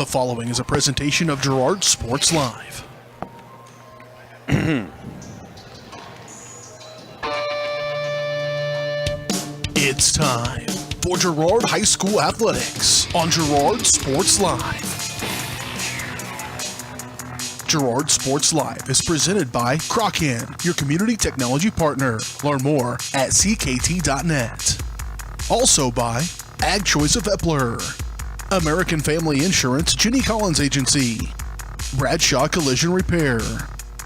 following is a presentation of Girard Sports Live. It's time for Girard High School Athletics on Girard Sports Live. Girard Sports Live is presented by Crocan, your community technology partner. Learn more at ckt.net. Also by Ag Choice of Epler, American Family Insurance, Jenny Collins Agency, Bradshaw Collision Repair,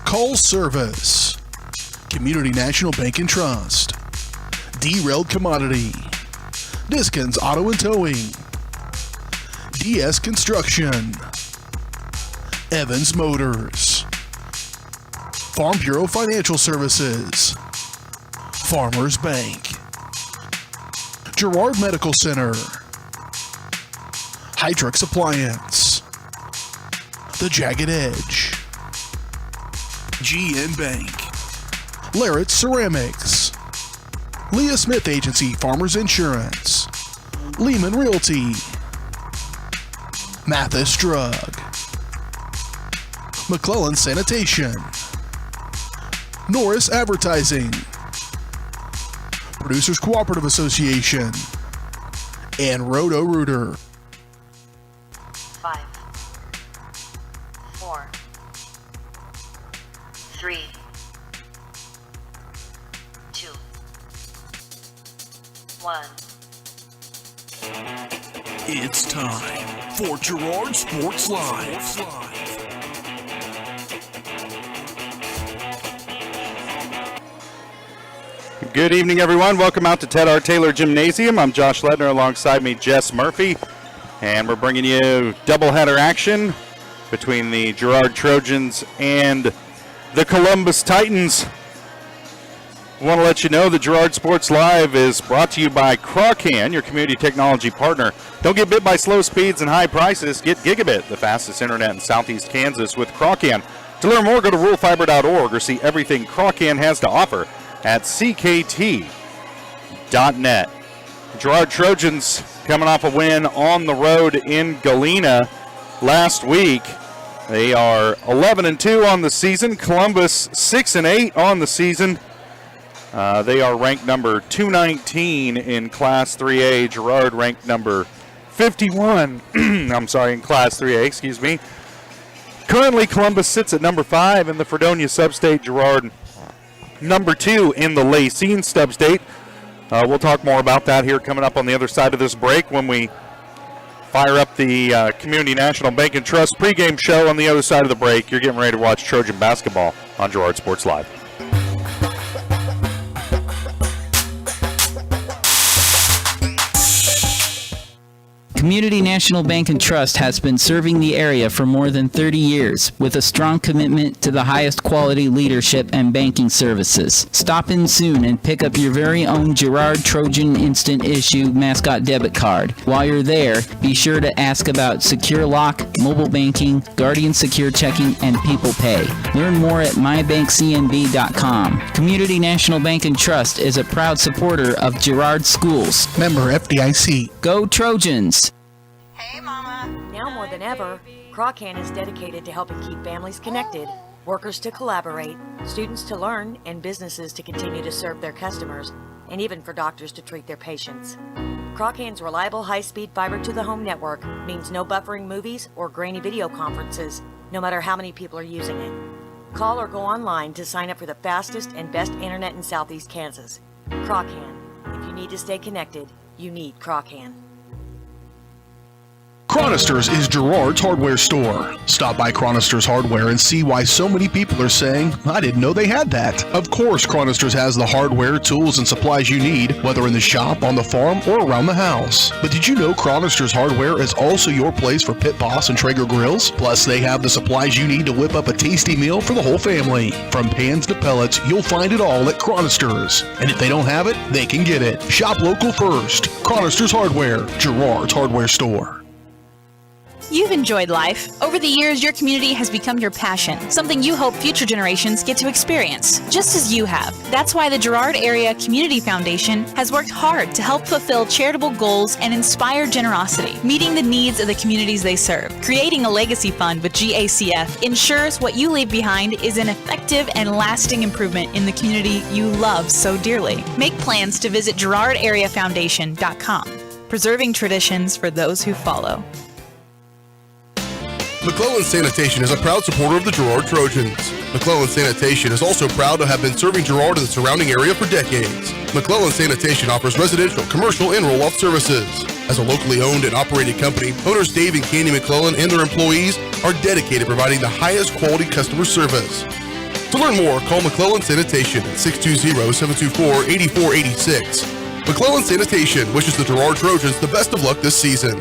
Call Service, Community National Bank and Trust, Derailed Commodity, Diskins Auto and Towing, DS Construction, Evans Motors, Farm Bureau Financial Services, Farmers Bank, Girard Medical Center, Hydrix Appliance, The Jagged Edge, GN Bank, Larrett Ceramics, Leah Smith Agency Farmers Insurance, Lehman Realty, Mathis Drug, McClellan Sanitation, Norris Advertising, Producers Cooperative Association, and Roto-Rooter. 5, 4, 3, 2, 1. It's time for Girard Sports Live. Good evening, everyone. Welcome out to Ted R. Taylor Gymnasium. I'm Josh Ledner, alongside me, Jess Murphy. And we're bringing you doubleheader action between the Girard Trojans and the Columbus Titans. I want to let you know that Girard Sports Live is brought to you by Crocan, your community technology partner. Don't get bit by slow speeds and high prices. Get Gigabit, the fastest internet in Southeast Kansas, with Crocan. To learn more, go to ruralfiber.org or see everything Crocan has to offer at ckt.net. Girard Trojans coming off a win on the road in Galena last week. They are 11-2 on the season. Columbus 6-8 on the season. They are ranked number 219 in Class 3A. Girard ranked number 51. I'm sorry, in Class 3A, excuse me. Currently, Columbus sits at number 5 in the Fredonia Substate. Girard number 2 in the Lacine Substate. We'll talk more about that here coming up on the other side of this break when we fire up the Community National Bank and Trust pregame show. On the other side of the break, you're getting ready to watch Trojan basketball on Girard Sports Live. Community National Bank and Trust has been serving the area for more than 30 years with a strong commitment to the highest quality leadership and banking services. Stop in soon and pick up your very own Girard Trojan Instant Issue Mascot Debit Card. While you're there, be sure to ask about Secure Lock, mobile banking, Guardian Secure Checking, and People Pay. Learn more at mybankcnb.com. Community National Bank and Trust is a proud supporter of Girard Schools. Member FDIC. Go Trojans! Hey, Mama. Now more than ever, Crocan is dedicated to helping keep families connected, workers to collaborate, students to learn, and businesses to continue to serve their customers, and even for doctors to treat their patients. Crocan's reliable high-speed fiber-to-the-home network means no buffering movies or grainy video conferences, no matter how many people are using it. Call or go online to sign up for the fastest and best internet in Southeast Kansas. Crocan. If you need to stay connected, you need Crocan. Chronisters is Girard's hardware store. Stop by Chronisters Hardware and see why so many people are saying, I didn't know they had that. Of course, Chronisters has the hardware, tools, and supplies you need, whether in the shop, on the farm, or around the house. But did you know Chronisters Hardware is also your place for Pit Boss and Traeger grills? Plus, they have the supplies you need to whip up a tasty meal for the whole family. From pans to pellets, you'll find it all at Chronisters. And if they don't have it, they can get it. Shop local first. Chronisters Hardware, Girard's hardware store. You've enjoyed life. Over the years, your community has become your passion, something you hope future generations get to experience, just as you have. That's why the Girard Area Community Foundation has worked hard to help fulfill charitable goals and inspire generosity, meeting the needs of the communities they serve. Creating a legacy fund with GACF ensures what you leave behind is an effective and lasting improvement in the community you love so dearly. Make plans to visit GirardAreaFoundation.com, preserving traditions for those who follow. McClellan Sanitation is a proud supporter of the Girard Trojans. McClellan Sanitation is also proud to have been serving Girard and the surrounding area for decades. McClellan Sanitation offers residential, commercial, and roll-off services. As a locally owned and operated company, owners Dave and Candy McClellan and their employees are dedicated to providing the highest quality customer service. To learn more, call McClellan Sanitation at 620-724-8486. McClellan Sanitation wishes the Girard Trojans the best of luck this season.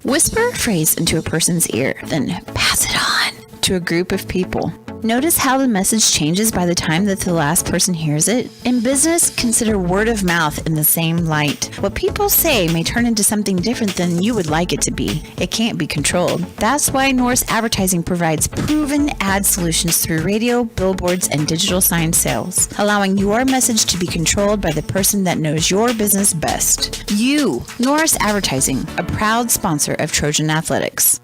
Whisper a phrase into a person's ear, then pass it on to a group of people. Notice how the message changes by the time that the last person hears it? In business, consider word of mouth in the same light. What people say may turn into something different than you would like it to be. It can't be controlled. That's why Norris Advertising provides proven ad solutions through radio, billboards, and digital sign sales, allowing your message to be controlled by the person that knows your business best. You, Norris Advertising, a proud sponsor of Trojan Athletics.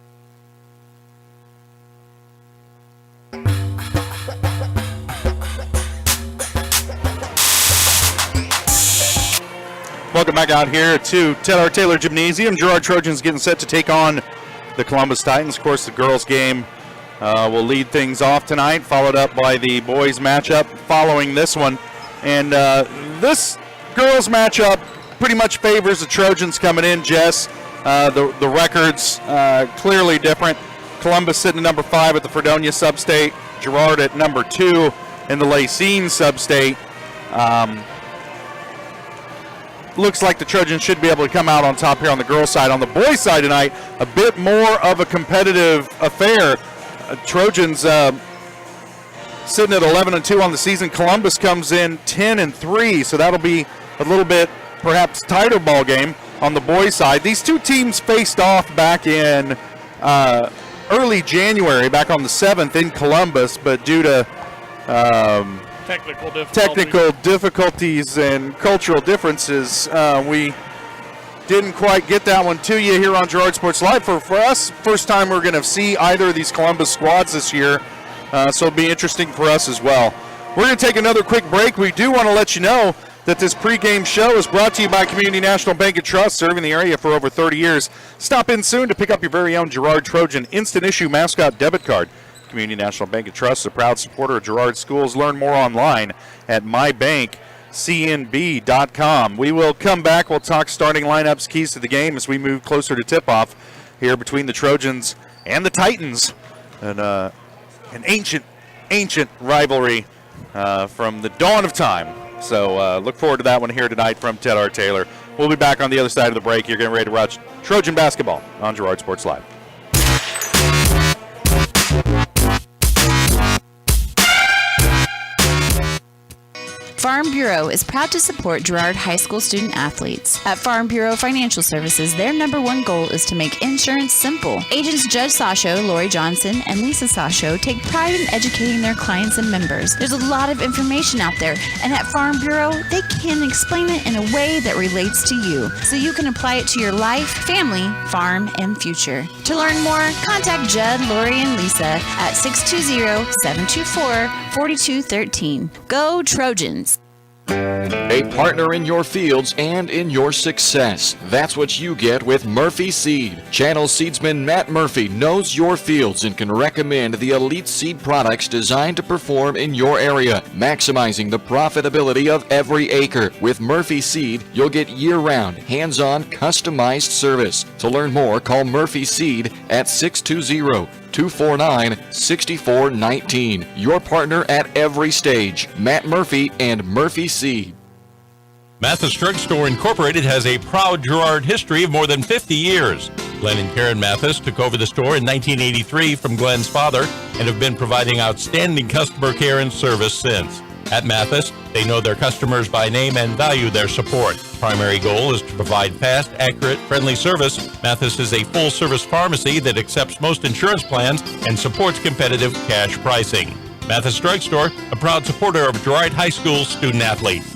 Welcome back out here to Ted R. Taylor Gymnasium. Girard Trojans getting set to take on the Columbus Titans. Of course, the girls' game will lead things off tonight, followed up by the boys' matchup following this one. And this girls' matchup pretty much favors the Trojans coming in, Jess. The records clearly different. Columbus sitting at number 5 at the Fredonia Sub-State. Girard at number 2 in the Lacine Sub-State. Looks like the Trojans should be able to come out on top here on the girls' side. On the boys' side tonight, a bit more of a competitive affair. Trojans sitting at 11-2 on the season. Columbus comes in 10-3, so that'll be a little bit perhaps tighter ball game on the boys' side. These two teams faced off back in early January, back on the 7th in Columbus, but due to technical difficulties and cultural differences, we didn't quite get that one to you here on Girard Sports Live. For us, first time we're going to see either of these Columbus squads this year, so it'll be interesting for us as well. We're going to take another quick break. We do want to let you know that this pregame show is brought to you by Community National Bank and Trust, serving the area for over 30 years. Stop in soon to pick up your very own Girard Trojan Instant Issue Mascot Debit Card. Community National Bank and Trust is a proud supporter of Girard Schools. Learn more online at mybankcnb.com. We will come back. We'll talk starting lineups, keys to the game as we move closer to tip-off here between the Trojans and the Titans. And an ancient rivalry from the dawn of time. So look forward to that one here tonight from Ted R. Taylor. We'll be back on the other side of the break. You're getting ready to watch Trojan basketball on Girard Sports Live. Farm Bureau is proud to support Girard High School student athletes. At Farm Bureau Financial Services, their #1 goal is to make insurance simple. Agents Judge Sasho, Lori Johnson, and Lisa Sasho take pride in educating their clients and members. There's a lot of information out there, and at Farm Bureau, they can explain it in a way that relates to you, so you can apply it to your life, family, farm, and future. To learn more, contact Judd, Lori, and Lisa at 620-724-4213. Go Trojans! A partner in your fields and in your success. That's what you get with Murphy Seed. Channel seedsman Matt Murphy knows your fields and can recommend the elite seed products designed to perform in your area, maximizing the profitability of every acre. With Murphy Seed, you'll get year-round, hands-on, customized service. To learn more, call Murphy Seed at 620-249-6419. Your partner at every stage. Matt Murphy and Murphy Seed. Mathis Drug Store Incorporated has a proud Girard history of more than 50 years. Glenn and Karen Mathis took over the store in 1983 from Glenn's father and have been providing outstanding customer care and service since. At Mathis, they know their customers by name and value their support. Primary goal is to provide fast, accurate, friendly service. Mathis is a full-service pharmacy that accepts most insurance plans and supports competitive cash pricing. Mathis Drugstore, a proud supporter of Girard High School student-athletes.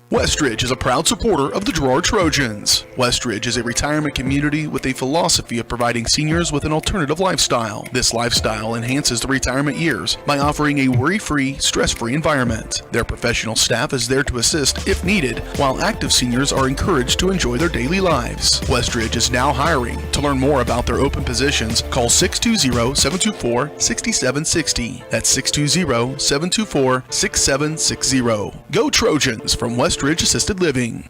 Westridge is a proud supporter of the Girard Trojans. Westridge is a retirement community with a philosophy of providing seniors with an alternative lifestyle. This lifestyle enhances the retirement years by offering a worry-free, stress-free environment. Their professional staff is there to assist if needed, while active seniors are encouraged to enjoy their daily lives. Westridge is now hiring. To learn more about their open positions, call 620-724-6760. That's 620-724-6760. Go Trojans from Westridge Assisted Living.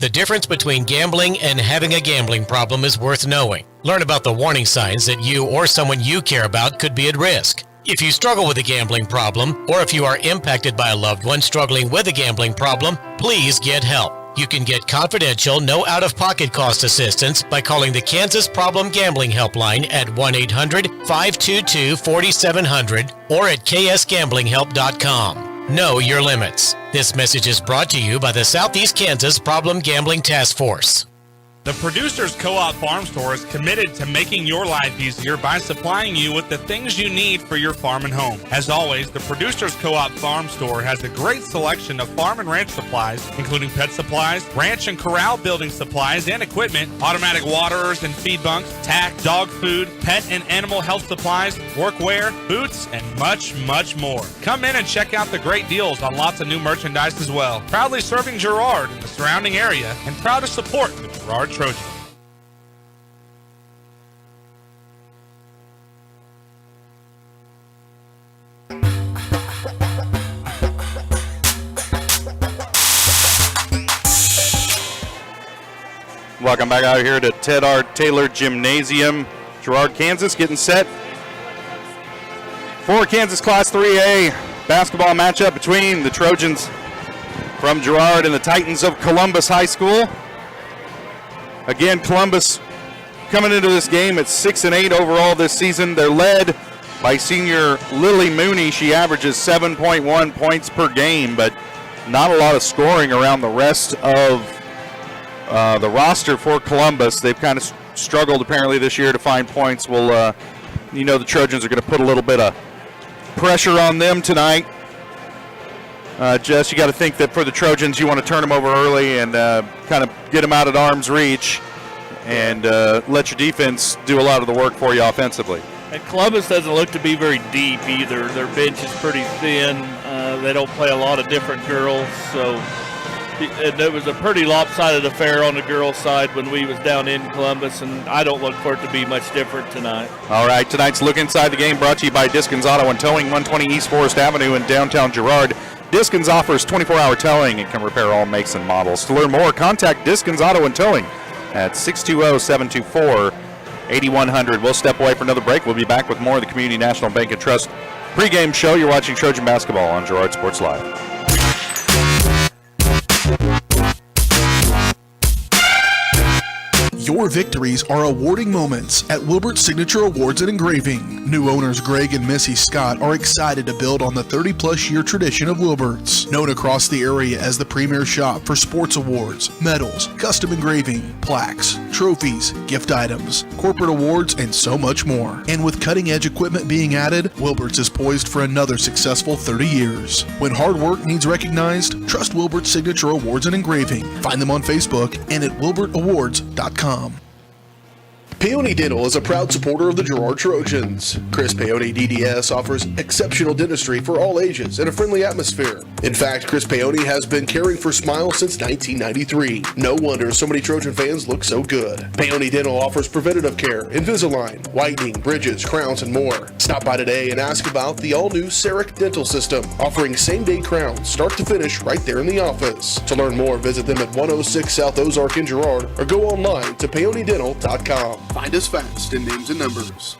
The difference between gambling and having a gambling problem is worth knowing. Learn about the warning signs that you or someone you care about could be at risk. If you struggle with a gambling problem, or if you are impacted by a loved one struggling with a gambling problem, please get help. You can get confidential, no out-of-pocket cost assistance by calling the Kansas Problem Gambling Helpline at 1-800-522-4700 or at ksgamblinghelp.com. Know your limits. This message is brought to you by the Southeast Kansas Problem Gambling Task Force. The Producers Co-op Farm Store is committed to making your life easier by supplying you with the things you need for your farm and home. As always, the Producers Co-op Farm Store has a great selection of farm and ranch supplies, including pet supplies, ranch and corral building supplies and equipment, automatic waterers and feed bunks, tack, dog food, pet and animal health supplies, workwear, boots, and much, much more. Come in and check out the great deals on lots of new merchandise as well. Proudly serving Girard and the surrounding area, and proud to support the Girard Trojans. Welcome back out here to Ted R. Taylor Gymnasium, Girard, Kansas, getting set for Kansas Class 3A basketball matchup between the Trojans from Girard and the Titans of Columbus High School. Again, Columbus coming into this game at 6-8 overall this season. They're led by senior Lily Mooney. She averages 7.1 points per game, but not a lot of scoring around the rest of the roster for Columbus. They've kind of struggled apparently this year to find points. Well, the Trojans are going to put a little bit of pressure on them tonight. Jess, you got to think that for the Trojans, you want to turn them over early and kind of get them out at arm's reach and let your defense do a lot of the work for you offensively. And Columbus doesn't look to be very deep either. Their bench is pretty thin. They don't play a lot of different girls, so it was a pretty lopsided affair on the girls' side when we was down in Columbus, and I don't look for it to be much different tonight. All right, tonight's Look Inside the Game brought to you by Diskins Auto and Towing, 120 East Forest Avenue in downtown Girard. Diskins offers 24-hour towing and can repair all makes and models. To learn more, contact Diskins Auto and Towing at 620-724-8100. We'll step away for another break. We'll be back with more of the Community National Bank and Trust pregame show. You're watching Trojan Basketball on Girard Sports Live. Your victories are awarding moments at Wilbert Signature Awards and Engraving. New owners Greg and Missy Scott are excited to build on the 30-plus year tradition of Wilbert's. Known across the area as the premier shop for sports awards, medals, custom engraving, plaques, trophies, gift items, corporate awards, and so much more. And with cutting-edge equipment being added, Wilbert's is poised for another successful 30 years. When hard work needs recognized, trust Wilbert's Signature Awards and Engraving. Find them on Facebook and at wilbertawards.com. Peony Dental is a proud supporter of the Girard Trojans. Chris Peony DDS offers exceptional dentistry for all ages in a friendly atmosphere. In fact, Chris Peony has been caring for smiles since 1993. No wonder so many Trojan fans look so good. Peony Dental offers preventative care, Invisalign, whitening, bridges, crowns, and more. Stop by today and ask about the all-new CEREC dental system, offering same-day crowns, start to finish, right there in the office. To learn more, visit them at 106 South Ozark in Girard or go online to peonydental.com. Find us fast in names and numbers.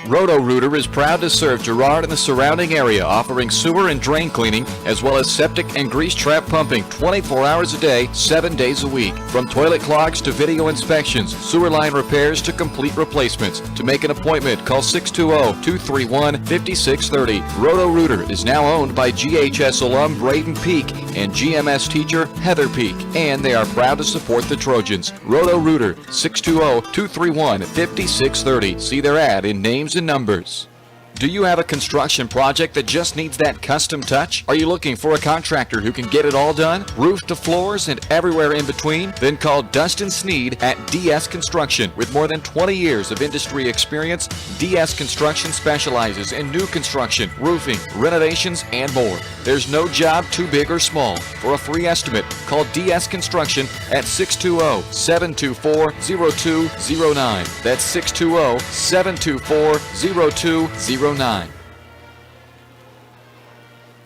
Roto-Rooter is proud to serve Girard and the surrounding area, offering sewer and drain cleaning, as well as septic and grease trap pumping 24 hours a day, 7 days a week. From toilet clogs to video inspections, sewer line repairs to complete replacements. To make an appointment, call 620-231-5630. Roto-Rooter is now owned by GHS alum Braden Peak and GMS teacher Heather Peak. And they are proud to support the Trojans. Roto-Rooter, 620-231-5630. See their ad in names and numbers. Do you have a construction project that just needs that custom touch? Are you looking for a contractor who can get it all done? Roof to floors and everywhere in between? Then call Dustin Sneed at DS Construction. With more than 20 years of industry experience, DS Construction specializes in new construction, roofing, renovations, and more. There's no job too big or small. For a free estimate, call DS Construction at 620-724-0209. That's 620-724-0209.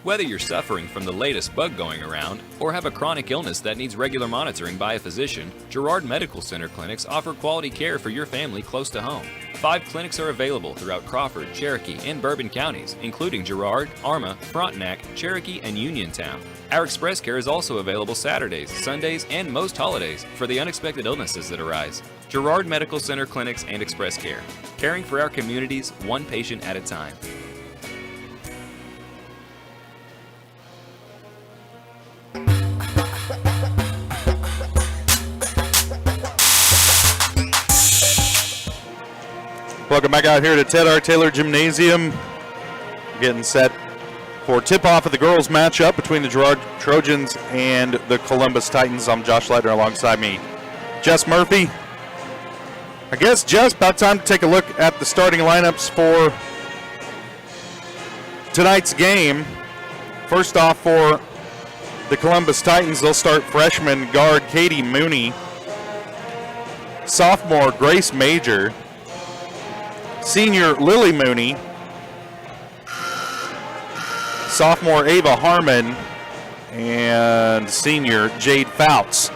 Whether you're suffering from the latest bug going around or have a chronic illness that needs regular monitoring by a physician, Girard Medical Center clinics offer quality care for your family close to home. 5 clinics are available throughout Crawford, Cherokee, and Bourbon counties, including Girard, Arma, Frontenac, Cherokee, and Uniontown. Our express care is also available Saturdays, Sundays, and most holidays for the unexpected illnesses that arise. Girard Medical Center clinics and express care, caring for our communities one patient at a time. Welcome back out here to Ted R. Taylor Gymnasium. Getting set for tip-off of the girls' matchup between the Girard Trojans and the Columbus Titans. I'm Josh Leitner, alongside me, Jess Murphy. I guess, Jess, about time to take a look at the starting lineups for tonight's game. First off, for the Columbus Titans, they'll start freshman guard Katie Mooney, sophomore Grace Major, senior Lily Mooney, sophomore Ava Harmon, and senior Jade Fouts.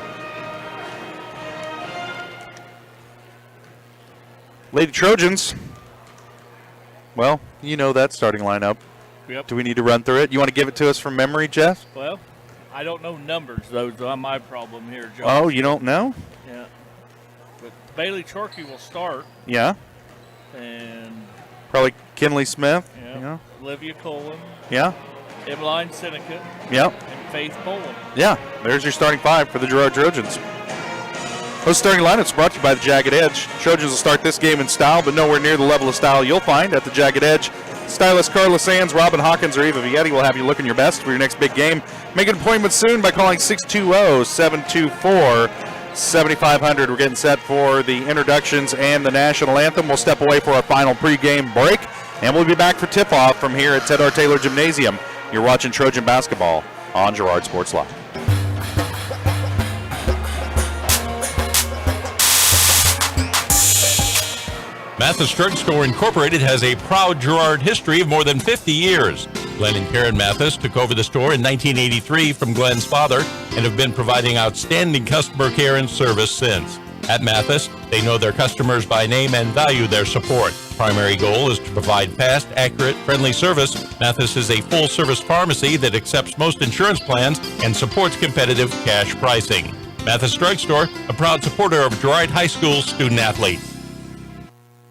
Lady Trojans, well, you know that starting lineup. Yep. Do we need to run through it? You want to give it to us from memory, Jeff? Well, I don't know numbers. Those are my problem here, Josh. Oh, you don't know? Yeah. But Bailey Chorkey will start. Yeah. And probably Kinley Smith. Yeah. Olivia Colin. Yeah. Emmeline Seneca. Yep. And Faith Poland. Yeah. There's your starting 5 for the Girard Trojans. Those starting lineups brought to you by the Jagged Edge. Trojans will start this game in style, but nowhere near the level of style you'll find at the Jagged Edge. Stylist Carla Sands, Robin Hawkins, or Eva Vietti will have you looking your best for your next big game. Make an appointment soon by calling 620-724-7500. We're getting set for the introductions and the national anthem. We'll step away for our final pregame break, and we'll be back for tip-off from here at Ted R. Taylor Gymnasium. You're watching Trojan basketball on Girard Sports Live. Mathis Drug Store Incorporated has a proud Girard history of more than 50 years. Glenn and Karen Mathis took over the store in 1983 from Glenn's father and have been providing outstanding customer care and service since. At Mathis, they know their customers by name and value their support. Primary goal is to provide fast, accurate, friendly service. Mathis is a full-service pharmacy that accepts most insurance plans and supports competitive cash pricing. Mathis Drug Store, a proud supporter of Girard High School student-athletes.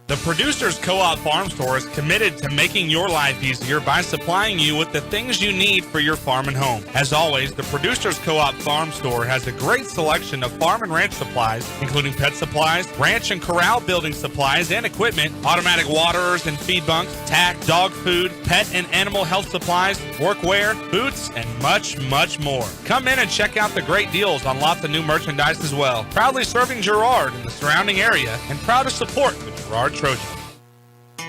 The Producers Co-op Farm Store is committed to making your life easier by supplying you with the things you need for your farm and home. As always, the Producers Co-op Farm Store has a great selection of farm and ranch supplies, including pet supplies, ranch and corral building supplies and equipment, automatic waterers and feed bunks, tack, dog food, pet and animal health supplies, workwear, boots, and much, much more. Come in and check out the great deals on lots of new merchandise as well. Proudly serving Girard and the surrounding area, and proud to support the Girard Trojans.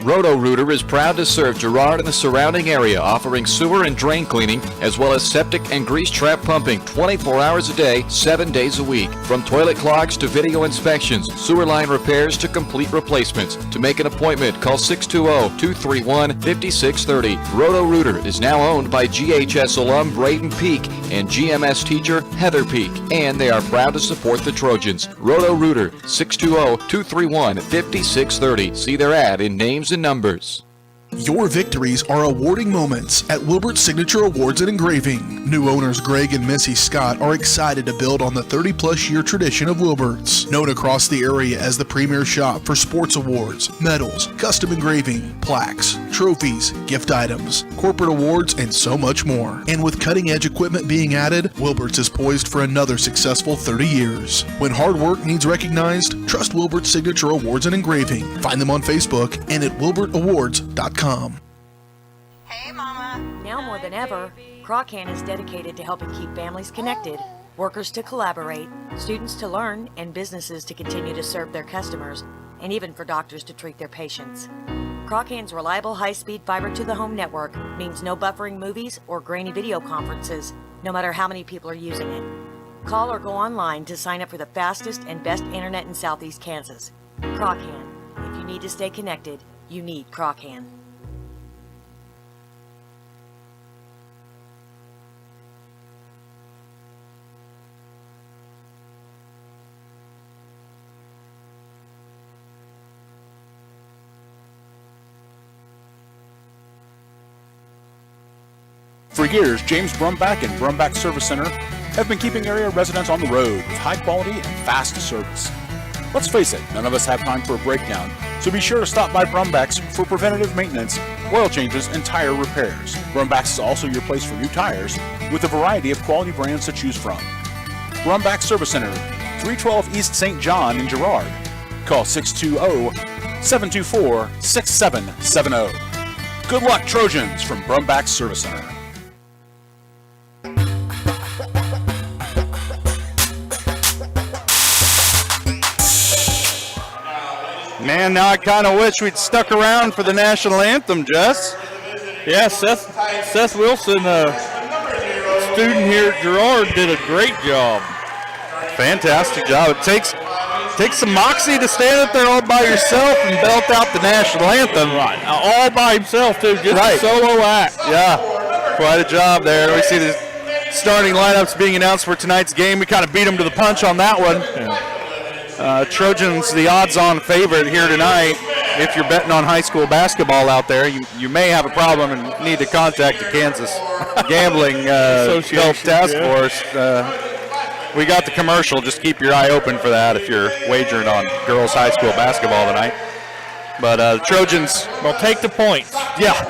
Roto-Rooter is proud to serve Girard and the surrounding area, offering sewer and drain cleaning, as well as septic and grease trap pumping 24 hours a day, 7 days a week. From toilet clogs to video inspections, sewer line repairs to complete replacements. To make an appointment, call 620-231-5630. Roto-Rooter is now owned by GHS alum Braden Peak and GMS teacher Heather Peak, and they are proud to support the Trojans. Roto-Rooter, 620-231-5630. See their ad in names and numbers. Your victories are awarding moments at Wilbert's Signature Awards and Engraving. New owners Greg and Missy Scott are excited to build on the 30-plus year tradition of Wilbert's, known across the area as the premier shop for sports awards, medals, custom engraving, plaques, trophies, gift items, corporate awards, and so much more. And with cutting-edge equipment being added, Wilbert's is poised for another successful 30 years. When hard work needs recognized, trust Wilbert's Signature Awards and Engraving. Find them on Facebook and at wilbertawards.com. Hey, Mama. Now more than ever, Croccan is dedicated to helping keep families connected, workers to collaborate, students to learn, and businesses to continue to serve their customers, and even for doctors to treat their patients. Croccan's reliable high-speed fiber-to-the-home network means no buffering movies or grainy video conferences, no matter how many people are using it. Call or go online to sign up for the fastest and best internet in Southeast Kansas. Croccan. If you need to stay connected, you need Croccan. For years, James Brumback and Brumback Service Center have been keeping area residents on the road with high quality and fast service. Let's face it, none of us have time for a breakdown, so be sure to stop by Brumback's for preventative maintenance, oil changes, and tire repairs. Brumback's is also your place for new tires with a variety of quality brands to choose from. Brumback Service Center, 312 East St. John in Girard. Call 620-724-6770. Good luck, Trojans, from Brumback Service Center. Man, now I kind of wish we'd stuck around for the national anthem, Jess. Yeah, Seth Wilson, student here at Girard, did a great job. Fantastic job. It takes some moxie to stand up there all by yourself and belt out the national anthem. Right, all by himself, too, just a solo act. Yeah, quite a job there. We see the starting lineups being announced for tonight's game. We kind of beat them to the punch on that one. Yeah. Trojans, the odds-on favorite here tonight. If you're betting on high school basketball out there, you may have a problem and need to contact the Kansas Gambling Task Force. We got the commercial. Just keep your eye open for that if you're wagering on girls high school basketball tonight. But Trojans, well, take the points. Yeah,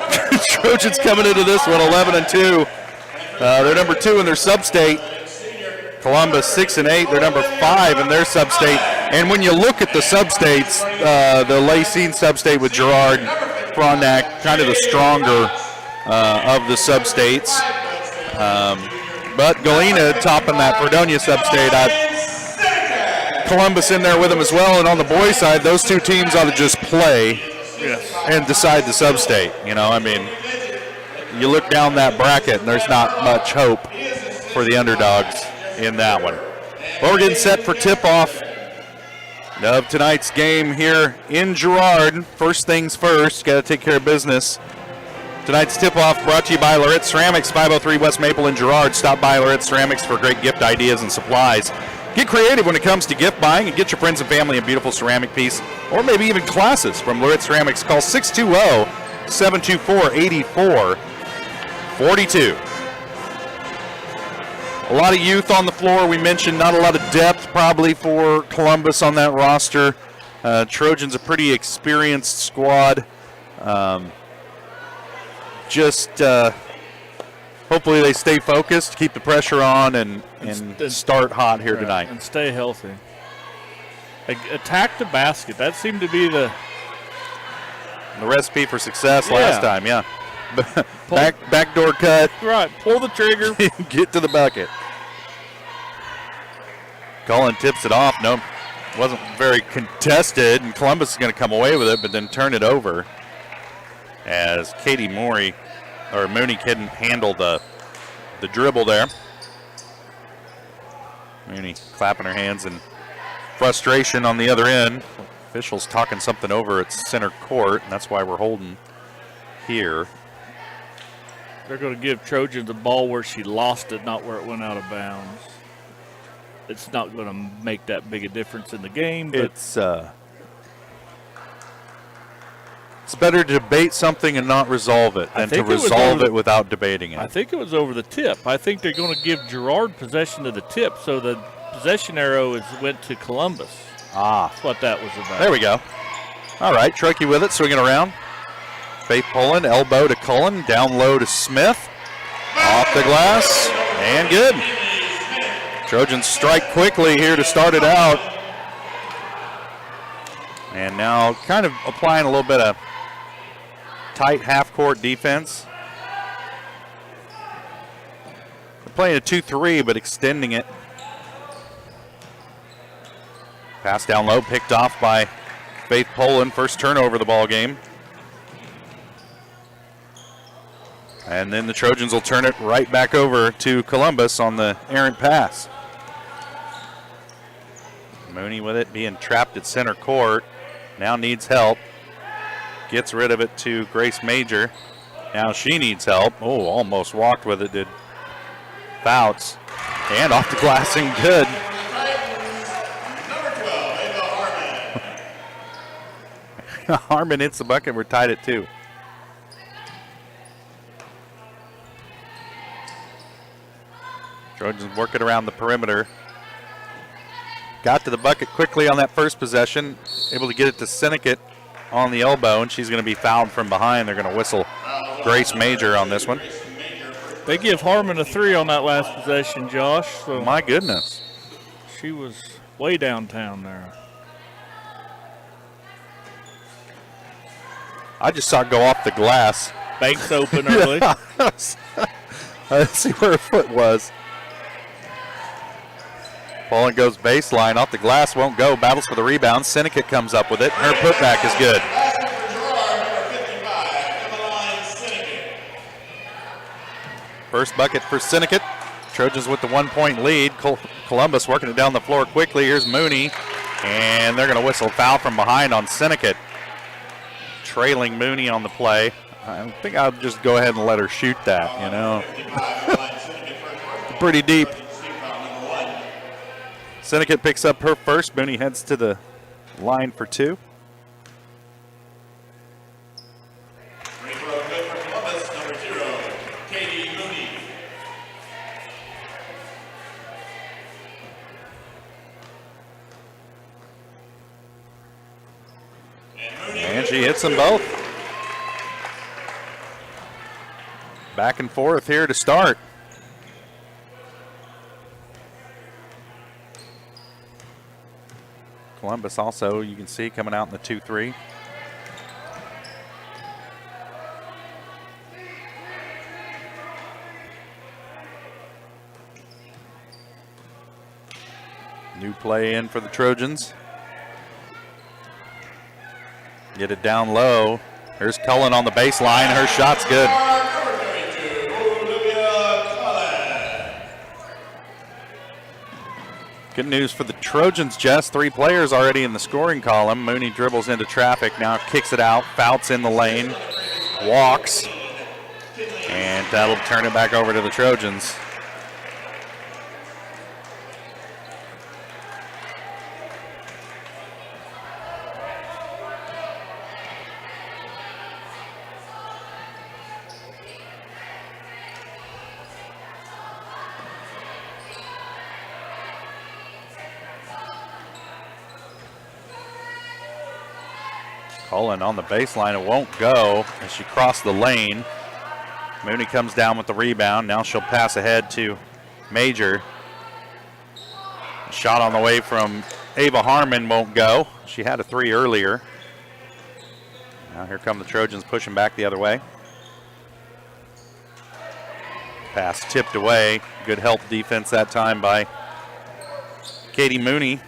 Trojans coming into this one 11-2. They're number 2 in their sub-state. Columbus 6-8. They're number 5 in their sub-state. And when you look at the sub-states, the Lacine sub-state with Girard, Frontenac, kind of the stronger of the sub-states. But Galena topping that Fredonia sub-state. Columbus in there with them as well. And on the boys' side, those two teams ought to just play and decide the sub-state. You know, I mean, you look down that bracket and there's not much hope for the underdogs in that one. Well, we're getting set for tip-off of tonight's game here in Girard. First things first, got to take care of business. Tonight's tip-off brought to you by Lorette Ceramics, 503 West Maple in Girard. Stop by Lorette Ceramics for great gift ideas and supplies. Get creative when it comes to gift buying and get your friends and family a beautiful ceramic piece or maybe even classes from Lorette Ceramics. Call 620-724-8442. A lot of youth on the floor. We mentioned not a lot of depth probably for Columbus on that roster. Trojans a pretty experienced squad. Hopefully they stay focused, keep the pressure on, and start hot here tonight. And stay healthy. Attack the basket. That seemed to be the recipe for success last time, yeah. Backdoor cut. Right, pull the trigger. Get to the bucket. Cullen tips it off. No, wasn't very contested, and Columbus is going to come away with it, but then turn it over as Katie Mooney couldn't handle the dribble there. Mooney clapping her hands in frustration on the other end. Officials talking something over at center court, and that's why we're holding here. They're going to give Trojan the ball where she lost it, not where it went out of bounds. It's not going to make that big a difference in the game. But It's It's better to debate something and not resolve it than to resolve it without debating it. I think it was over the tip. I think they're going to give Girard possession of the tip, so the possession arrow went to Columbus. That's what that was about. There we go. All right, Truckee with it, swinging around. Faith Pullen, elbow to Cullen, down low to Smith. Off the glass, and good. Trojans strike quickly here to start it out. And now kind of applying a little bit of tight half-court defense. They're playing a 2-3, but extending it. Pass down low, picked off by Faith Pullen. First turnover of the ball game. And then the Trojans will turn it right back over to Columbus on the errant pass. Mooney with it, being trapped at center court. Now needs help. Gets rid of it to Grace Major. Now she needs help. Oh, almost walked with it, did Fouts. And off the glassing, good. Harmon hits the bucket. We're tied at 2. Trojans working around the perimeter. Got to the bucket quickly on that first possession. Able to get it to Sinnekit on the elbow, and she's going to be fouled from behind. They're going to whistle Grace Major on this one. They give Harmon a 3 on that last possession, Josh. So my goodness. She was way downtown there. I just saw it go off the glass. Banks open early. Let's see where her foot was. Pullen goes baseline, off the glass, won't go, battles for the rebound. Sinnekit comes up with it. Her putback is good. First bucket for Sinnekit. Trojans with the 1-point lead. Columbus working it down the floor quickly. Here's Mooney, and they're going to whistle foul from behind on Sinnekit. Trailing Mooney on the play. I think I'll just go ahead and let her shoot that, you know. Pretty deep. Sinnekit picks up her first. Mooney heads to the line for 2. And she hits them both. Back and forth here to start. Columbus also, you can see, coming out in the 2-3. New play in for the Trojans. Get it down low. Here's Cullen on the baseline. Her shot's good. Good news for the Trojans, Jess. 3 players already in the scoring column. Mooney dribbles into traffic, now kicks it out. Fouts in the lane, walks, and that'll turn it back over to the Trojans. Cullen on the baseline, it won't go as she crossed the lane. Mooney comes down with the rebound. Now she'll pass ahead to Major. A shot on the way from Ava Harmon won't go. She had a 3 earlier. Now here come the Trojans pushing back the other way. Pass tipped away. Good help defense that time by Katie Mooney.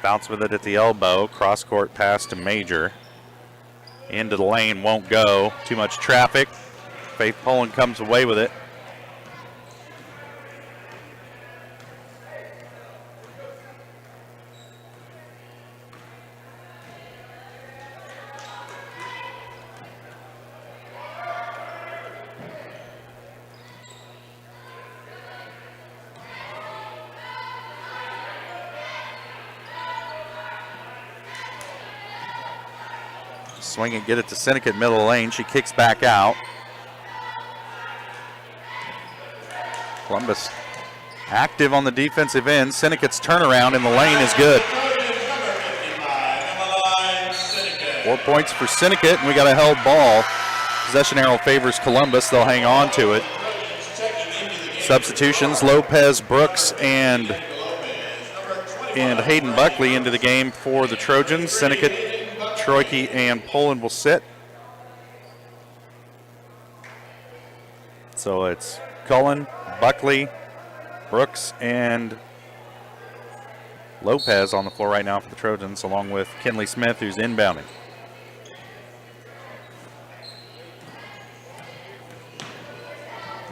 Bounce with it at the elbow. Cross court pass to Major. Into the lane, won't go. Too much traffic. Faith Pullen comes away with it. Swing and get it to Sinek at middle lane. She kicks back out. Columbus active on the defensive end. Sineket's turnaround in the lane is good. 4 points for Sineket, and we got a held ball. Possession arrow favors Columbus. They'll hang on to it. Substitutions, Lopez, Brooks, and Hayden Buckley into the game for the Trojans. Sineket, Troike, and Poland will sit. So it's Cullen, Buckley, Brooks, and Lopez on the floor right now for the Trojans, along with Kinley Smith, who's inbounding.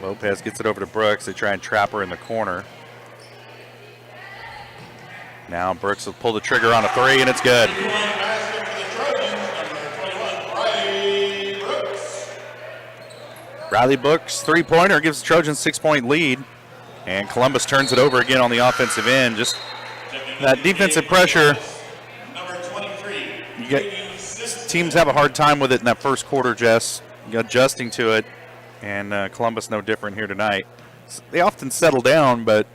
Lopez gets it over to Brooks. They try and trap her in the corner. Now Brooks will pull the trigger on a three, and it's good. Riley Brooks, three-pointer, gives the Trojans 6-point lead. And Columbus turns it over again on the offensive end. Just that defensive pressure. You get, teams have a hard time with it in that first quarter, Jess, adjusting to it. And Columbus no different here tonight. They often settle down, but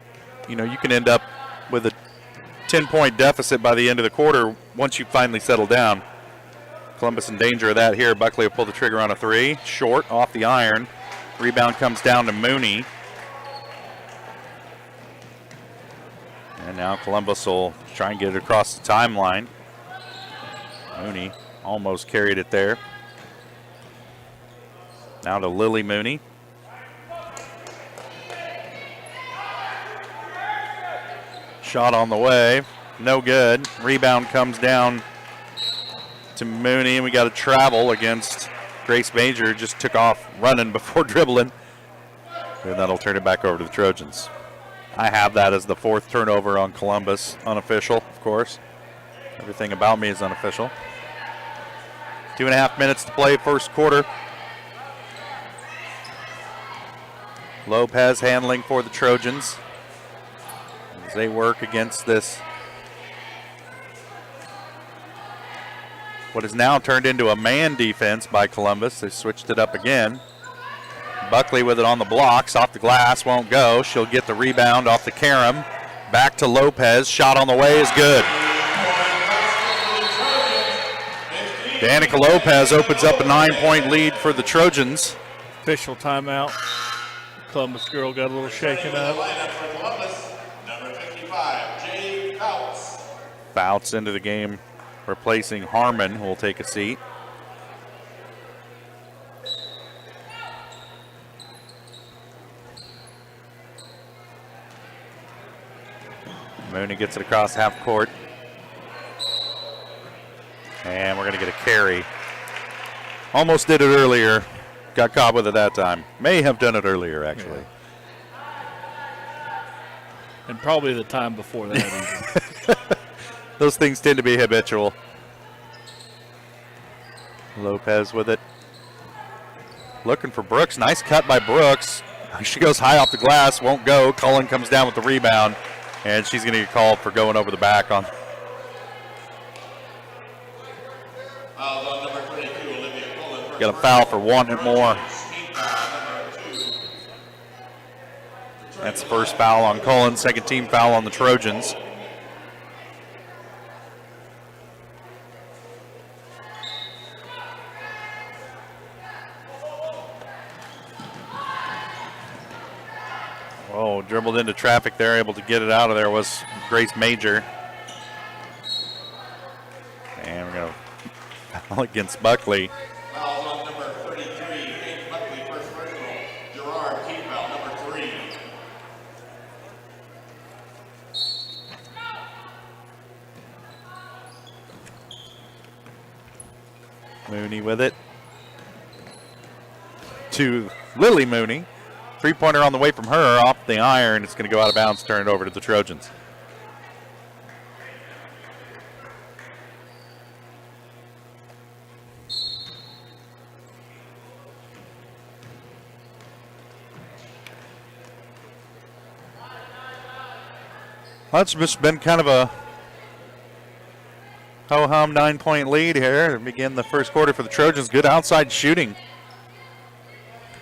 you know you can end up with a 10-point deficit by the end of the quarter once you finally settle down. Columbus in danger of that here. Buckley will pull the trigger on a three. Short, off the iron. Rebound comes down to Mooney. And now Columbus will try and get it across the timeline. Mooney almost carried it there. Now to Lily Mooney. Shot on the way, no good. Rebound comes down to Mooney, and we got a travel against Grace Major. Just took off running before dribbling. And that'll turn it back over to the Trojans. I have that as the fourth turnover on Columbus. Unofficial, of course. Everything about me is unofficial. 2.5 minutes to play, first quarter. Lopez handling for the Trojans as they work against this, what is now turned into a man defense by Columbus. They switched it up again. Buckley with it on the blocks, off the glass, won't go. She'll get the rebound off the carom. Back to Lopez, shot on the way is good. Danica Lopez opens up a 9-point lead for the Trojans. Official timeout. Columbus girl got a little shaken up. Bouts into the game, replacing Harmon, who will take a seat. Mooney gets it across half court. And we're going to get a carry. Almost did it earlier. Got caught with it that time. May have done it earlier, actually. Yeah. And probably the time before that even. Those things tend to be habitual. Lopez with it. Looking for Brooks. Nice cut by Brooks. She goes high off the glass, won't go. Cullen comes down with the rebound, and she's going to get called for going over the back on. Got a foul for wanting it more. That's the first foul on Cullen, second team foul on the Trojans. Oh, dribbled into traffic there, able to get it out of there was Grace Major. And we're going to foul against Buckley. Foul on number 33, Hayden Buckley, first personal. Girard, team foul, number 3. Mooney with it. To Lily Mooney. Three-pointer on the way from her, off the iron. It's going to go out of bounds, turn it over to the Trojans. That's just been kind of a Ho-hum 9-point lead here to begin the first quarter for the Trojans. Good outside shooting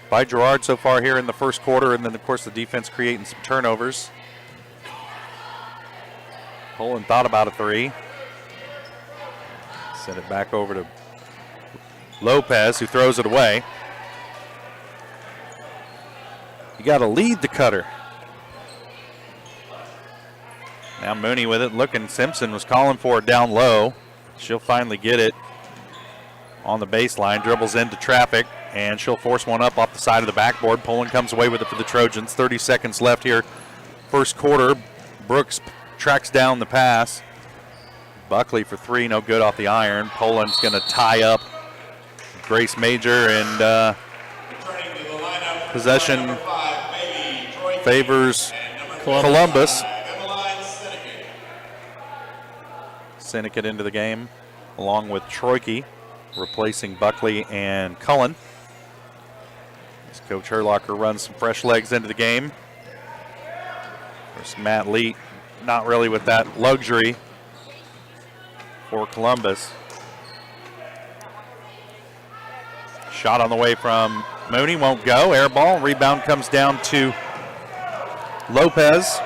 by Girard so far here in the first quarter, and then, of course, the defense creating some turnovers. Poland thought about a three. Send it back over to Lopez, who throws it away. You got to lead the cutter. Now Mooney with it, looking. Simpson was calling for it down low. She'll finally get it on the baseline, dribbles into traffic, and she'll force one up off the side of the backboard. Poland comes away with it for the Trojans. 30 seconds left here. First quarter. Brooks tracks down the pass. Buckley for three, no good off the iron. Poland's going to tie up Grace Major, and possession favors Columbus. Sinnott into the game, along with Troike, replacing Buckley and Cullen. As Coach Herlocker runs some fresh legs into the game. There's Matt Lee, not really with that luxury for Columbus. Shot on the way from Mooney, won't go. Air ball, rebound comes down to Lopez.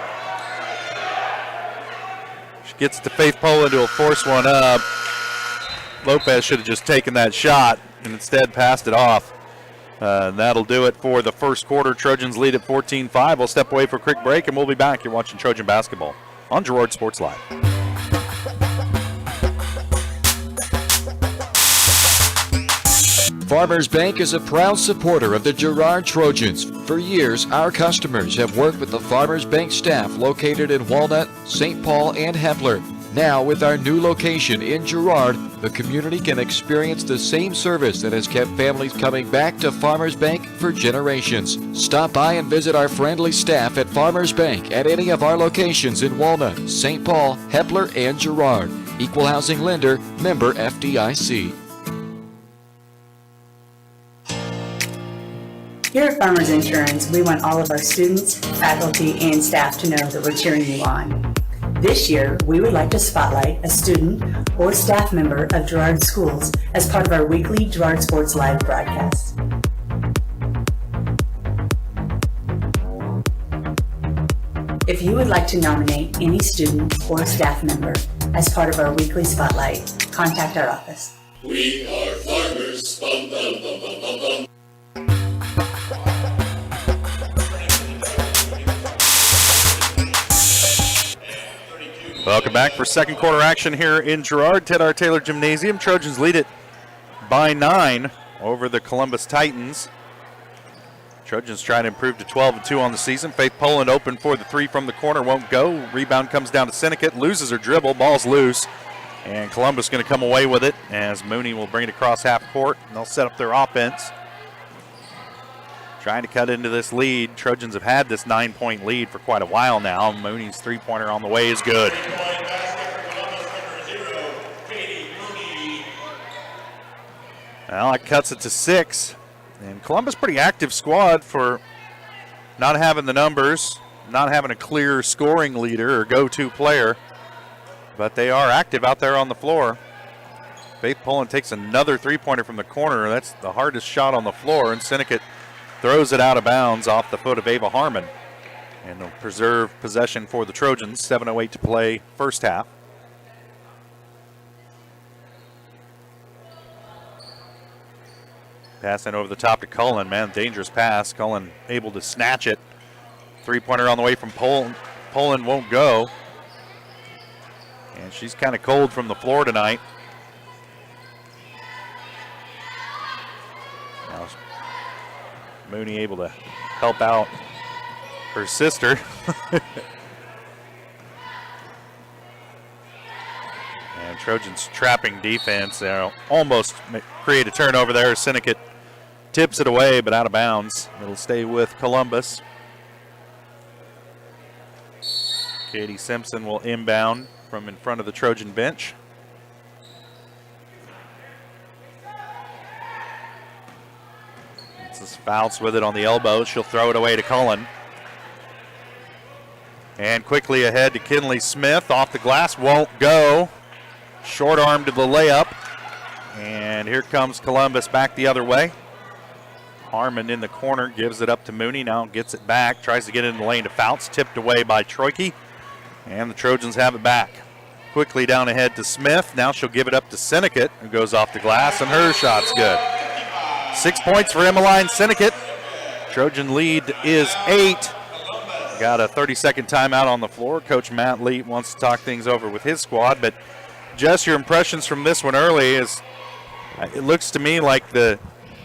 She gets to Faith Poland, who will force one up. Lopez should have just taken that shot and instead passed it off. That'll do it for the first quarter. Trojans lead at 14-5. We'll step away for a quick break, and we'll be back. You're watching Trojan Basketball on Girard Sports Live. Farmers Bank is a proud supporter of the Girard Trojans. For years, our customers have worked with the Farmers Bank staff located in Walnut, St. Paul, and Hepler. Now, with our new location in Girard, the community can experience the same service that has kept families coming back to Farmers Bank for generations. Stop by and visit our friendly staff at Farmers Bank at any of our locations in Walnut, St. Paul, Hepler, and Girard. Equal housing lender, member FDIC. Here at Farmers Insurance, we want all of our students, faculty, and staff to know that we're cheering you on. This year, we would like to spotlight a student or staff member of Girard Schools as part of our weekly Girard Sports Live broadcast. If you would like to nominate any student or staff member as part of our weekly spotlight, contact our office. We are farmers. Bum, bum, bum, bum, bum, bum. Welcome back for second quarter action here in Girard. Ted R. Taylor Gymnasium. Trojans lead it by 9 over the Columbus Titans. Trojans trying to improve to 12-2 on the season. Faith Poland open for the three from the corner, won't go. Rebound comes down to Sinnott, loses her dribble, ball's loose. And Columbus going to come away with it as Mooney will bring it across half court, and they'll set up their offense. Trying to cut into this lead. Trojans have had this 9-point lead for quite a while now. Mooney's three-pointer on the way is good. Well, that cuts it to 6. And Columbus, pretty active squad for not having the numbers, not having a clear scoring leader or go-to player. But they are active out there on the floor. Faith Poland takes another three-pointer from the corner. That's the hardest shot on the floor, and Sinnott throws it out of bounds off the foot of Ava Harmon. And they'll preserve possession for the Trojans. 7:08 to play first half. Passing over the top to Cullen. Man, dangerous pass. Cullen able to snatch it. Three-pointer on the way from Poland. Poland won't go. And she's kind of cold from the floor tonight. Now Mooney able to help out her sister. And Trojans trapping defense. Almost create a turnover there. Sinnott tips it away, but out of bounds. It'll stay with Columbus. Katie Simpson will inbound from in front of the Trojan bench. Fouts with it on the elbow. She'll throw it away to Cullen. And quickly ahead to Kinley Smith. Off the glass, won't go. Short arm to the layup. And here comes Columbus back the other way. Harmon in the corner, gives it up to Mooney, now gets it back, tries to get it in the lane to Fouts, tipped away by Troike, and the Trojans have it back. Quickly down ahead to Smith, now she'll give it up to Sinnecott, who goes off the glass, and her shot's good. 6 points for Emmeline Sinnecott. Trojan lead is 8. Got a 30-second timeout on the floor. Coach Matt Lee wants to talk things over with his squad, but Jess, your impressions from this one early is, it looks to me like the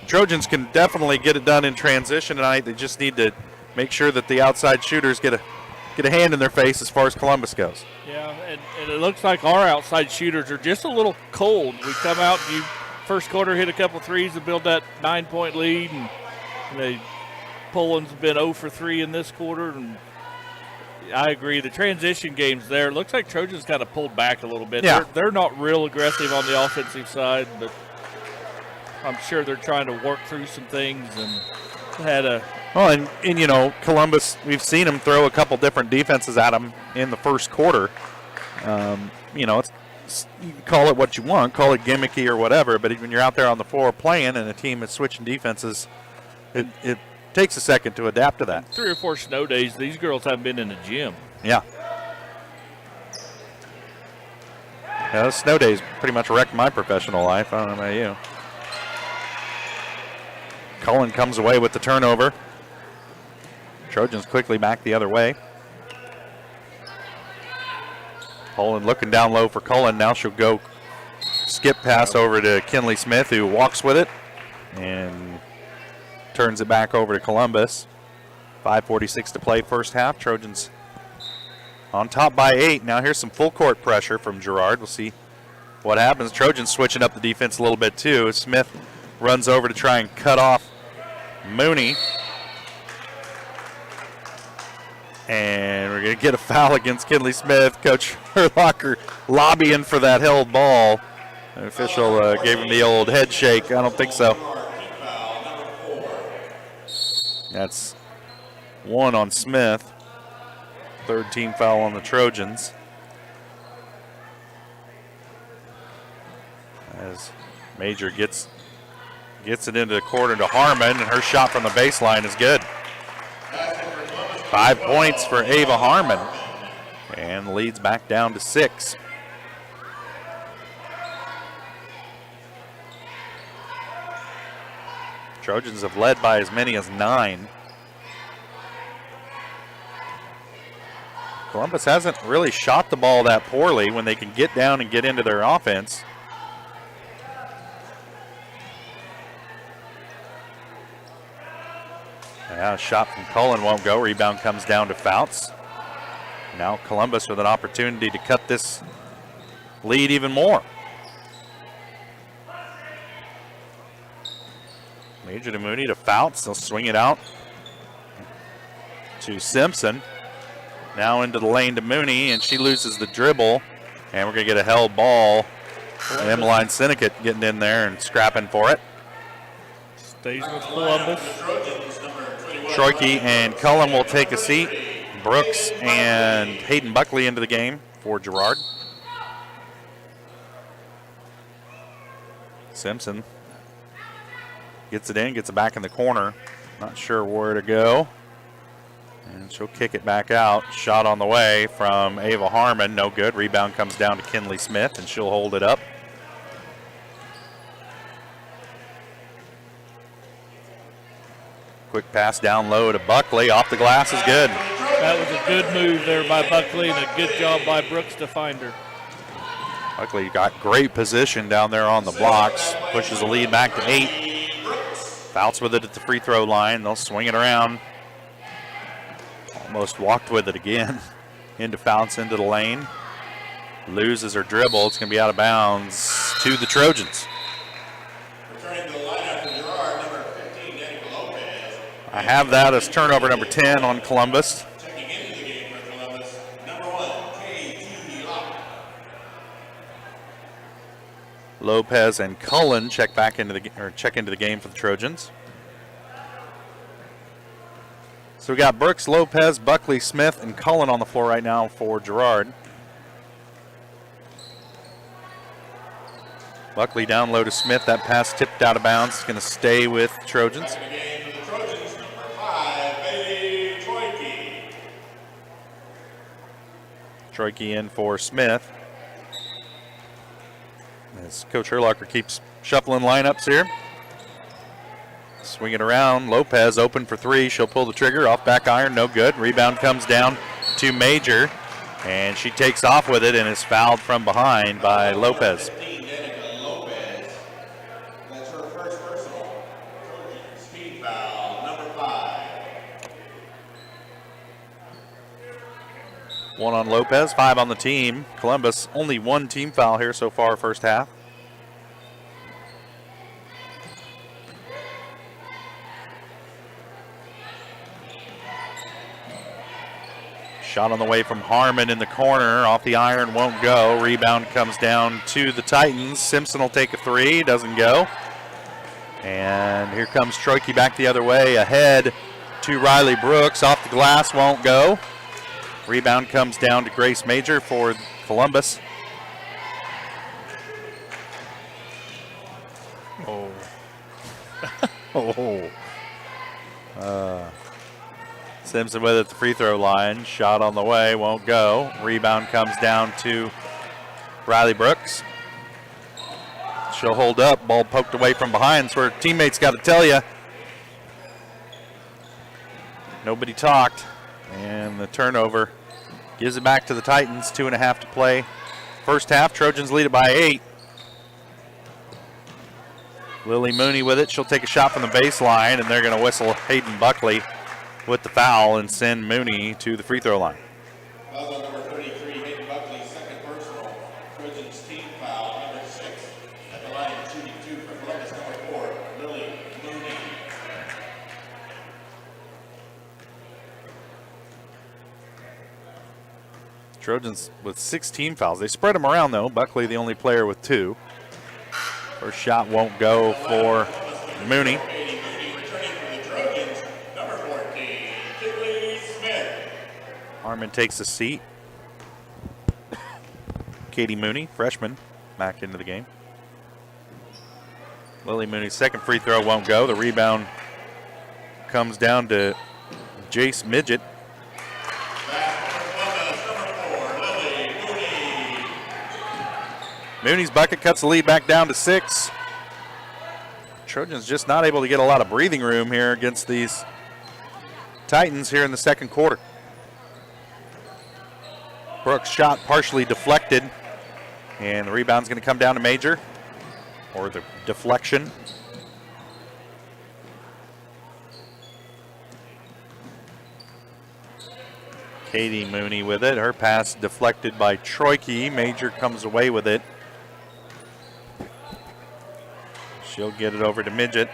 Trojans can definitely get it done in transition tonight. They just need to make sure that the outside shooters get a hand in their face as far as Columbus goes. Yeah, and it looks like our outside shooters are just a little cold. We come out, you first quarter hit a couple threes to build that 9-point lead, and Poland's been 0 for 3 in this quarter. And I agree, the transition games there, it looks like Trojans kind of pulled back a little bit. Yeah. They're not real aggressive on the offensive side, but I'm sure they're trying to work through some things and had a. Well, and you know, Columbus, we've seen them throw a couple different defenses at them in the first quarter. You know, you can call it what you want, call it gimmicky or whatever, but when you're out there on the floor playing and a team is switching defenses, it takes a second to adapt to that. 3 or 4 snow days, these girls haven't been in the gym. Yeah. Yeah, those snow days pretty much wrecked my professional life. I don't know about you. Cullen comes away with the turnover. Trojans quickly back the other way. Poland looking down low for Cullen. Now she'll go skip pass over to Kinley Smith, who walks with it and turns it back over to Columbus. 5:46 to play first half. Trojans on top by 8. Now here's some full court pressure from Girard. We'll see what happens. Trojans switching up the defense a little bit too. Smith runs over to try and cut off Mooney. And we're going to get a foul against Kinley Smith. Coach Herlocker lobbying for that held ball. The official gave him the old head shake. I don't think so. That's 1 on Smith. 3rd team foul on the Trojans. As Major gets it into the corner to Harmon, and her shot from the baseline is good. 5 points for Ava Harmon, and leads back down to 6. Trojans have led by as many as 9. Columbus hasn't really shot the ball that poorly when they can get down and get into their offense. Yeah, a shot from Cullen won't go. Rebound comes down to Fouts. Now Columbus with an opportunity to cut this lead even more. Major to Mooney to Fouts. They'll swing it out to Simpson. Now into the lane to Mooney, and she loses the dribble. And we're going to get a held ball. Emmeline Sinnecott getting in there and scrapping for it. Stays with Columbus. Troike and Cullen will take a seat. Brooks and Hayden Buckley into the game for Girard. Simpson gets it in, gets it back in the corner. Not sure where to go. And she'll kick it back out. Shot on the way from Ava Harmon. No good. Rebound comes down to Kinley Smith, and she'll hold it up. Quick pass down low to Buckley. Off the glass is good. That was a good move there by Buckley and a good job by Brooks to find her. Buckley got great position down there on the blocks. Pushes the lead back to 8. Fouts with it at the free throw line. They'll swing it around. Almost walked with it again. Into Fouts into the lane. Loses her dribble. It's going to be out of bounds to the Trojans. I have that as turnover number 10 on Columbus. Lopez and Cullen check into the game for the Trojans. So we got Brooks, Lopez, Buckley, Smith, and Cullen on the floor right now for Girard. Buckley down low to Smith. That pass tipped out of bounds. It's going to stay with Trojans. Back in the game for the Trojans, number 5, Bailey Troike. Troike in for Smith. As Coach Herlocker keeps shuffling lineups here. Swing it around. Lopez open for three. She'll pull the trigger. Off back iron. No good. Rebound comes down to Major. And she takes off with it and is fouled from behind by Lopez. That's her first personal. Trojans team foul, number 5. One on Lopez, 5 on the team. Columbus only 1 team foul here so far first half. Shot on the way from Harmon in the corner. Off the iron, won't go. Rebound comes down to the Titans. Simpson will take a 3, doesn't go. And here comes Troike back the other way. Ahead to Riley Brooks. Off the glass, won't go. Rebound comes down to Grace Major for Columbus. Oh. Simpson with it at the free throw line. Shot on the way, won't go. Rebound comes down to Riley Brooks. She'll hold up. Ball poked away from behind. So her teammates got to tell you. Nobody talked. And the turnover gives it back to the Titans. 2.5 to play. First half, Trojans lead it by 8. Lily Mooney with it. She'll take a shot from the baseline, and they're going to whistle Hayden Buckley with the foul and send Mooney to the free throw line. Foul on number 33, Hayden Buckley, second personal. Trojans team foul, number 6. At the line, shooting 2 for Columbus, number 4, Lily Mooney. Trojans with 6 team fouls. They spread them around, though. Buckley the only player with 2. First shot won't go for Mooney. Harmon takes a seat. Katie Mooney, freshman, back into the game. Lily Mooney's second free throw won't go. The rebound comes down to Jace Midget. Mooney's bucket cuts the lead back down to 6. Trojans just not able to get a lot of breathing room here against these Titans here in the second quarter. Brooks' shot partially deflected, and the rebound's going to come down to Major, or the deflection. Katie Mooney with it. Her pass deflected by Troike. Major comes away with it. She'll get it over to Midget.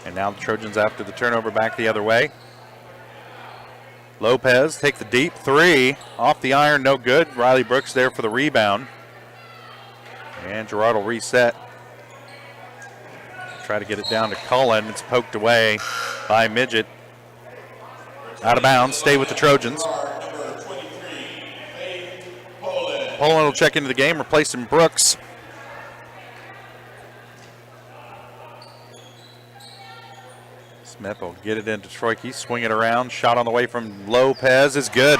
And now the Trojans after the turnover back the other way. Lopez take the deep 3. Off the iron, no good. Riley Brooks there for the rebound. And Girard will reset. Try to get it down to Cullen. It's poked away by Midget. Out of bounds, stay with the Trojans. Poland will check into the game, replacing Brooks. Smith will get it into Troike, swing it around. Shot on the way from Lopez is good.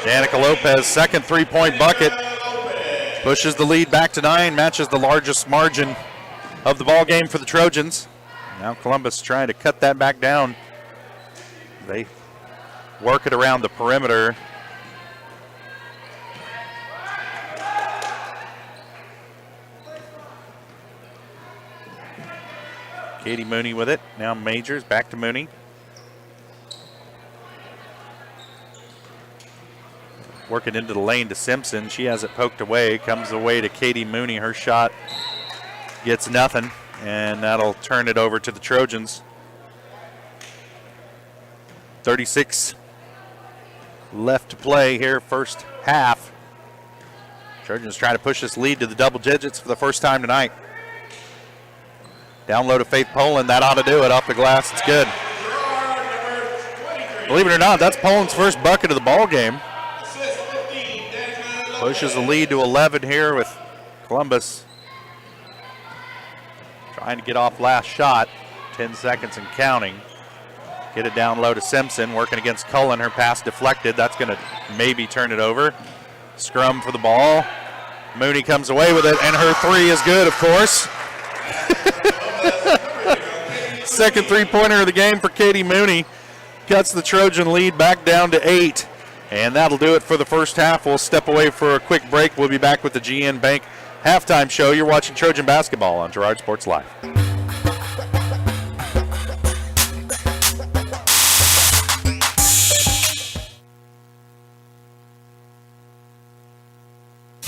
Danica Lopez, second three-point bucket. Pushes the lead back to 9, matches the largest margin of the ball game for the Trojans. Now Columbus trying to cut that back down. They work it around the perimeter. Katie Mooney with it. Now Majors back to Mooney. Working into the lane to Simpson. She has it poked away. Comes away to Katie Mooney. Her shot gets nothing, and that'll turn it over to the Trojans. 36 left to play here, first half. Trojans trying to push this lead to the double digits for the first time tonight. Down low to Faith Poland. That ought to do it. Off the glass, it's good. Believe it or not, that's Poland's first bucket of the ball game. Pushes the lead to 11 here with Columbus trying to get off last shot. 10 seconds and counting. Get it down low to Simpson, working against Cullen. Her pass deflected. That's going to maybe turn it over. Scrum for the ball. Mooney comes away with it, and her three is good, of course. Second three-pointer of the game for Katie Mooney. Cuts the Trojan lead back down to 8. And that'll do it for the first half. We'll step away for a quick break. We'll be back with the GN Bank halftime show. You're watching Trojan basketball on Girard Sports Live.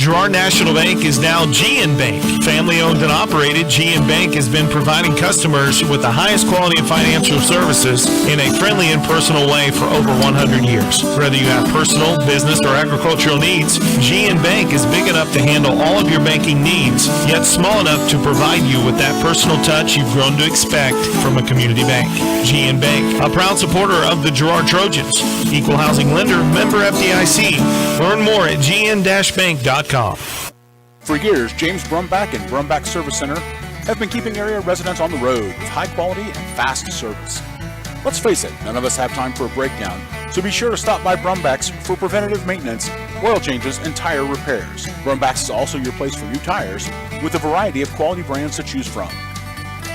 Girard National Bank is now GN Bank. Family owned and operated, GN Bank has been providing customers with the highest quality of financial services in a friendly and personal way for over 100 years. Whether you have personal, business, or agricultural needs, GN Bank is big enough to handle all of your banking needs, yet small enough to provide you with that personal touch you've grown to expect from a community bank. GN Bank, a proud supporter of the Girard Trojans. Equal housing lender, member FDIC. Learn more at gn-bank.com. For years, James Brumback and Brumback Service Center have been keeping area residents on the road with high quality and fast service. Let's face it, none of us have time for a breakdown, so be sure to stop by Brumback's for preventative maintenance, oil changes, and tire repairs. Brumback's is also your place for new tires with a variety of quality brands to choose from.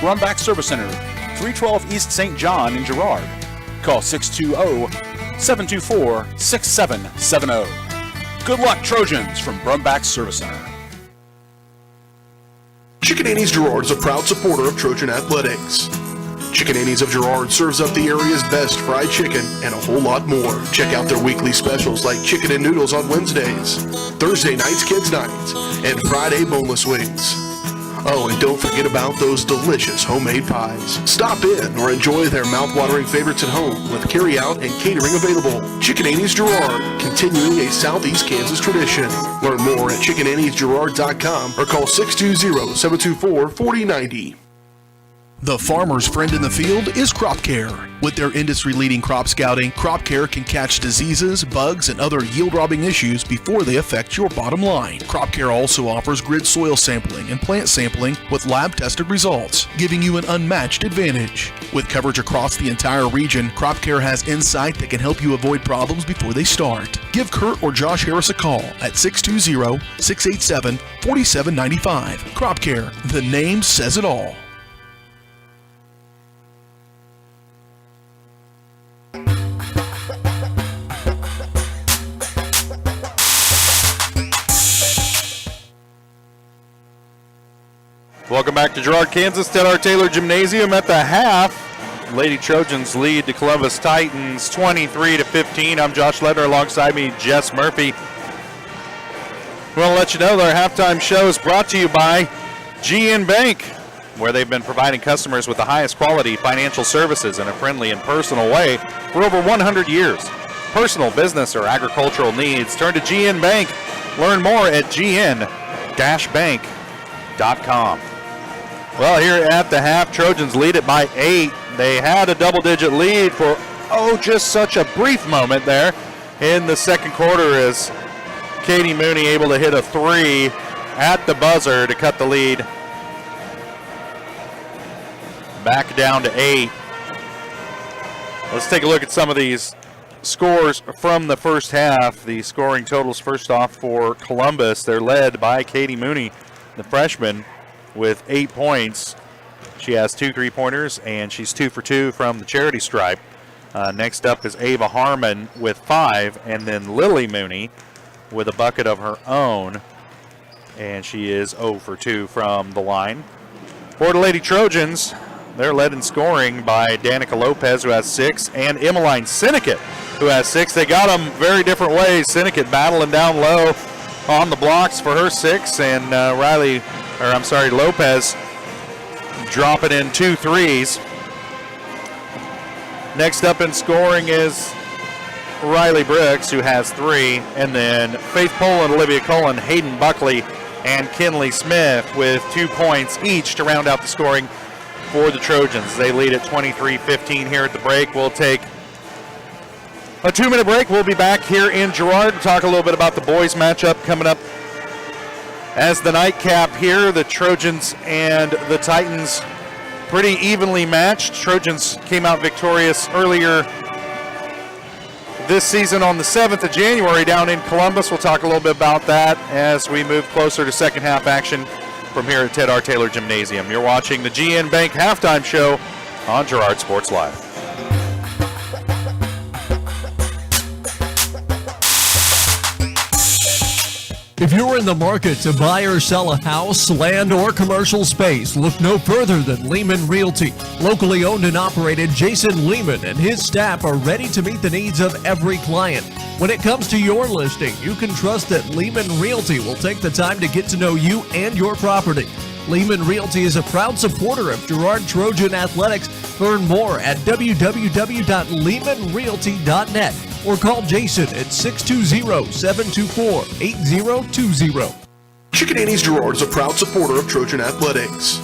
Brumback Service Center, 312 East St. John in Girard. Call 620-724-6770. Good luck, Trojans, from Brumback Service Center. Chicken Annie's Girard is a proud supporter of Trojan Athletics. Chicken Annie's of Girard serves up the area's best fried chicken and a whole lot more. Check out their weekly specials like chicken and noodles on Wednesdays, Thursday nights kids nights, and Friday boneless wings. Oh, and don't forget about those delicious homemade pies. Stop in or enjoy their mouth-watering favorites at home with carry-out and catering available. Chicken Annie's Girard, continuing a Southeast Kansas tradition. Learn more at chickenanniesgirard.com or call 620-724-4090. The farmer's friend in the field is Crop Care. With their industry-leading crop scouting, Crop Care can catch diseases, bugs, and other yield-robbing issues before they affect your bottom line. Crop Care also offers grid soil sampling and plant sampling with lab-tested results, giving you an unmatched advantage. With coverage across the entire region, Crop Care has insight that can help you avoid problems before they start. Give Kurt or Josh Harris a call at 620-687-4795. Crop Care, the name says it all. Welcome back to Girard, Kansas, Stellar Taylor Gymnasium at the half. Lady Trojans lead the Columbus Titans 23-15. I'm Josh Ledner, alongside me, Jess Murphy. We want to let you know that our halftime show is brought to you by GN Bank, where they've been providing customers with the highest quality financial services in a friendly and personal way for over 100 years. Personal, business, or agricultural needs, turn to GN Bank. Learn more at gn-bank.com. Well, here at the half, Trojans lead it by 8. They had a double-digit lead for, just such a brief moment there in the second quarter as Katie Mooney able to hit a 3 at the buzzer to cut the lead back down to 8. Let's take a look at some of these scores from the first half. The scoring totals first off for Columbus. They're led by Katie Mooney, the freshman, with 8 points. She has 2 3-pointers, and she's 2 for 2 from the charity stripe. Next up is Ava Harmon with 5, and then Lily Mooney with a bucket of her own, and she is 0 for 2 from the line. For the Lady Trojans, they're led in scoring by Danica Lopez, who has 6, and Emmeline Sinnekit, who has 6. They got them very different ways. Sinnekit battling down low on the blocks for her 6, and Lopez dropping in 2 threes. Next up in scoring is Riley Brooks, who has 3, and then Faith Poland, Olivia Cullen, Hayden Buckley, and Kinley Smith with 2 points each to round out the scoring for the Trojans. They lead at 23-15 here at the break. We'll take A 2-minute break. We'll be back here in Girard to talk a little bit about the boys matchup coming up as the nightcap here. The Trojans and the Titans pretty evenly matched. Trojans came out victorious earlier this season on the 7th of January down in Columbus. We'll talk a little bit about that as we move closer to second half action from here at Ted R. Taylor Gymnasium. You're watching the GN Bank Halftime Show on Girard Sports Live. If you're in the market to buy or sell a house, land, or commercial space, look no further than Lehman Realty. Locally owned and operated, Jason Lehman and his staff are ready to meet the needs of every client. When it comes to your listing, you can trust that Lehman Realty will take the time to get to know you and your property. Lehman Realty is a proud supporter of Girard Trojan Athletics. Learn more at www.lehmanrealty.net or call Jason at 620-724-8020. Chicken Annie's Girard is a proud supporter of Trojan Athletics.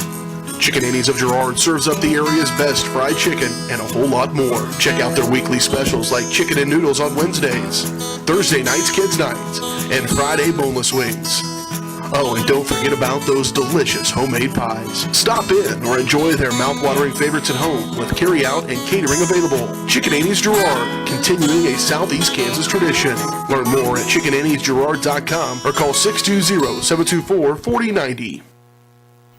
Chicken Annie's of Girard serves up the area's best fried chicken and a whole lot more. Check out their weekly specials like chicken and noodles on Wednesdays, Thursday nights kids nights, and Friday boneless wings. Oh, and don't forget about those delicious homemade pies. Stop in or enjoy their mouth-watering favorites at home with carry-out and catering available. Chicken Annie's Girard, continuing a Southeast Kansas tradition. Learn more at chickenanniesgirard.com or call 620-724-4090.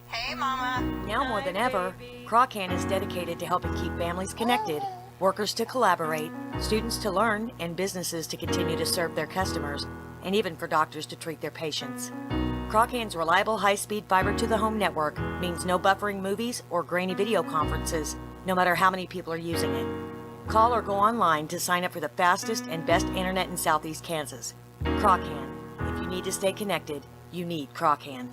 Hey, Mama. Now more than ever, Croccan is dedicated to helping keep families connected, workers to collaborate, students to learn, and businesses to continue to serve their customers, and even for doctors to treat their patients. Croccan's reliable high-speed fiber-to-the-home network means no buffering movies or grainy video conferences, no matter how many people are using it. Call or go online to sign up for the fastest and best internet in Southeast Kansas. Croccan. If you need to stay connected, you need Croccan.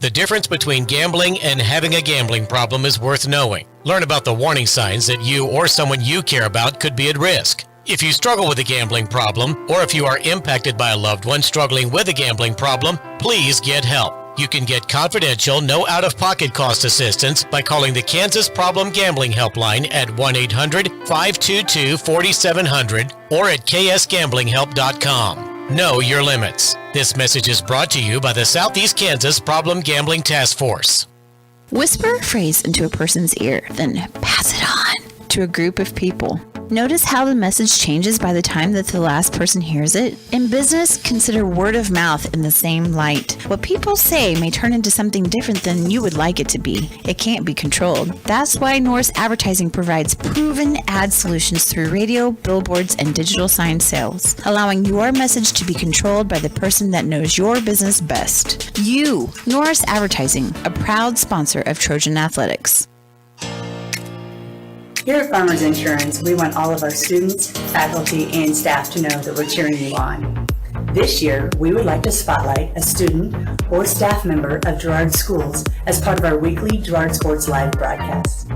The difference between gambling and having a gambling problem is worth knowing. Learn about the warning signs that you or someone you care about could be at risk. If you struggle with a gambling problem, or if you are impacted by a loved one struggling with a gambling problem, please get help. You can get confidential, no out-of-pocket cost assistance by calling the Kansas Problem Gambling Helpline at 1-800-522-4700 or at ksgamblinghelp.com. Know your limits. This message is brought to you by the Southeast Kansas Problem Gambling Task Force. Whisper a phrase into a person's ear, then pass it on to a group of people. Notice how the message changes by the time that the last person hears it? In business, consider word of mouth in the same light. What people say may turn into something different than you would like it to be. It can't be controlled. That's why Norris Advertising provides proven ad solutions through radio, billboards, and digital sign sales, allowing your message to be controlled by the person that knows your business best. You, Norris Advertising, a proud sponsor of Trojan Athletics. Here at Farmers Insurance, we want all of our students, faculty, and staff to know that we're cheering you on. This year, we would like to spotlight a student or staff member of Girard Schools as part of our weekly Girard Sports Live broadcast.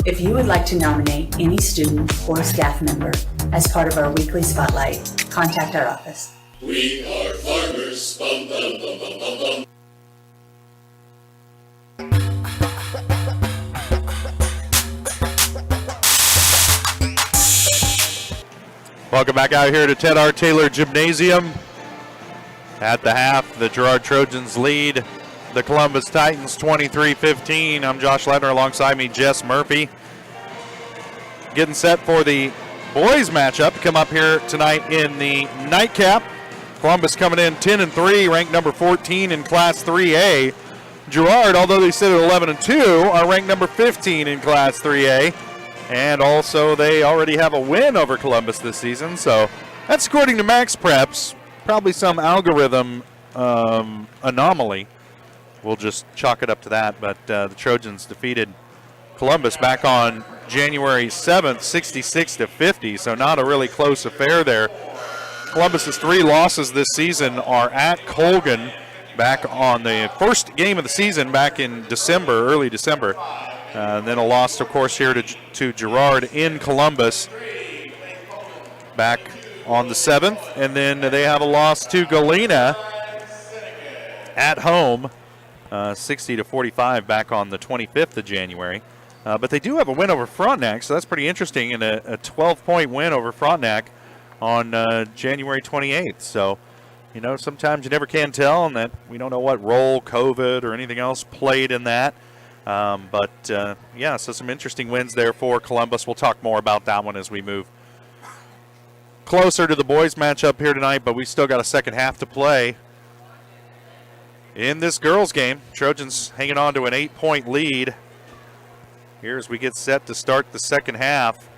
If you would like to nominate any student or staff member as part of our weekly spotlight, contact our office. We are farmers. Bum, bum, bum, bum, bum, bum. Welcome back out here to Ted R. Taylor Gymnasium. At the half, the Girard Trojans lead the Columbus Titans 23-15. I'm Josh Ledner, alongside me, Jess Murphy. Getting set for the boys matchup to come up here tonight in the nightcap. Columbus coming in 10-3, ranked number 14 in Class 3A. Girard, although they sit at 11-2, are ranked number 15 in Class 3A. And also, they already have a win over Columbus this season. So that's according to Max Preps. Probably some algorithm anomaly. We'll just chalk it up to that. But the Trojans defeated Columbus back on January 7th, 66-50. So not a really close affair there. Columbus's 3 losses this season are at Colgan back on the first game of the season back in December, early December. Then a loss, of course, here to Girard in Columbus back on the 7th. And then they have a loss to Galena at home 60-45 back on the 25th of January. But they do have a win over Frontenac, so that's pretty interesting, and a 12-point win over Frontenac on January 28th. So, you know, sometimes you never can tell, and that we don't know what role COVID or anything else played in that. Yeah, so some interesting wins there for Columbus. We'll talk more about that one as we move closer to the boys matchup here tonight, but we still got a second half to play in this girls game. Trojans hanging on to an 8-point lead here as we get set to start the second half.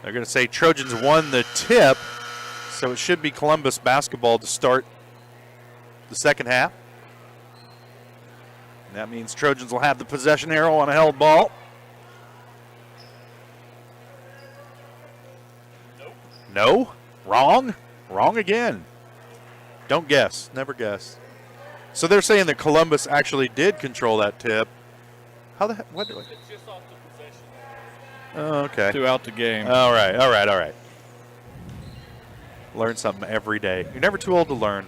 They're going to say Trojans won the tip, so it should be Columbus basketball to start the second half. And that means Trojans will have the possession arrow on a held ball. No? Wrong? Wrong again. Don't guess. Never guess. So they're saying that Columbus actually did control that tip. How the heck? What? It's just off the possession. Oh, okay. Throughout the game. All right. Learn something every day. You're never too old to learn.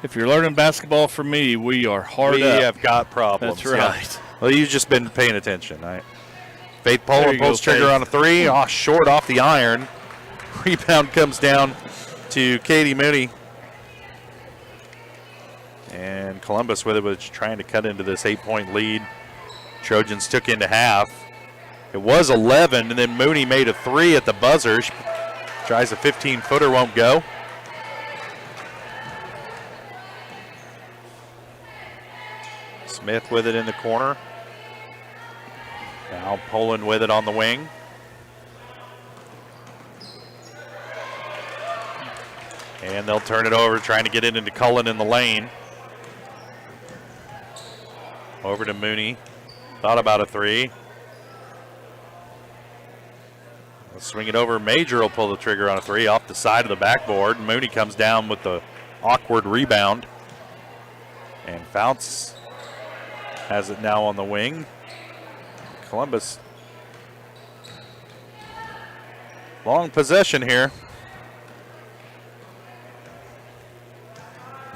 If you're learning basketball from me, we are hard up. We have got problems. That's right. Yeah. Well, you've just been paying attention. Faith Poland pulls trigger Faith. on a three. Oh, short off the iron. Rebound comes down to Katie Mooney. And Columbus with it was trying to cut into this 8-point lead. Trojans took into half. It was 11, and then Mooney made a three at the buzzer. She tries a 15-footer, won't go. Smith with it in the corner. Now Poland with it on the wing. And they'll turn it over, trying to get it into Cullen in the lane. Over to Mooney. Thought about a three. Let's swing it over. Major will pull the trigger on a three off the side of the backboard. Mooney comes down with the awkward rebound. And Fouts has it now on the wing. Columbus. Long possession here.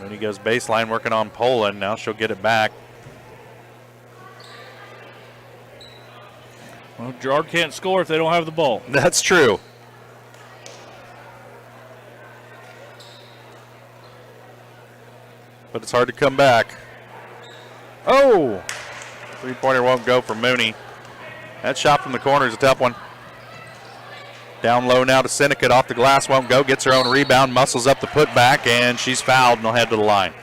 Mooney goes baseline, working on Poland. Now she'll get it back. Well, Girard can't score if they don't have the ball. That's true. But it's hard to come back. Oh! Three-pointer won't go for Mooney. That shot from the corner is a tough one. Down low now to Sinnott. Off the glass, won't go. Gets her own rebound, muscles up the putback, and she's fouled and will head to the line.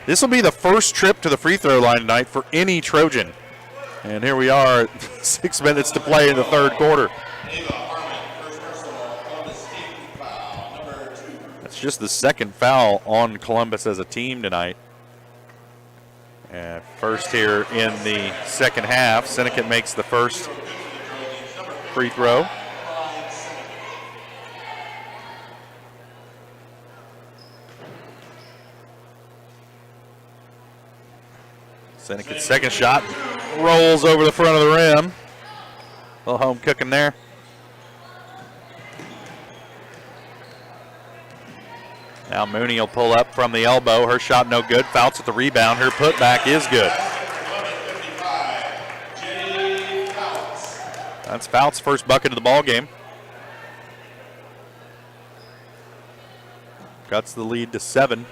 This will be the first trip to the free throw line tonight for any Trojan. And here we are, 6 minutes to play in the third quarter. That's just the second foul on Columbus as a team tonight. And first here in the second half, Sinnott makes the first free throw. Sinnick's second shot rolls over the front of the rim. A little home cooking there. Now Mooney will pull up from the elbow. Her shot no good. Fouts with the rebound. Her putback is good. That's Fouts' first bucket of the ball game. Cuts the lead to 7.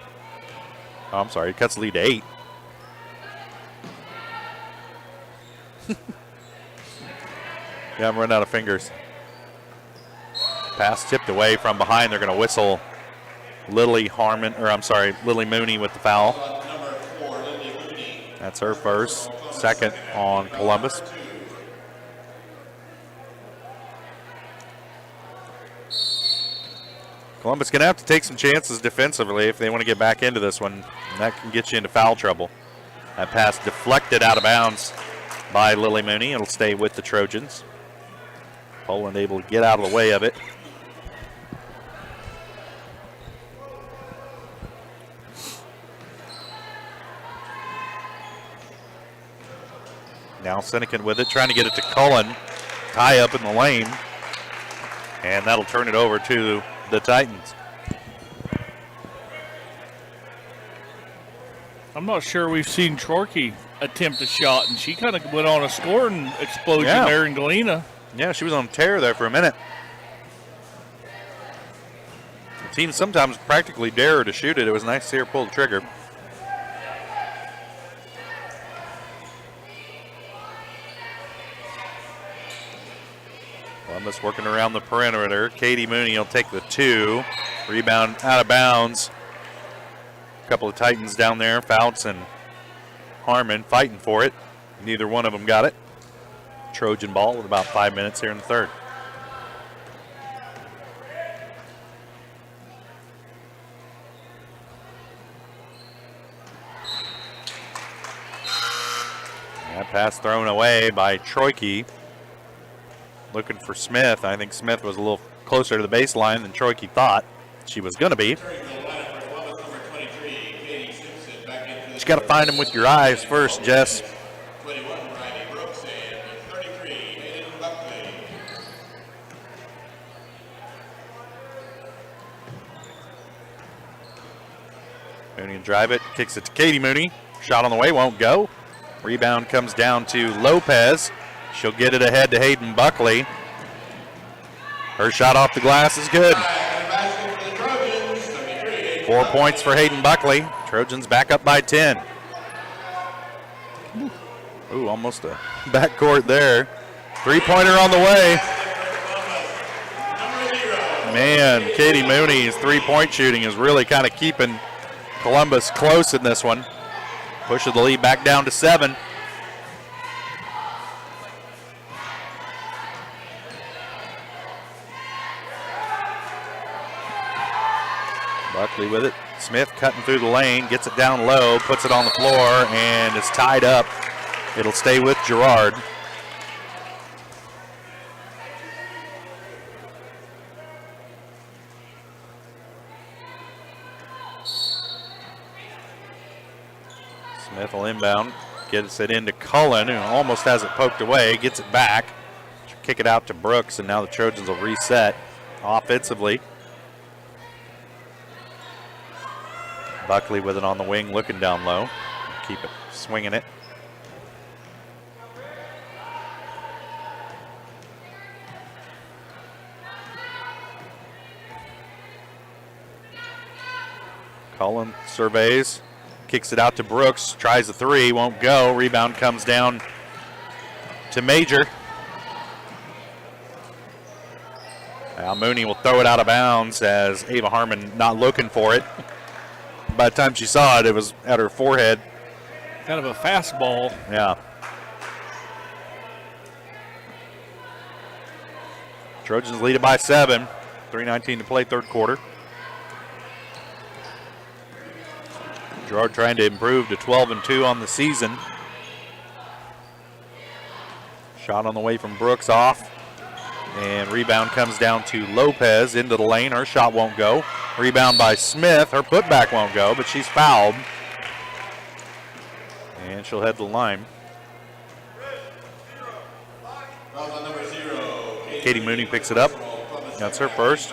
Oh, I'm sorry, cuts the lead to 8. Yeah, I'm running out of fingers. Pass tipped away from behind. They're going to whistle Lily Mooney with the foul. That's her first. Second on Columbus. Columbus going to have to take some chances defensively if they want to get back into this one. And that can get you into foul trouble. That pass deflected out of bounds by Lily Mooney. It'll stay with the Trojans. Poland able to get out of the way of it. Now Sinnott with it, trying to get it to Cullen. Tie up in the lane. And that'll turn it over to the Titans. I'm not sure we've seen Chorkey attempt a shot, and she kind of went on a scoring explosion there in Galena. Yeah, she was on a tear there for a minute. The team sometimes practically dare her to shoot it. It was nice to see her pull the trigger. Columbus working around the perimeter. Katie Mooney will take the 2. Rebound out of bounds. A couple of Titans down there, Fouts and Harmon fighting for it. Neither one of them got it. Trojan ball with about 5 minutes here in the third. That pass thrown away by Troike. Looking for Smith. I think Smith was a little closer to the baseline than Troike thought she was going to be. You got to find him with your eyes first, Jess. Mooney will drive it, kicks it to Katie Mooney. Shot on the way, won't go. Rebound comes down to Lopez. She'll get it ahead to Hayden Buckley. Her shot off the glass is good. 4 points for Hayden Buckley. Trojans back up by 10. Ooh, almost a backcourt there. Three-pointer on the way. Man, Katie Mooney's three-point shooting is really kind of keeping Columbus close in this one. Pushes the lead back down to 7. Buckley with it. Smith cutting through the lane, gets it down low, puts it on the floor, and it's tied up. It'll stay with Girard. Smith will inbound, gets it into Cullen, who almost has it poked away, gets it back. She'll kick it out to Brooks, and now the Trojans will reset offensively. Buckley with it on the wing, looking down low. Keep it swinging it. Cullen surveys, kicks it out to Brooks, tries the three, won't go. Rebound comes down to Major. Now Mooney will throw it out of bounds as Ava Harmon not looking for it. By the time she saw it, it was at her forehead. Kind of a fastball. Yeah. Trojans lead it by 7. 3:19 to play, third quarter. Girard trying to improve to 12-2 on the season. Shot on the way from Brooks off. And rebound comes down to Lopez into the lane. Her shot won't go. Rebound by Smith. Her putback won't go, but she's fouled. And she'll head to the line. Katie Mooney picks it up. That's her first.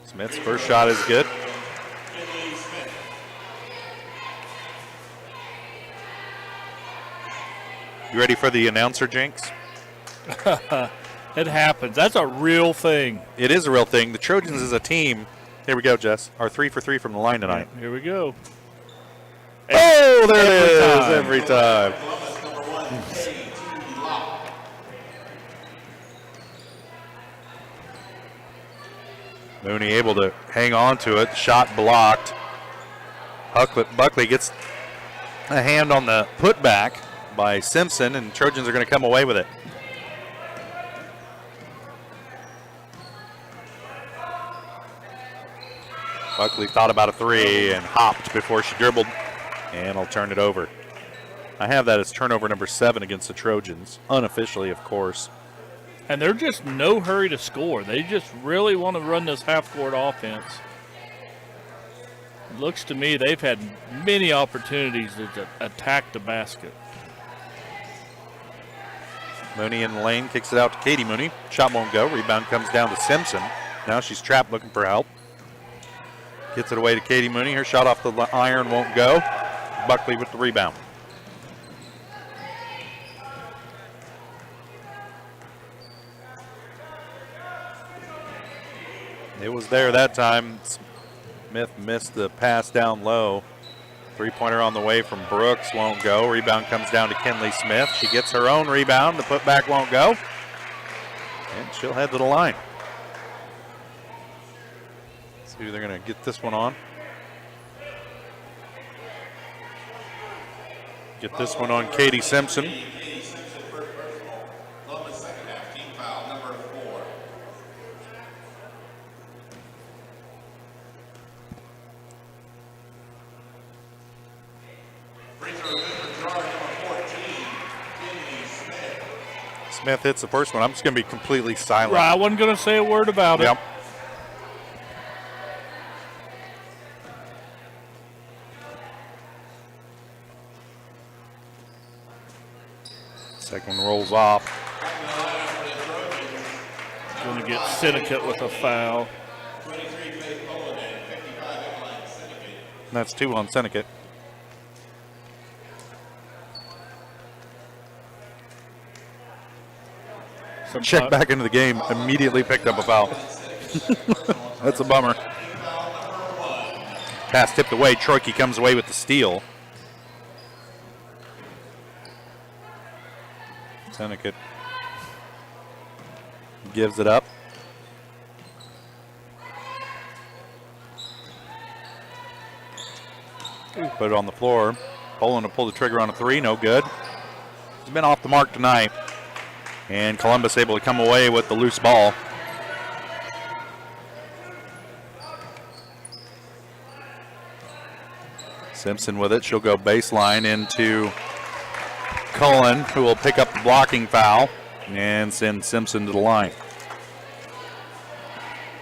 Smith's first shot is good. You ready for the announcer jinx? It happens. That's a real thing. It is a real thing. The Trojans as a team, here we go, Jess, are 3 for 3 from the line tonight. Here we go. Oh, there it is, every time. Mooney able to hang on to it. Shot blocked. Buckley gets a hand on the putback by Simpson, and Trojans are going to come away with it. Buckley thought about a three and hopped before she dribbled, and I'll turn it over. I have that as turnover number 7 against the Trojans, unofficially, of course. And they're just no hurry to score. They just really want to run this half-court offense. It looks to me they've had many opportunities to attack the basket. Mooney in the lane, kicks it out to Katie Mooney. Shot won't go. Rebound comes down to Simpson. Now she's trapped looking for help. Gets it away to Katie Mooney. Her shot off the iron won't go. Buckley with the rebound. It was there that time. Smith missed the pass down low. Three-pointer on the way from Brooks won't go. Rebound comes down to Kinley Smith. She gets her own rebound. The putback won't go. And she'll head to the line. See who they're going to get this one on. Get this one on Katie Simpson. Katie Simpson, first personal. Columbus second half team foul, number 4. Free throw good for Girard, number 14, Kinley Smith. Smith hits the first one. I'm just going to be completely silent. Right, I wasn't going to say a word about it. Yep. Second one rolls off. Going to get Syndicate with a foul. 23 Faith Poland and 55 Eveline Syndicate. That's 2 on Syndicate. Check back into the game, immediately picked up a foul. That's a bummer. Pass tipped away. Troike comes away with the steal. Syndicate gives it up. Put it on the floor. Poland to pull the trigger on a 3, no good. He's been off the mark tonight. And Columbus able to come away with the loose ball. Simpson with it. She'll go baseline into Cullen, who will pick up the blocking foul and send Simpson to the line.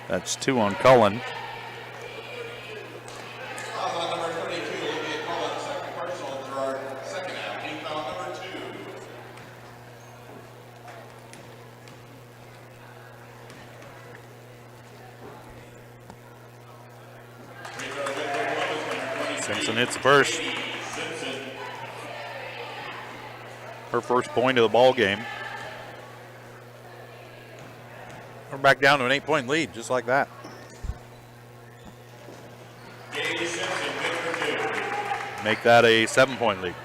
That's 2 on Cullen. Foul on number 32, Olivia Cullen, second personal, Girard, second half team foul, number 2. Simpson hits the first. Her first point of the ball game. We're back down to an 8-point lead, just like that. Katie Simpson, good for 2. Make that a 7-point lead.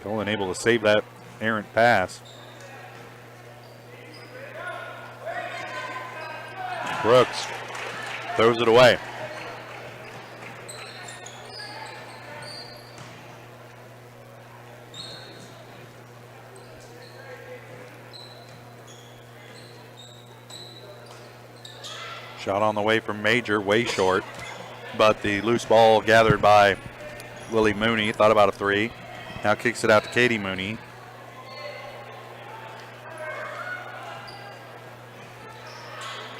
Cullen able to save that errant pass. Brooks throws it away. Shot on the way from Major, way short. But the loose ball gathered by Lily Mooney, thought about a 3. Now kicks it out to Katie Mooney.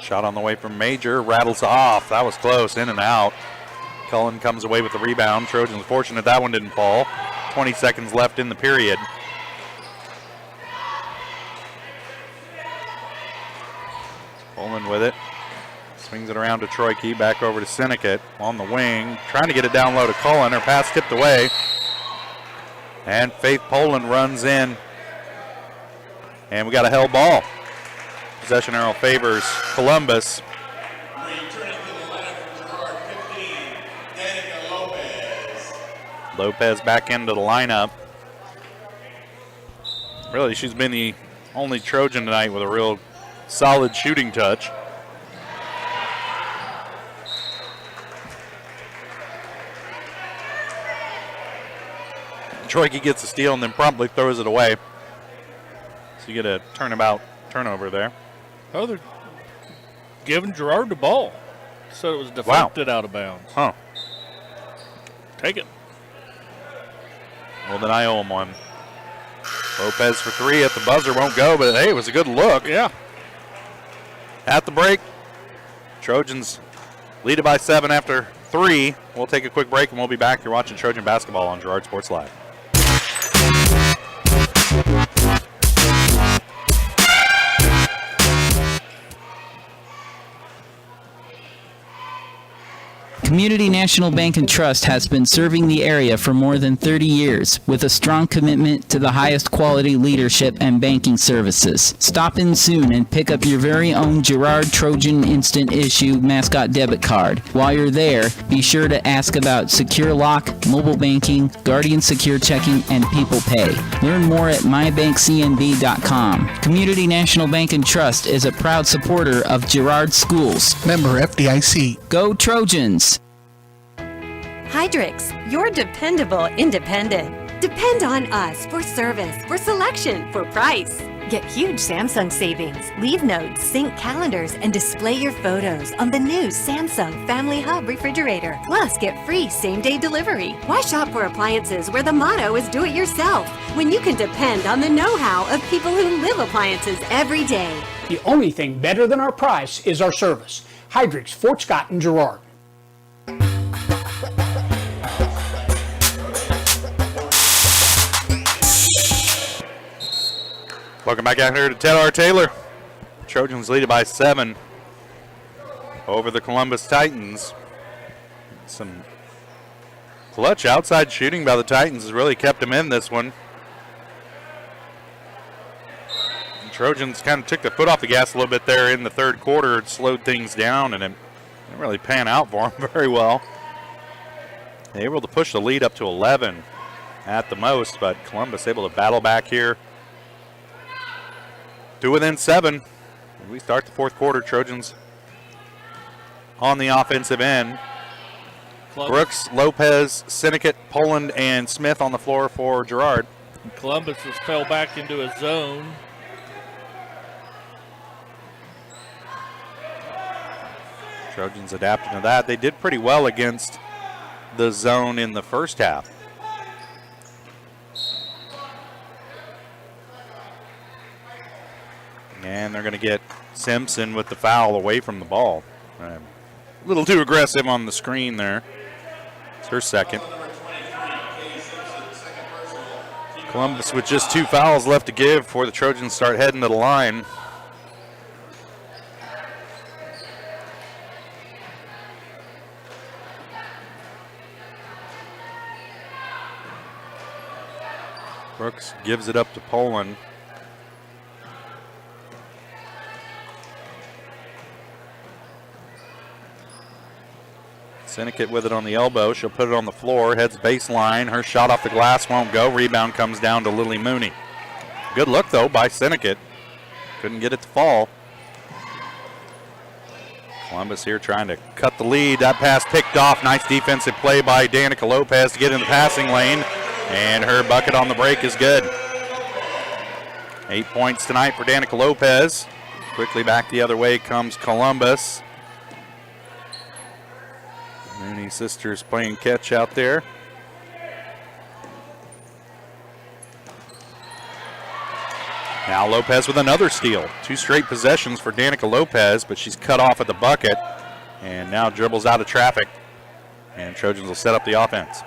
Shot on the way from Major, rattles off. That was close, in and out. Cullen comes away with the rebound. Trojans fortunate that one didn't fall. 20 seconds left in the period. Poland with it. Swings it around to Troike, back over to Syndicate on the wing. Trying to get it down low to Cullen. Her pass tipped away. And Faith Poland runs in. And we got a held ball. Possession arrow favors Columbus. Returning to the line for Girard, 15, Danica Lopez. Lopez back into the lineup. Really, she's been the only Trojan tonight with a real solid shooting touch. Troike gets the steal and then promptly throws it away. So you get a turnover there. Oh, they're giving Girard the ball. So it was deflected out of bounds. Huh. Take it. Well, then I owe him one. Lopez for 3 at the buzzer, won't go, but hey, it was a good look. Yeah. At the break, Trojans lead it by 7 after 3. We'll take a quick break and we'll be back. You're watching Trojan basketball on Girard Sports Live. Community National Bank and Trust has been serving the area for more than 30 years with a strong commitment to the highest quality leadership and banking services. Stop in soon and pick up your very own Girard Trojan Instant Issue Mascot Debit Card. While you're there, be sure to ask about Secure Lock, mobile banking, Guardian Secure Checking, and People Pay. Learn more at mybankcnb.com. Community National Bank and Trust is a proud supporter of Girard Schools. Member FDIC. Go Trojans! Hydrix, your dependable independent. Depend on us for service, for selection, for price. Get huge Samsung savings, leave notes, sync calendars, and display your photos on the new Samsung Family Hub refrigerator. Plus, get free same-day delivery. Why shop for appliances where the motto is do it yourself when you can depend on the know-how of people who live appliances every day? The only thing better than our price is our service. Hydrix, Fort Scott, and Girard. Welcome back out here to Ted R. Taylor. Trojans lead it by 7 over the Columbus Titans. Some clutch outside shooting by the Titans has really kept them in this one. And Trojans kind of took the foot off the gas a little bit there in the third quarter. It slowed things down and it didn't really pan out for them very well. They were able to push the lead up to 11 at the most, but Columbus able to battle back here. 2 within 7. We start the fourth quarter. Trojans on the offensive end. Brooks, Lopez, Sinnott, Poland, and Smith on the floor for Girard. Columbus has fell back into a zone. Trojans adapting to that. They did pretty well against the zone in the first half. And they're going to get Simpson with the foul away from the ball. A little too aggressive on the screen there. It's her second. Columbus with just 2 fouls left to give before the Trojans start heading to the line. Brooks gives it up to Poland. Sinnott with it on the elbow. She'll put it on the floor. Heads baseline. Her shot off the glass won't go. Rebound comes down to Lily Mooney. Good look, though, by Sinnott. Couldn't get it to fall. Columbus here trying to cut the lead. That pass picked off. Nice defensive play by Danica Lopez to get in the passing lane. And her bucket on the break is good. 8 points tonight for Danica Lopez. Quickly back the other way comes Columbus. Mooney sisters playing catch out there. Now Lopez with another steal. 2 straight possessions for Danica Lopez, but she's cut off at the bucket and now dribbles out of traffic. And Trojans will set up the offense.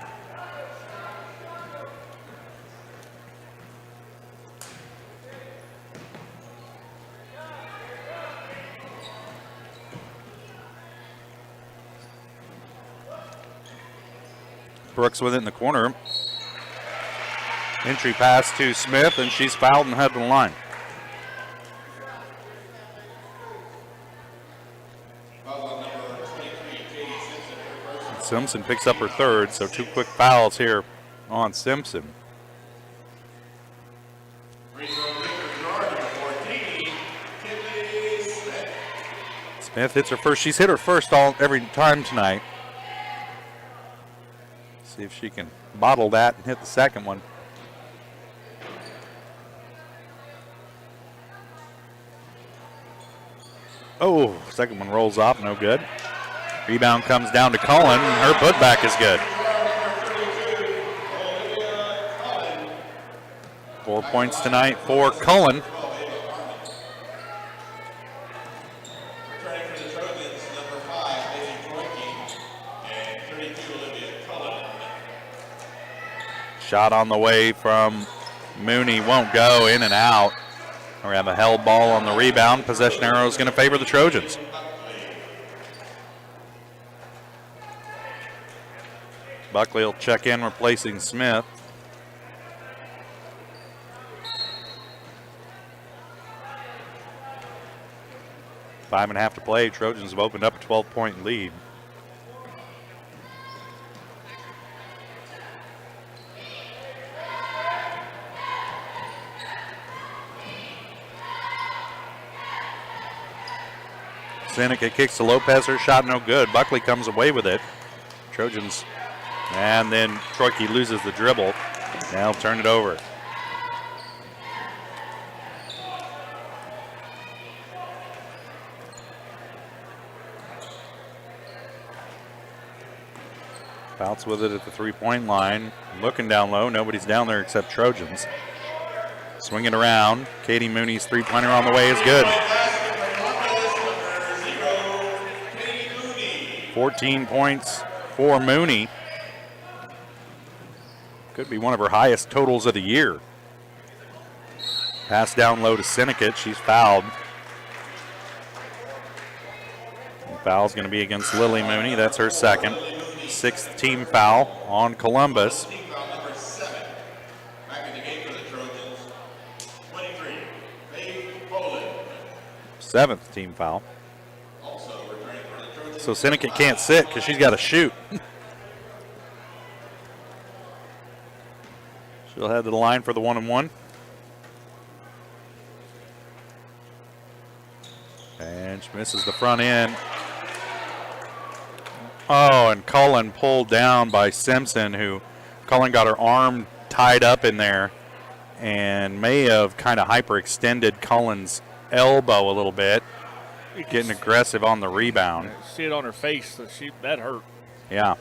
Brooks with it in the corner. Entry pass to Smith, and she's fouled and headed to the line. Simpson picks up her third, so 2 quick fouls here on Simpson. Smith hits her first. She's hit her first every time tonight. See if she can bottle that and hit the second one. Oh, second one rolls off, no good. Rebound comes down to Cullen. Her putback is good. 4 points tonight for Cullen. Shot on the way from Mooney, won't go, in and out. We have a held ball on the rebound. Possession arrow is going to favor the Trojans. Buckley will check in, replacing Smith. Five and a half to play. Trojans have opened up a 12-point lead. Seneca kicks to Lopez. Her shot no good. Buckley comes away with it. Trojans. And then Troike loses the dribble. Now turn it over. Fouts with it at the three-point line. Looking down low. Nobody's down there except Trojans. Swing it around. Katie Mooney's three-pointer on the way is good. 14 points for Mooney. Could be one of her highest totals of the year. Pass down low to Seneca. She's fouled. And foul's going to be against Lily Mooney. That's her second. Sixth team foul on Columbus. Seventh team foul. So Seneca can't sit because she's got to shoot. She'll head to the line for the 1-and-1. And she misses the front end. Oh, and Cullen pulled down by Simpson, who Cullen got her arm tied up in there and may have kind of hyperextended Cullen's elbow a little bit, getting aggressive on the rebound. See it on her face, so that hurt. Yeah.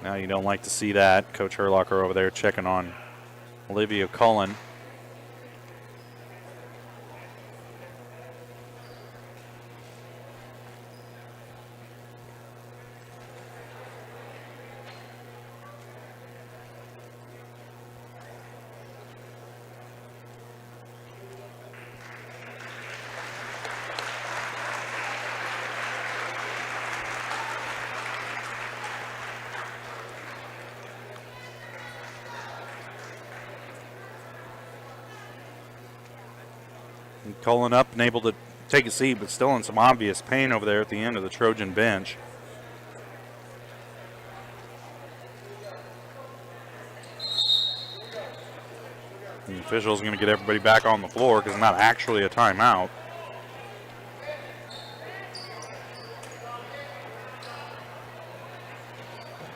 Now you don't like to see that. Coach Herlocker over there checking on Olivia Cullen. Cullen up and able to take a seat, but still in some obvious pain over there at the end of the Trojan bench. The official's going to get everybody back on the floor because it's not actually a timeout.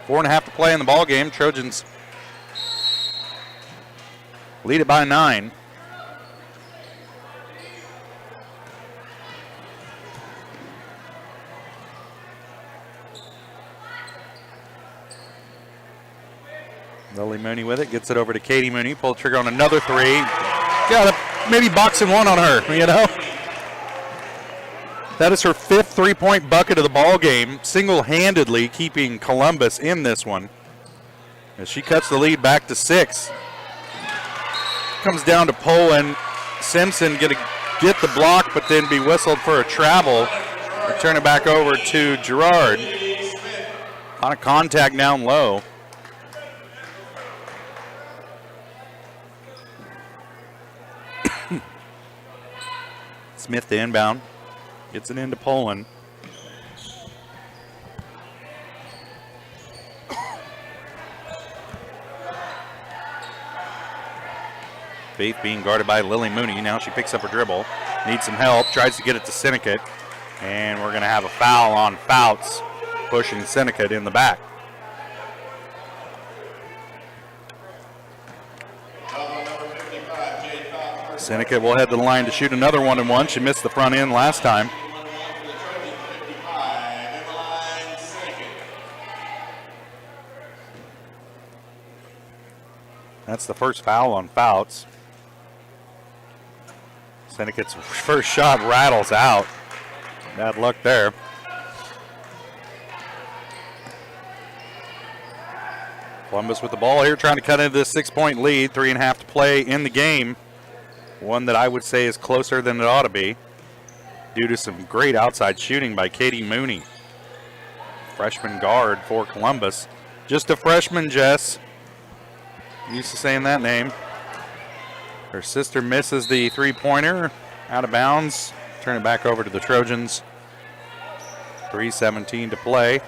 Four and a half to play in the ball game. Trojans lead it by 9. Lily Mooney with it, gets it over to Katie Mooney, pull the trigger on another three. Got to maybe boxing one on her, you know. That is her 5th three-point bucket of the ball game, single-handedly keeping Columbus in this one. As she cuts the lead back to 6. Comes down to Poland. Simpson get the block, but then be whistled for a travel. Turn it back over to Girard. A lot of contact down low. Smith to inbound. Gets it into Poland. Faith being guarded by Lily Mooney. Now she picks up her dribble. Needs some help. Tries to get it to Seneca. And we're going to have a foul on Fouts, pushing Seneca in the back. Seneca will head to the line to shoot another 1-and-1. She missed the front end last time. That's the first foul on Fouts. Seneca's first shot rattles out. Bad luck there. Columbus with the ball here, trying to cut into this 6-point lead. 3.5 to play in the game. One that I would say is closer than it ought to be due to some great outside shooting by Katie Mooney. Freshman guard for Columbus. Just a freshman, Jess. Used to saying that name. Her sister misses the three-pointer. Out of bounds. Turn it back over to the Trojans. 3:17 to play.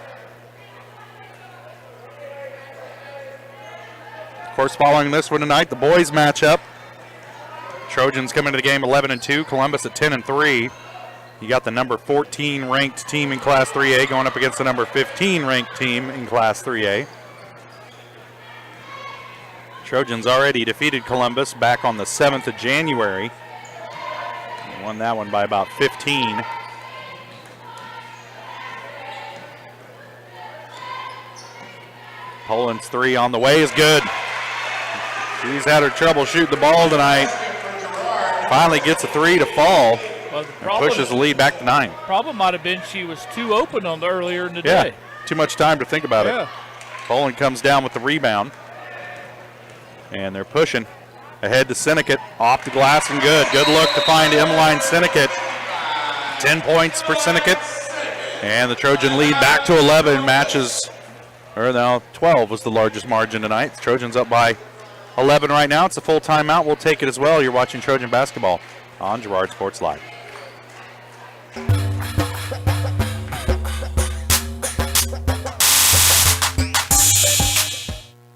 Of course, following this one tonight, the boys matchup. Trojans come into the game 11-2. Columbus at 10-3. You got the number 14 ranked team in Class 3A going up against the number 15 ranked team in Class 3A. Trojans already defeated Columbus back on the 7th of January. They won that one by about 15. Poland's three on the way is good. She's had her trouble shooting the ball tonight. Finally gets a three to fall. Well, and pushes the lead back to 9. Problem might have been she was too open on the earlier in the day. Too much time to think about it. Poland comes down with the rebound. And they're pushing ahead to Sinnott. Off the glass and good. Good look to find Emmeline Sinnott. 10 points for Sinnott. And the Trojan lead back to 11 matches, or now 12 was the largest margin tonight. The Trojans up by 11 right now. It's a full timeout. We'll take it as well. You're watching Trojan basketball on Girard Sports Live.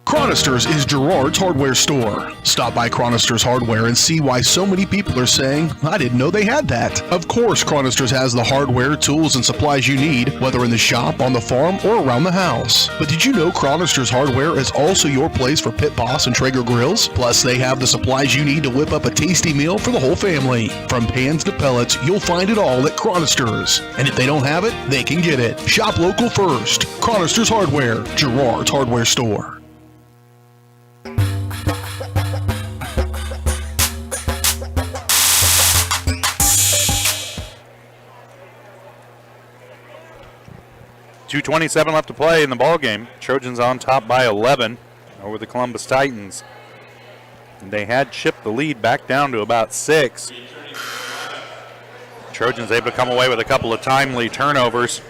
Chronister's is Girard's hardware store. Stop by Chronister's Hardware and see why so many people are saying, I didn't know they had that. Of course, Chronister's has the hardware, tools, and supplies you need, whether in the shop, on the farm, or around the house. But did you know Chronister's Hardware is also your place for Pit Boss and Traeger grills? Plus, they have the supplies you need to whip up a tasty meal for the whole family. From pans to pellets, you'll find it all at Chronister's. And if they don't have it, they can get it. Shop local first. Chronister's Hardware, Girard's hardware store. .227 left to play in the ball game. Trojans on top by 11 over the Columbus Titans. And they had chipped the lead back down to about 6. Trojans able to come away with a couple of timely turnovers.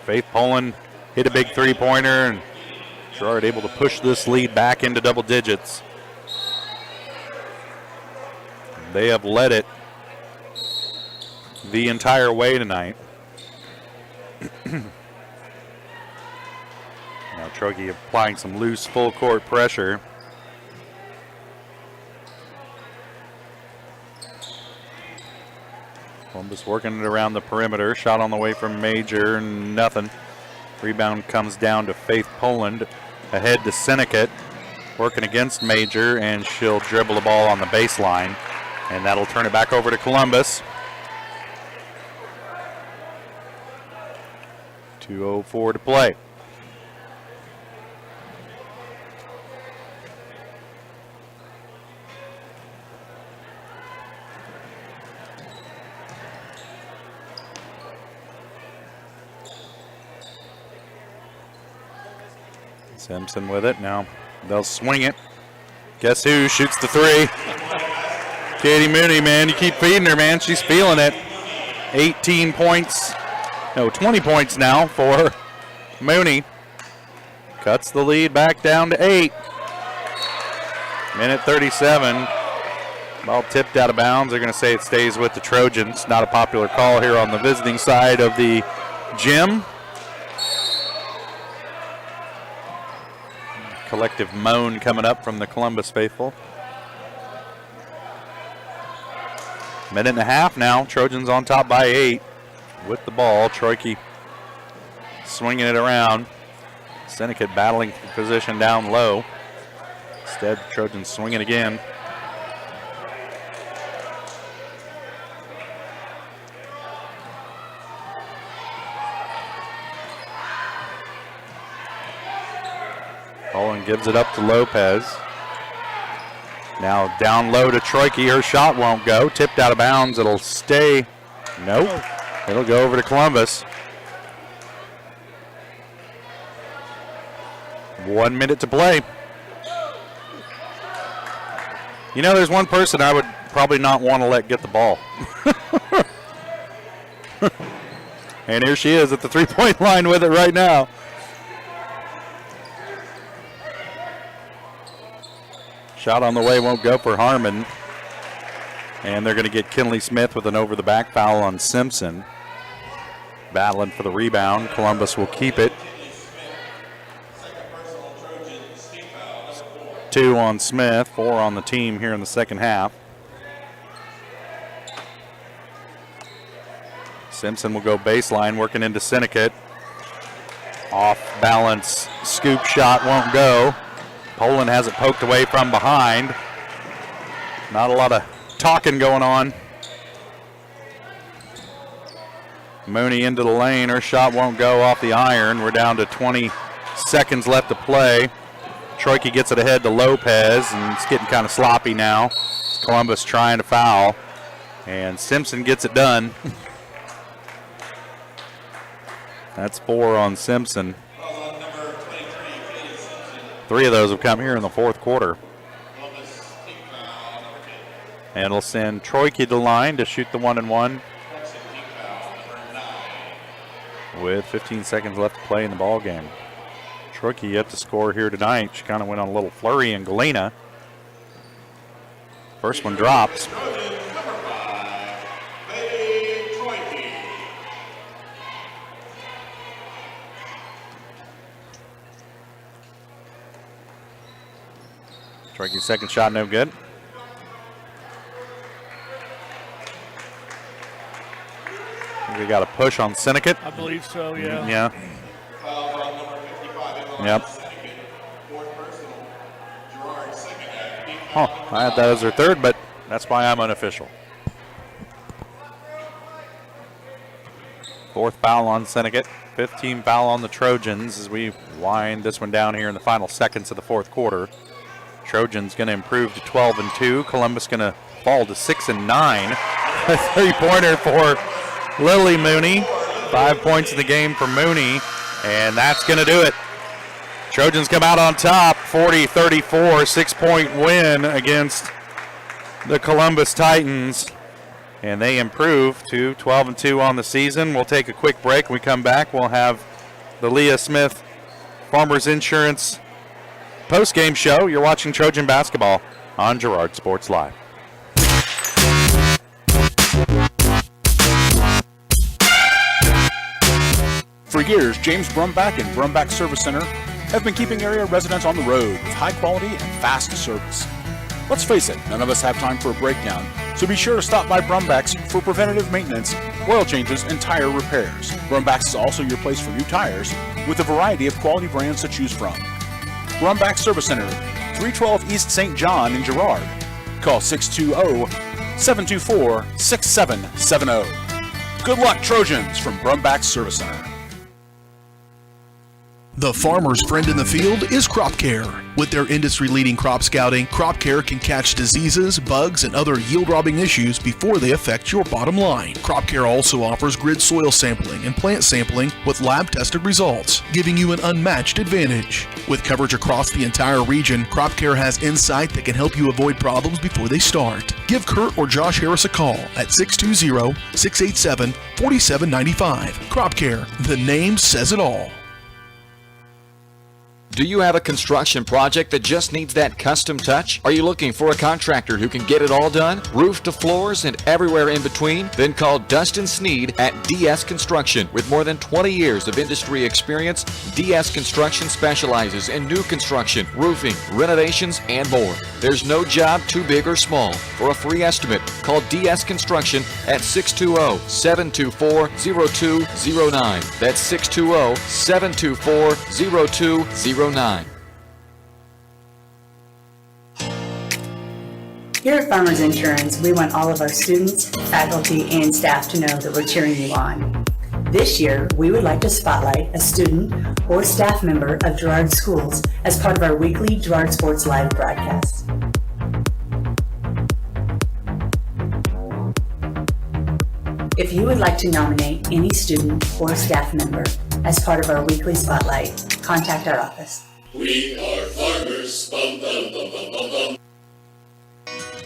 Faith Poland hit a big three-pointer, and Girard able to push this lead back into double digits. They have led it the entire way tonight. Now Trogi applying some loose full court pressure. Columbus working it around the perimeter. Shot on the way from Major, nothing. Rebound comes down to Faith Poland. Ahead to Sinnott. Working against Major, and she'll dribble the ball on the baseline. And that'll turn it back over to Columbus. 2:04 to play. Simpson with it. Now they'll swing it. Guess who shoots the three? Katie Mooney, man. You keep feeding her, man. She's feeling it. 18 points. No, 20 points now for Mooney. Cuts the lead back down to 8. Minute 37. Ball tipped out of bounds. They're going to say it stays with the Trojans. Not a popular call here on the visiting side of the gym. Collective moan coming up from the Columbus faithful. Minute and a half now. Trojans on top by 8 with the ball. Troiki swinging it around. Sinnott battling for position down low. Instead, Trojans swinging again. Poland gives it up to Lopez. Now down low to Troiki. Her shot won't go. Tipped out of bounds. It'll stay. Nope. It'll go over to Columbus. 1 minute to play. You know, there's one person I would probably not want to let get the ball. And here she is at the three-point line with it right now. Shot on the way won't go for Harmon. And they're going to get Kinley Smith with an over-the-back foul on Simpson. Battling for the rebound. Columbus will keep it. 2 on Smith, 4 on the team here in the second half. Simpson will go baseline, working into Sinnott. Off balance, scoop shot won't go. Poland has it poked away from behind. Not a lot of talking going on. Mooney into the lane, her shot won't go off the iron. We're down to 20 seconds left to play. Troike gets it ahead to Lopez, and it's getting kind of sloppy now. Columbus trying to foul, and Simpson gets it done. That's 4 on Simpson. 3 of those have come here in the fourth quarter. And it'll send Troike to the line to shoot the 1-and-1. With 15 seconds left to play in the ball game. Troike yet to score here tonight. She kind of went on a little flurry in Galena. First one drops. Troike's second shot no good. We got a push on Sinnott. I believe so, yeah. Yeah. Yep. Huh, I had that as her third, but that's why I'm unofficial. 4th foul on Sinnott. 5th team foul on the Trojans as we wind this one down here in the final seconds of the fourth quarter. Trojans going to improve to 12-2. Columbus going to fall to 6-9. A three-pointer for Lily Mooney. 5 points in the game for Mooney, and that's going to do it. Trojans come out on top, 40-34, 6-point win against the Columbus Titans, and they improve to 12-2 on the season. We'll take a quick break. When we come back, we'll have the Leah Smith Farmers Insurance post-game show. You're watching Trojan basketball on Girard Sports Live. For years, James Brumbach and Brumbach Service Center have been keeping area residents on the road with high quality and fast service. Let's face it, none of us have time for a breakdown, so be sure to stop by Brumbach's for preventative maintenance, oil changes, and tire repairs. Brumbach's is also your place for new tires with a variety of quality brands to choose from. Brumbach Service Center, 312 East St. John in Girard. Call 620-724-6770. Good luck, Trojans, from Brumbach Service Center. The farmer's friend in the field is Crop Care. With their industry-leading crop scouting, Crop Care can catch diseases, bugs, and other yield-robbing issues before they affect your bottom line. Crop Care also offers grid soil sampling and plant sampling with lab-tested results, giving you an unmatched advantage. With coverage across the entire region, Crop Care has insight that can help you avoid problems before they start. Give Kurt or Josh Harris a call at 620-687-4795. Crop Care, the name says it all. Do you have a construction project that just needs that custom touch? Are you looking for a contractor who can get it all done? Roof to floors and everywhere in between? Then call Dustin Sneed at DS Construction. With more than 20 years of industry experience, DS Construction specializes in new construction, roofing, renovations, and more. There's no job too big or small. For a free estimate, call DS Construction at 620-724-0209. That's 620-724-0209. Here at Farmers Insurance, we want all of our students, faculty, and staff to know that we're cheering you on. This year, we would like to spotlight a student or staff member of Girard Schools as part of our weekly Girard Sports Live broadcast. If you would like to nominate any student or staff member as part of our weekly spotlight, contact our office. We are farmers. Bum, bum, bum, bum, bum, bum.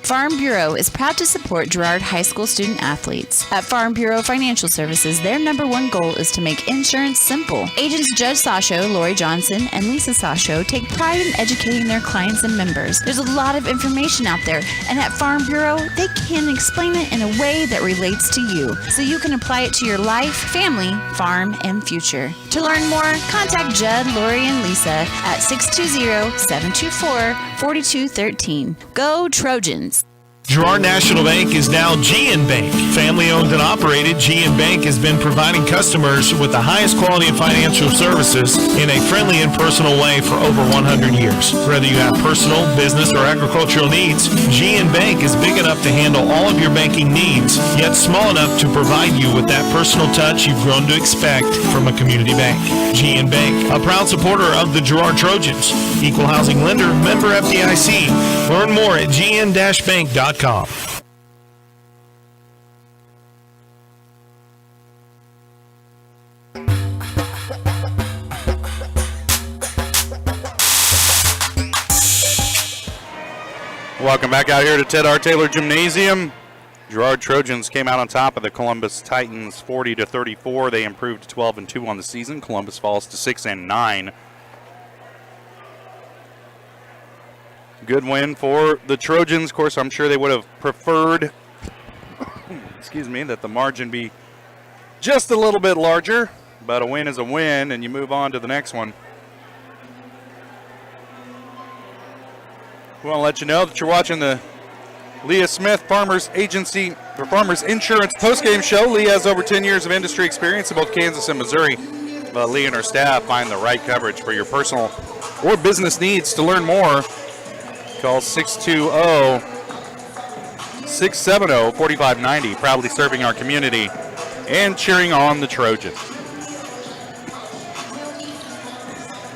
Farm Bureau is proud to support Girard High School student athletes. At Farm Bureau Financial Services, their number one goal is to make insurance simple. Agents Judge Sasho, Lori Johnson, and Lisa Sasho take pride in educating their clients and members. There's a lot of information out there, and at Farm Bureau, they can explain it in a way that relates to you, so you can apply it to your life, family, farm, and future. To learn more, contact Judd, Lori, and Lisa at 620-724-4213. Go Trojans! Girard National Bank is now GN Bank. Family owned and operated, GN Bank has been providing customers with the highest quality of financial services in a friendly and personal way for over 100 years. Whether you have personal, business, or agricultural needs, GN Bank is big enough to handle all of your banking needs, yet small enough to provide you with that personal touch you've grown to expect from a community bank. GN Bank, a proud supporter of the Girard Trojans. Equal housing lender, member FDIC. Learn more at gn-bank.com. Welcome back out here to Ted R. Taylor Gymnasium. Girard Trojans came out on top of the Columbus Titans 40-34. They improved to 12-2 on the season. Columbus falls to 6-9. Good win for the Trojans. Of course, I'm sure they would have preferred, that the margin be just a little bit larger, but a win is a win, and you move on to the next one. We want to let you know that you're watching the Leah Smith Farmers Agency for Farmers Insurance postgame show. Leah has over 10 years of industry experience in both Kansas and Missouri. But Leah and her staff find the right coverage for your personal or business needs. To learn more, call 620-670-4590. Proudly serving our community and cheering on the Trojans.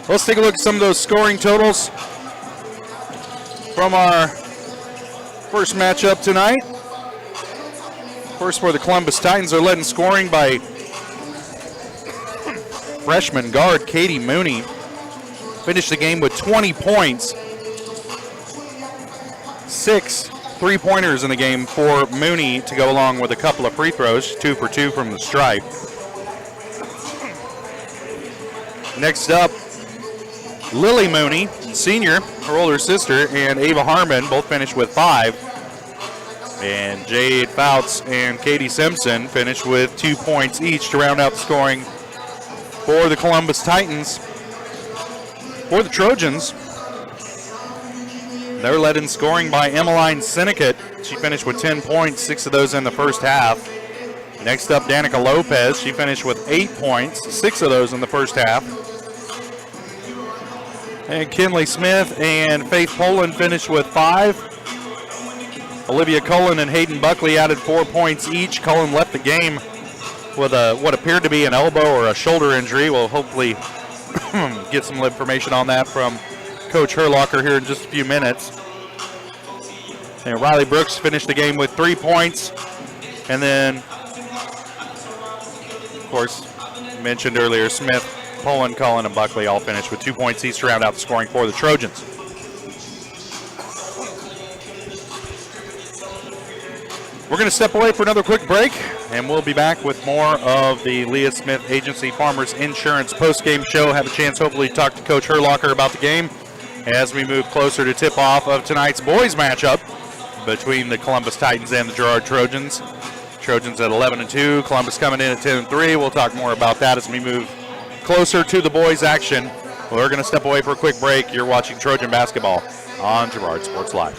Let's take a look at some of those scoring totals from our first matchup tonight. First, for the Columbus Titans, are led in scoring by freshman guard Katie Mooney. Finished the game with 20 points. 6 3-pointers in the game for Mooney to go along with a couple of free throws, 2 for 2 from the stripe. Next up, Lily Mooney, senior, her older sister, and Ava Harmon both finished with 5. And Jade Fouts and Katie Simpson finished with 2 points each to round out the scoring for the Columbus Titans. For the Trojans, they're led in scoring by Emmeline Sinnecott. She finished with 10 points, 6 of those in the first half. Next up, Danica Lopez. She finished with 8 points, 6 of those in the first half. And Kinley Smith and Faith Poland finished with 5. Olivia Cullen and Hayden Buckley added 4 points each. Cullen left the game with what appeared to be an elbow or a shoulder injury. We'll hopefully get some information on that from Coach Herlocker here in just a few minutes. And Riley Brooks finished the game with 3 points. And then, of course, mentioned earlier, Smith, Poland, Cullen, and Buckley all finished with 2 points each to round out the scoring for the Trojans. We're going to step away for another quick break, and we'll be back with more of the Leah Smith Agency Farmers Insurance postgame show. Have a chance, hopefully, to talk to Coach Herlocker about the game as we move closer to tip-off of tonight's boys matchup between the Columbus Titans and the Girard Trojans. Trojans at 11-2, Columbus coming in at 10-3. We'll talk more about that as we move closer to the boys' action. We're going to step away for a quick break. You're watching Trojan basketball on Girard Sports Live.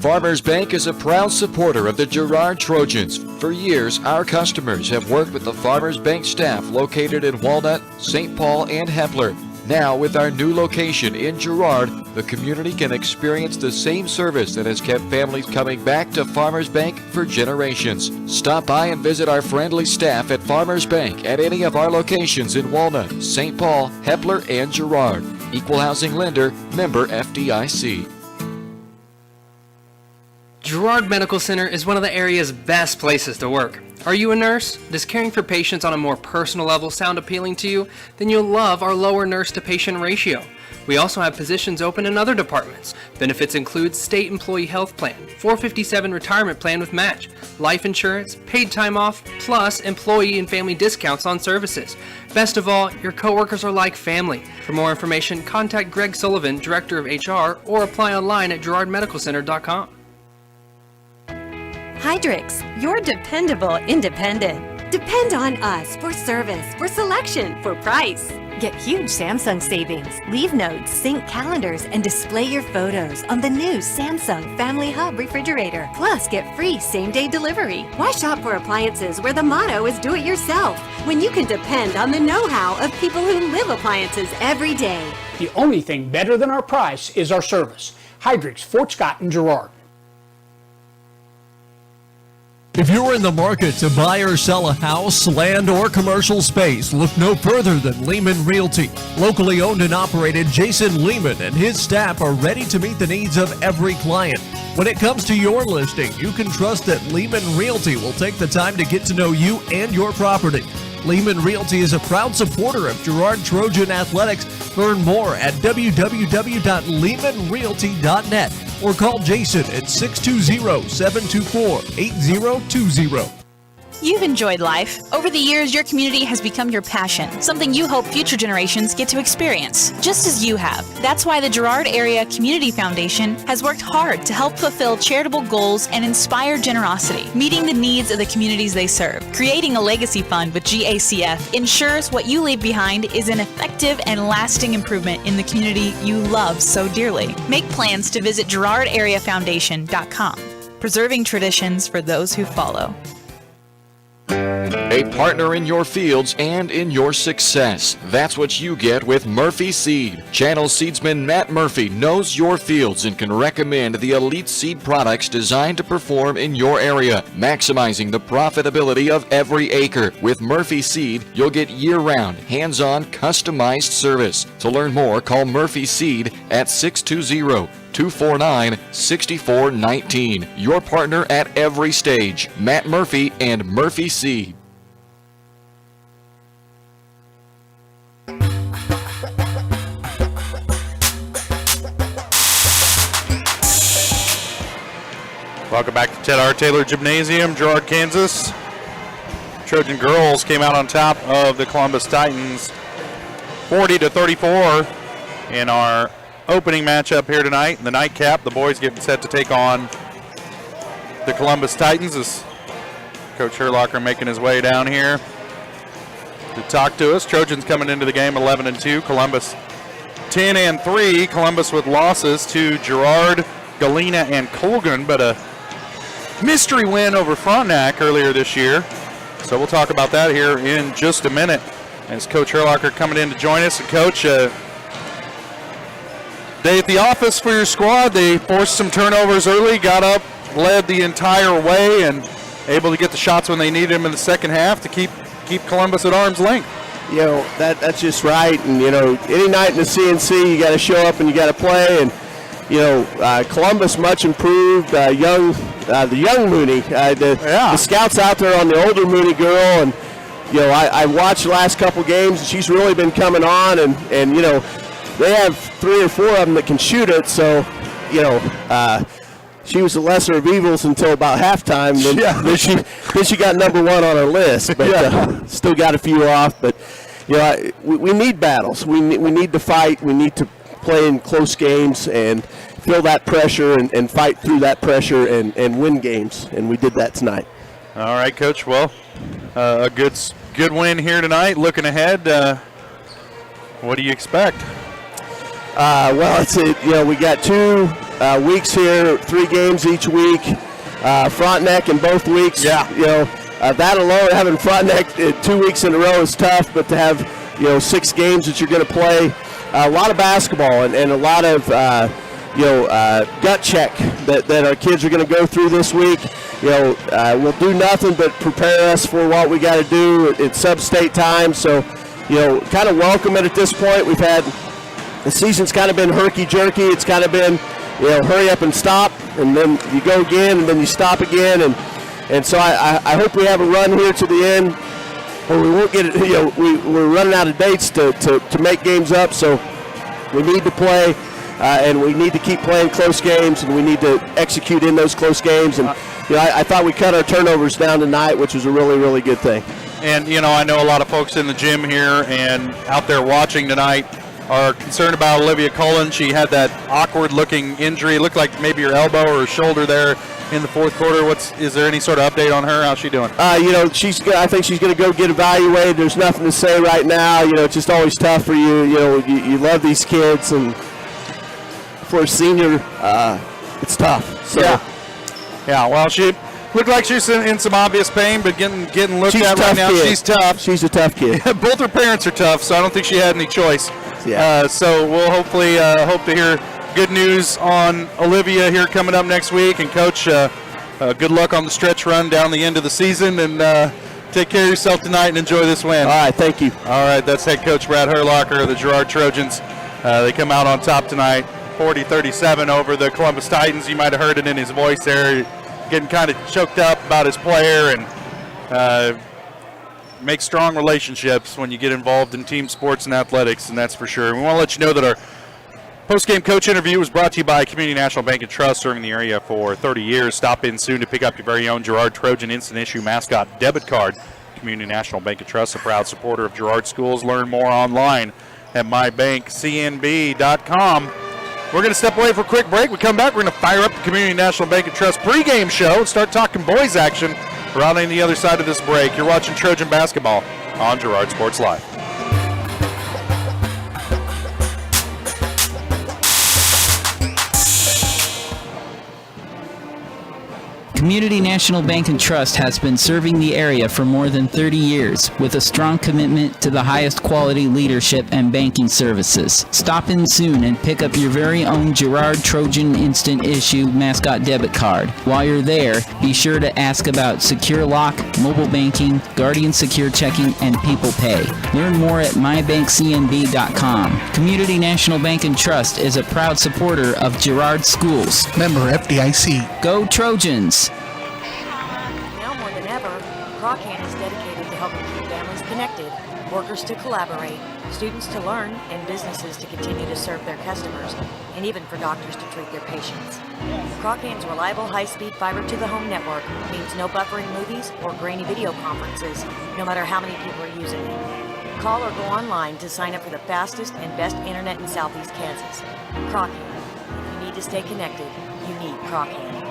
Farmers Bank is a proud supporter of the Girard Trojans. For years, our customers have worked with the Farmers Bank staff located in Walnut, St. Paul, and Hepler. Now, with our new location in Girard, the community can experience the same service that has kept families coming back to Farmers Bank for generations. Stop by and visit our friendly staff at Farmers Bank at any of our locations in Walnut, St. Paul, Hepler, and Girard. Equal housing lender, member FDIC. Girard Medical Center is one of the area's best places to work. Are you a nurse? Does caring for patients on a more personal level sound appealing to you? Then you'll love our lower nurse-to-patient ratio. We also have positions open in other departments. Benefits include state employee health plan, 457 retirement plan with match, life insurance, paid time off, plus employee and family discounts on services. Best of all, your coworkers are like family. For more information, contact Greg Sullivan, Director of HR, or apply online at girardmedicalcenter.com. Hydrix, your dependable independent. Depend on us for service, for selection, for price. Get huge Samsung savings, leave notes, sync calendars, and display your photos on the new Samsung Family Hub refrigerator. Plus, get free same-day delivery. Why shop for appliances where the motto is do it yourself when you can depend on the know-how of people who live appliances every day? The only thing better than our price is our service. Hydrix, Fort Scott, and Girard. If you're in the market to buy or sell a house, land, or commercial space, look no further than Lehman Realty. Locally owned and operated, Jason Lehman and his staff are ready to meet the needs of every client. When it comes to your listing, you can trust that Lehman Realty will take the time to get to know you and your property. Lehman Realty is a proud supporter of Girard Trojan Athletics. Learn more at www.lehmanrealty.net or call Jason at 620-724-8020. You've enjoyed life. Over the years, your community has become your passion, something you hope future generations get to experience, just as you have. That's why the Girard Area Community Foundation has worked hard to help fulfill charitable goals and inspire generosity, meeting the needs of the communities they serve. Creating a legacy fund with GACF ensures what you leave behind is an effective and lasting improvement in the community you love so dearly. Make plans to visit GirardAreaFoundation.com, preserving traditions for those who follow. A partner in your fields and in your success. That's what you get with Murphy Seed. Channel seedsman Matt Murphy knows your fields and can recommend the elite seed products designed to perform in your area, maximizing the profitability of every acre. With Murphy Seed, you'll get year-round, hands-on, customized service. To learn more, call Murphy Seed at 620-249-6419. Your partner at every stage. Matt Murphy and Murphy Seed. Welcome back to Ted R. Taylor Gymnasium, Girard, Kansas. Trojan girls came out on top of the Columbus Titans 40-34 in our opening matchup here tonight. In the nightcap, the boys getting set to take on the Columbus Titans as Coach Herlocker making his way down here to talk to us. Trojans coming into the game 11-2, Columbus 10-3. Columbus with losses to Girard, Galena, and Colgan, but a mystery win over Frontenac earlier this year. So we'll talk about that here in just a minute as Coach Herlocker coming in to join us. And Coach, day at the office for your squad. They forced some turnovers early, got up, led the entire way, and able to get the shots when they needed them in the second half to keep Columbus at arm's length. You know, that's just right. And, you know, any night in the CNC, you got to show up and you got to play. And, you know, Columbus much improved. The young Mooney, the scouts out there on the older Mooney girl, and you know, I watched the last couple games, and she's really been coming on, and you know, they have 3 or 4 of them that can shoot it. So, you know, she was the lesser of evils until about halftime. Then she got number 1 on our list, but still got a few off. But you know, we need battles. We need to fight. We need to play in close games and feel that pressure and fight through that pressure and win games, and we did that tonight. All right, Coach. Well, a good win here tonight. Looking ahead, what do you expect? Well, we got 2 weeks here, 3 games each week. Frontenac in both weeks. Yeah. You know, that alone, having Frontenac 2 weeks in a row is tough, but to have 6 games that you're going to play, a lot of basketball and a lot of gut check that our kids are going to go through this week. We'll do nothing but prepare us for what we got to do at sub-state time. So, kind of welcome it at this point. The season's kind of been herky-jerky. It's kind of been, hurry up and stop. and then you go again, and then you stop again, and so I hope we have a run here to the end, or we won't get it. We're running out of dates to make games up, so we need to play, and we need to keep playing close games, and we need to execute in those close games. And I thought we cut our turnovers down tonight, which was a really, really good thing. And, I know a lot of folks in the gym here and out there watching tonight are concerned about Olivia Cullen. She had that awkward-looking injury. It looked like maybe her elbow or her shoulder there in the fourth quarter. Is there any sort of update on her? How's she doing? I think she's going to go get evaluated. There's nothing to say right now. It's just always tough for you. You love these kids, and for a senior, it's tough. So. Yeah. Well, she looked like she's in some obvious pain, but getting looked at right now. Kid. She's tough. She's a tough kid. Both her parents are tough, so I don't think she had any choice. Yeah. So we'll hopefully hope to hear good news on Olivia here coming up next week. And Coach, good luck on the stretch run down the end of the season, and take care of yourself tonight and enjoy this win. All right, thank you. All right, that's head coach Brad Herlocker of the Girard Trojans. They come out on top tonight, 40-37 over the Columbus Titans. You might have heard it in his voice there, getting kind of choked up about his player, and make strong relationships when you get involved in team sports and athletics, and that's for sure. We want to let you know that our post-game coach interview was brought to you by Community National Bank and Trust, serving the area for 30 years. Stop in soon to pick up your very own Girard Trojan Instant Issue Mascot Debit Card. Community National Bank and Trust, a proud supporter of Girard Schools. Learn more online at mybankcnb.com. We're going to step away for a quick break. We come back, we're going to fire up the Community National Bank and Trust pregame show and start talking boys action right on the other side of this break. You're watching Trojan basketball on Girard Sports Live. Community National Bank and Trust has been serving the area for more than 30 years with a strong commitment to the highest quality leadership and banking services. Stop in soon and pick up your very own Girard Trojan Instant Issue Mascot Debit Card. While you're there, be sure to ask about Secure Lock, mobile banking, Guardian Secure Checking, and People Pay. Learn more at mybankcnb.com. Community National Bank and Trust is a proud supporter of Girard Schools. Member FDIC. Go Trojans! Now more than ever, Pregame is dedicated to helping keep families connected, workers to collaborate, students to learn, and businesses to continue to serve their customers, and even for doctors to treat their patients. Pregame's reliable high-speed fiber-to-the-home network means no buffering movies or grainy video conferences, no matter how many people are using it. Call or go online to sign up for the fastest and best internet in Southeast Kansas. Pregame. If you need to stay connected, you need Pregame.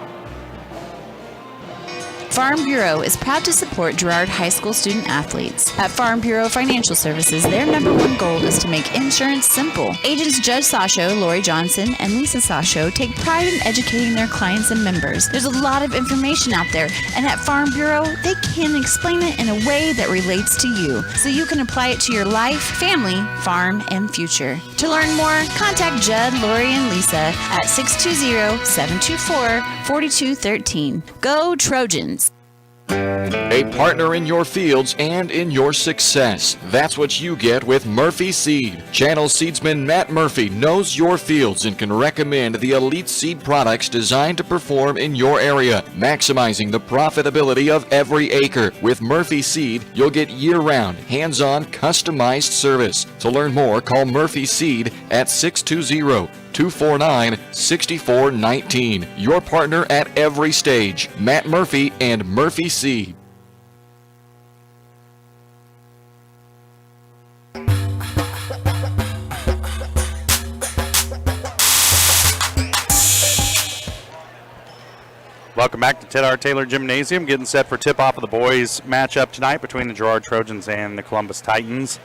Farm Bureau is proud to support Girard High School student athletes. At Farm Bureau Financial Services, their #1 goal is to make insurance simple. Agents Judge Sasho, Lori Johnson, and Lisa Sasho take pride in educating their clients and members. There's a lot of information out there, and at Farm Bureau, they can explain it in a way that relates to you, so you can apply it to your life, family, farm, and future. To learn more, contact Judd, Lori, and Lisa at 620-724-4213. Go Trojans! A partner in your fields and in your success. That's what you get with Murphy Seed. Channel seedsman Matt Murphy knows your fields and can recommend the elite seed products designed to perform in your area, maximizing the profitability of every acre. With Murphy Seed, you'll get year-round, hands-on, customized service. To learn more, call Murphy Seed at 620-249-6419. Your partner at every stage. Matt Murphy and Murphy Seed. Welcome back to Ted R. Taylor Gymnasium, getting set for tip-off of the boys matchup tonight between the Girard Trojans and the Columbus Titans.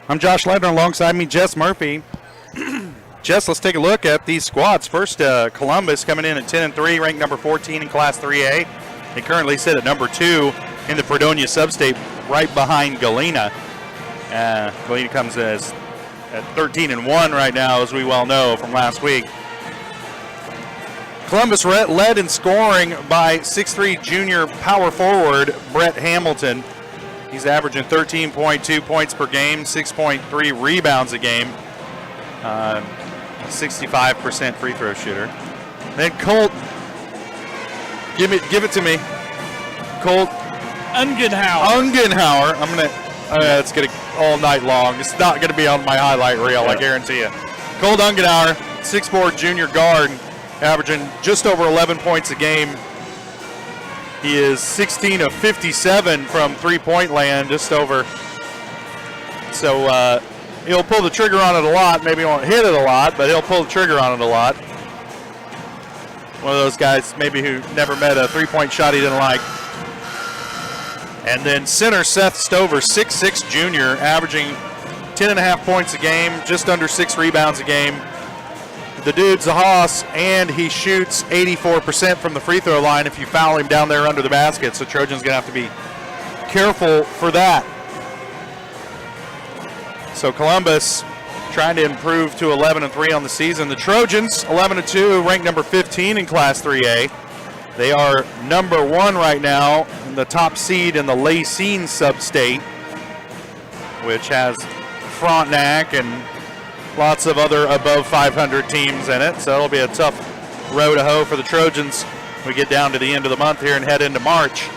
I'm Josh Ledner, alongside me Jess Murphy. Jess, let's take a look at these squads. First, Columbus coming in at 10-3, ranked number 14 in Class 3A. They currently sit at number 2 in the Fredonia Substate, right behind Galena. Galena comes at 13-1 right now, as we well know from last week. Columbus led in scoring by 6'3" junior power forward Brett Hamilton. He's averaging 13.2 points per game, 6.3 rebounds a game, 65% free throw shooter. Then Colt, give it to me. Colt Ungenhauer. I'm gonna. It's gonna all night long. It's not gonna be on my highlight reel, I guarantee you. Colt Ungenhauer, 6'4" junior guard, averaging just over 11 points a game. He is 16 of 57 from three-point land, just over. So he'll pull the trigger on it a lot. Maybe he won't hit it a lot, but he'll pull the trigger on it a lot. One of those guys maybe who never met a three-point shot he didn't like. And then center Seth Stover, 6'6" junior, averaging 10.5 points a game, just under 6 rebounds a game. The dude's a hoss, and he shoots 84% from the free throw line if you foul him down there under the basket. So Trojans going to have to be careful for that. So Columbus trying to improve to 11-3 on the season. The Trojans, 11-2, ranked number 15 in Class 3A. They are number 1 right now, in the top seed in the Lacine sub-state, which has Frontenac and lots of other above 500 teams in it. So it'll be a tough row to hoe for the Trojans when we get down to the end of the month here and head into March.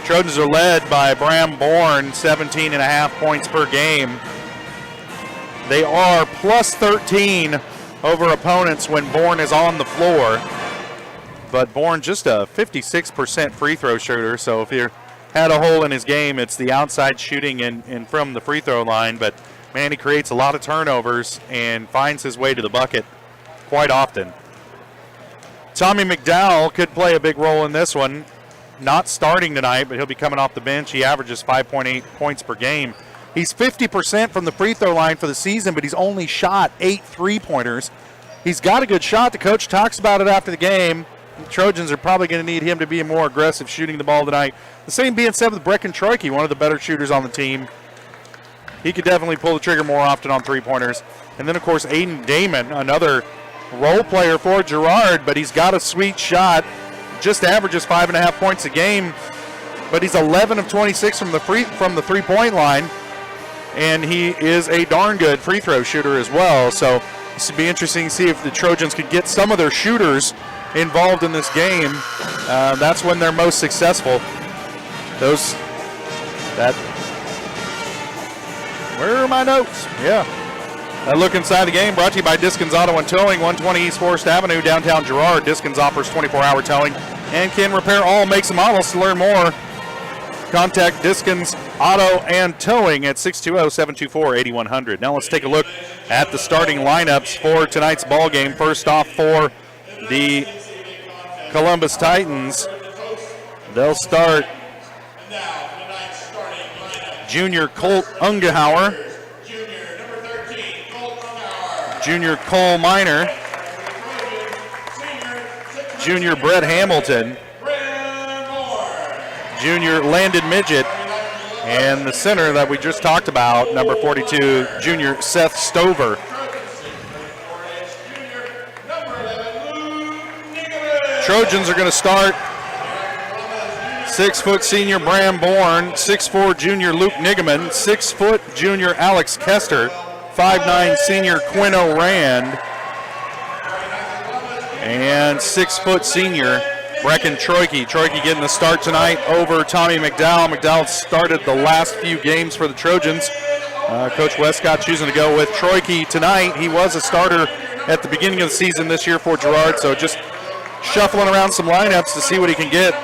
Trojans are led by Bram Bourne, 17.5 points per game. They are plus 13 over opponents when Bourne is on the floor. But Bourne just a 56% free throw shooter, so if you had a hole in his game, it's the outside shooting and from the free throw line. But man, he creates a lot of turnovers and finds his way to the bucket quite often. Tommy McDowell could play a big role in this one. Not starting tonight, but he'll be coming off the bench. He averages 5.8 points per game. He's 50% from the free throw line for the season, but he's only shot 8 three-pointers. He's got a good shot. The coach talks about it after the game. The Trojans are probably going to need him to be more aggressive shooting the ball tonight. The same being said with Brecken Troike, one of the better shooters on the team. He could definitely pull the trigger more often on three-pointers. And then, of course, Aiden Damon, another role player for Girard, but he's got a sweet shot. Just averages 5.5 points a game, but he's 11 of 26 from the three-point line, and he is a darn good free throw shooter as well. So this would be interesting to see if the Trojans could get some of their shooters involved in this game. That's when they're most successful. Where are my notes? Yeah. That look inside the game brought to you by Diskins Auto and Towing, 120 East Forest Avenue, downtown Girard. Diskins offers 24-hour towing and can repair all makes and models. To learn more, contact Diskins Auto and Towing at 620-724-8100. Now let's take a look at the starting lineups for tonight's ball game. First off, for the Columbus Titans, they'll start junior Colt Ungenhauer, junior Cole Miner, junior Brett Hamilton, junior Landon Midget, and the center that we just talked about, number 42, junior Seth Stover. Trojans are going to start 6-foot senior Bram Bourne, 6'4" junior Luke Nigaman, 6-foot junior Alex Kester, 5'9" senior Quinn O'Rand, and 6-foot senior Brecken Troike. Troike getting the start tonight over Tommy McDowell. McDowell started the last few games for the Trojans. Coach Westcott choosing to go with Troike tonight. He was a starter at the beginning of the season this year for Girard, so just shuffling around some lineups to see what he can get.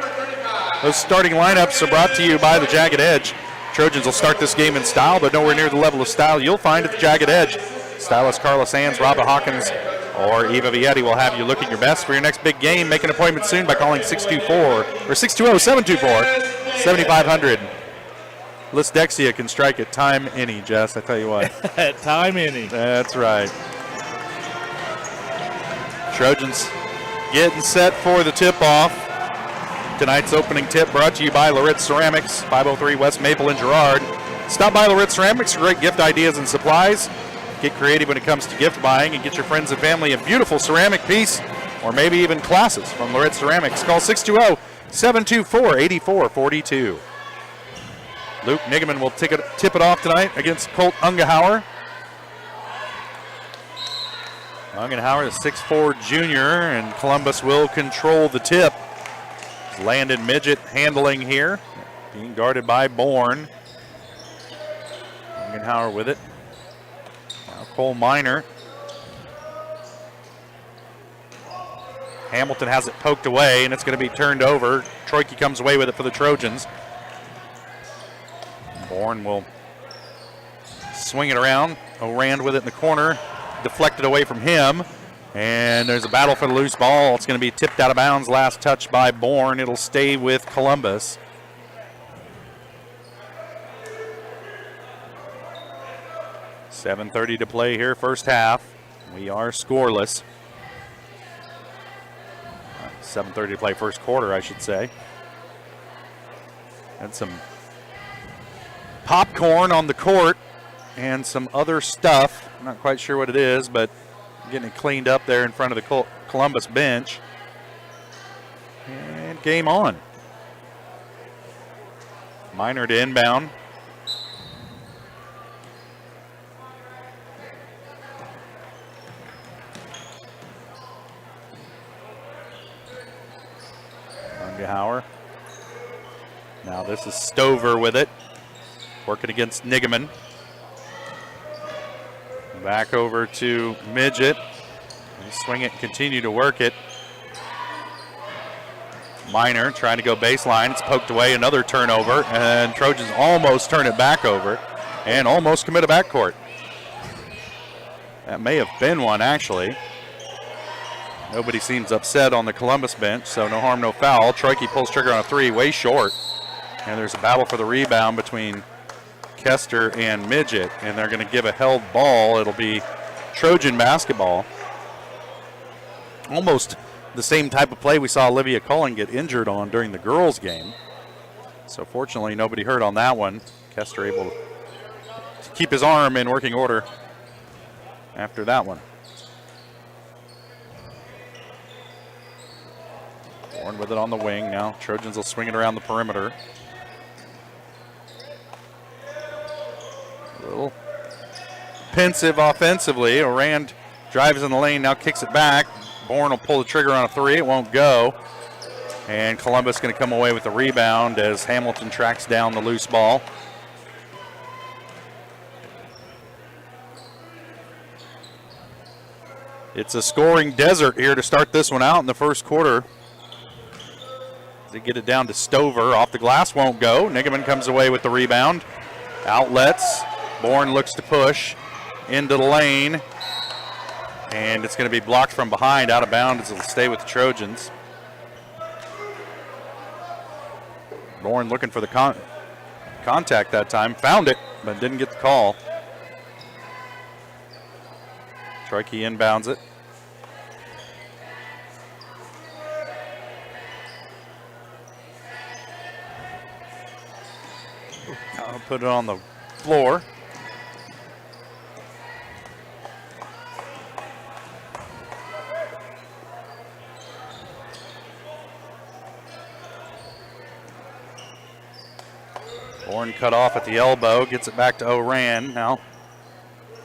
Those starting lineups are brought to you by the Jagged Edge. Trojans will start this game in style, but nowhere near the level of style you'll find at the Jagged Edge. Stylist Carla Sands, Robert Hawkins, or Eva Vietti will have you looking your best for your next big game. Make an appointment soon by calling 620-724-7500. Lisdexia can strike at time any, Jess, I tell you what. At time any. That's right. Trojans getting set for the tip-off. Tonight's opening tip brought to you by Loritz Ceramics, 503 West Maple in Girard. Stop by Loritz Ceramics for great gift ideas and supplies. Get creative when it comes to gift buying and get your friends and family a beautiful ceramic piece or maybe even classes from Loritz Ceramics. Call 620-724-8442. Luke Nigaman will tip it off tonight against Colt Ungenhauer. Langenhauer, the 6'4 junior, and Columbus will control the tip. Landon Midget handling here, being guarded by Bourne. Langenhauer with it. Now Cole Minor. Hamilton has it poked away, and it's going to be turned over. Troike comes away with it for the Trojans. Bourne will swing it around. Orand with it in the corner. Deflected away from him. And there's a battle for the loose ball. It's going to be tipped out of bounds. Last touch by Bourne. It'll stay with Columbus. .7:30 to play here, first half. We are scoreless. 7:30 to play, first quarter, I should say. And some popcorn on the court and some other stuff. I'm not quite sure what it is, but getting it cleaned up there in front of the Columbus bench. And game on. Minor to inbound. Langenhauer. Now this is Stover with it. Working against Nigaman. Back over to Midget. And swing it and continue to work it. Minor trying to go baseline. It's poked away. Another turnover. And Trojans almost turn it back over and almost commit a backcourt. That may have been one, actually. Nobody seems upset on the Columbus bench, so no harm, no foul. Troike pulls trigger on a three, way short. And there's a battle for the rebound between Kester and Midget, and they're going to give a held ball. It'll be Trojan basketball. Almost the same type of play we saw Olivia Cullen get injured on during the girls' game. So fortunately, nobody hurt on that one. Kester able to keep his arm in working order after that one. Bourne with it on the wing. Now Trojans will swing it around the perimeter. A little pensive offensively. Orand drives in the lane, now kicks it back. Bourne will pull the trigger on a three. It won't go. And Columbus going to come away with the rebound as Hamilton tracks down the loose ball. It's a scoring desert here to start this one out in the first quarter. They get it down to Stover. Off the glass, won't go. Nigaman comes away with the rebound. Outlets. Bourne looks to push into the lane. And it's going to be blocked from behind, out of bounds. It'll stay with the Trojans. Bourne looking for the contact that time. Found it, but didn't get the call. Troike inbounds it. I'll put it on the floor. Bourne cut off at the elbow, gets it back to Oran. Now,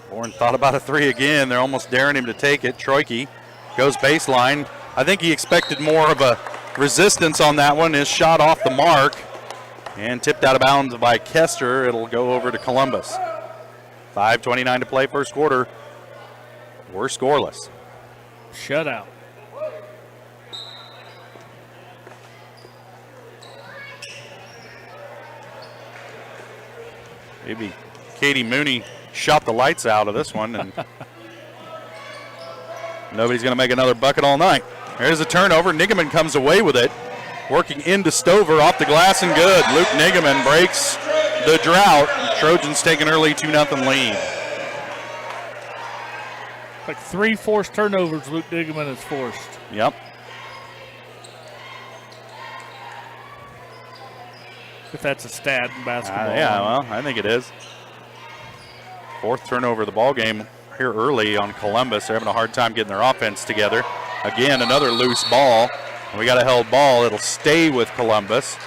Bourne thought about a three again. They're almost daring him to take it. Troike goes baseline. I think he expected more of a resistance on that one. His shot off the mark and tipped out of bounds by Kester. It'll go over to Columbus. 5:29 to play, first quarter. We're scoreless. Shutout. Maybe Katie Mooney shot the lights out of this one, and nobody's going to make another bucket all night. There's a turnover. Nigaman comes away with it, working into Stover, off the glass and good. Luke Nigaman breaks the drought. Trojans take an early 2-0 lead. Like 3 forced turnovers Luke Nigaman has forced. Yep. If that's a stat in basketball. Yeah, well, I think it is. 4th turnover of the ball game here early on Columbus. They're having a hard time getting their offense together. Again, another loose ball. We got a held ball. It'll stay with Columbus.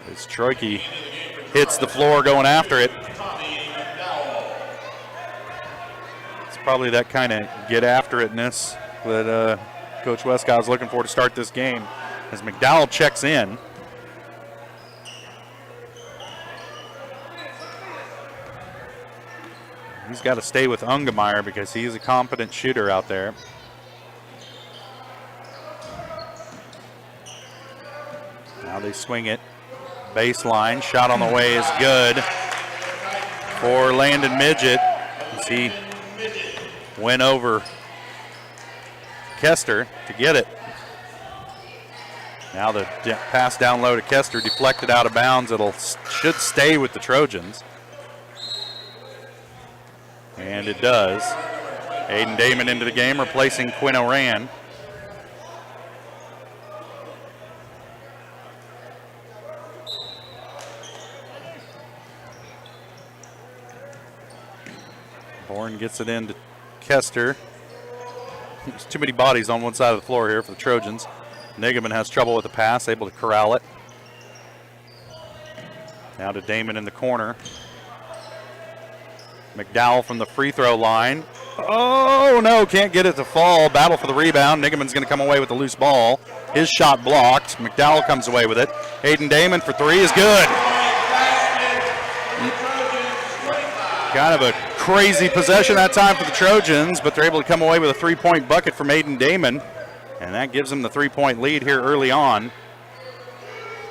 As Troike hits the floor going after it. It's probably that kind of get-after-itness that Coach Westcott is looking for to start this game as McDowell checks in. He's got to stay with Ungemeyer because he's a competent shooter out there. Now they swing it. Baseline. Shot on the way is good for Landon Midget as he went over Kester to get it. Now the pass down low to Kester, deflected out of bounds. Should stay with the Trojans. And it does. Aiden Damon into the game, replacing Quinn Oran. Bourne gets it into Kester. There's too many bodies on one side of the floor here for the Trojans. Nigaman has trouble with the pass, able to corral it. Now to Damon in the corner. McDowell from the free throw line. Oh, no, can't get it to fall. Battle for the rebound. Nigaman's going to come away with the loose ball. His shot blocked. McDowell comes away with it. Aiden Damon for three is good. Kind of a crazy possession that time for the Trojans, but they're able to come away with a three-point bucket from Aiden Damon, and that gives them the three-point lead here early on.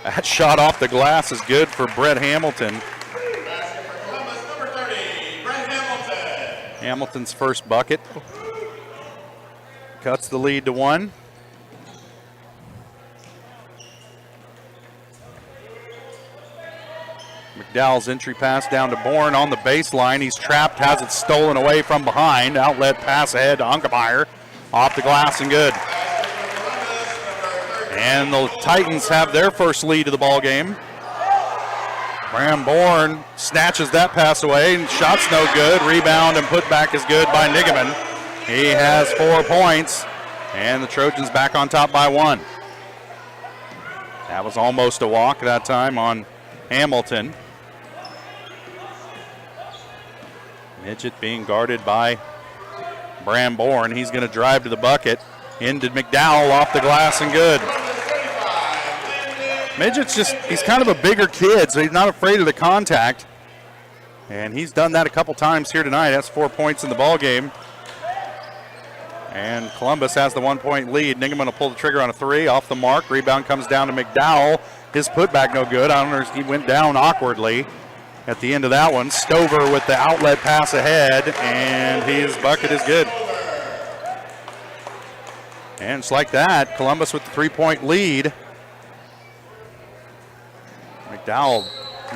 That shot off the glass is good for Brett Hamilton. Hamilton's first bucket. Cuts the lead to one. McDowell's entry pass down to Bourne on the baseline. He's trapped, has it stolen away from behind. Outlet pass ahead to Unkemeyer. Off the glass and good. And the Titans have their first lead of the ball game. Bram Bourne snatches that pass away. Shot's no good. Rebound and putback is good by Nigaman. He has 4 points. And the Trojans back on top by 1. That was almost a walk that time on Hamilton. Midget being guarded by Bram Bourne. He's going to drive to the bucket. Into McDowell off the glass and good. Midget's he's kind of a bigger kid, so he's not afraid of the contact. And he's done that a couple times here tonight. That's 4 points in the ball game. And Columbus has the 1 point lead. Nigaman will pull the trigger on a three. Off the mark. Rebound comes down to McDowell. His putback no good. I don't know, he went down awkwardly at the end of that one. Stover with the outlet pass ahead, and his bucket is good. And just like that, Columbus with the 3 point lead. McDowell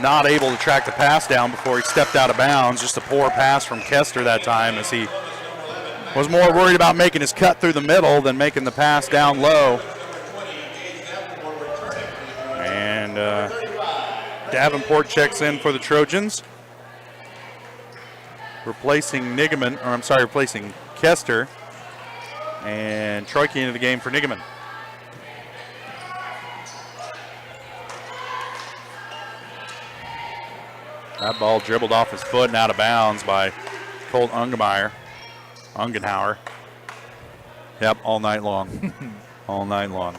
not able to track the pass down before he stepped out of bounds. Just a poor pass from Kester that time, as he was more worried about making his cut through the middle than making the pass down low. And Davenport checks in for the Trojans, replacing Kester, and Troike into the game for Nigaman. That ball dribbled off his foot and out of bounds by Colt Ungenhauer. Yep, all night long. All night long.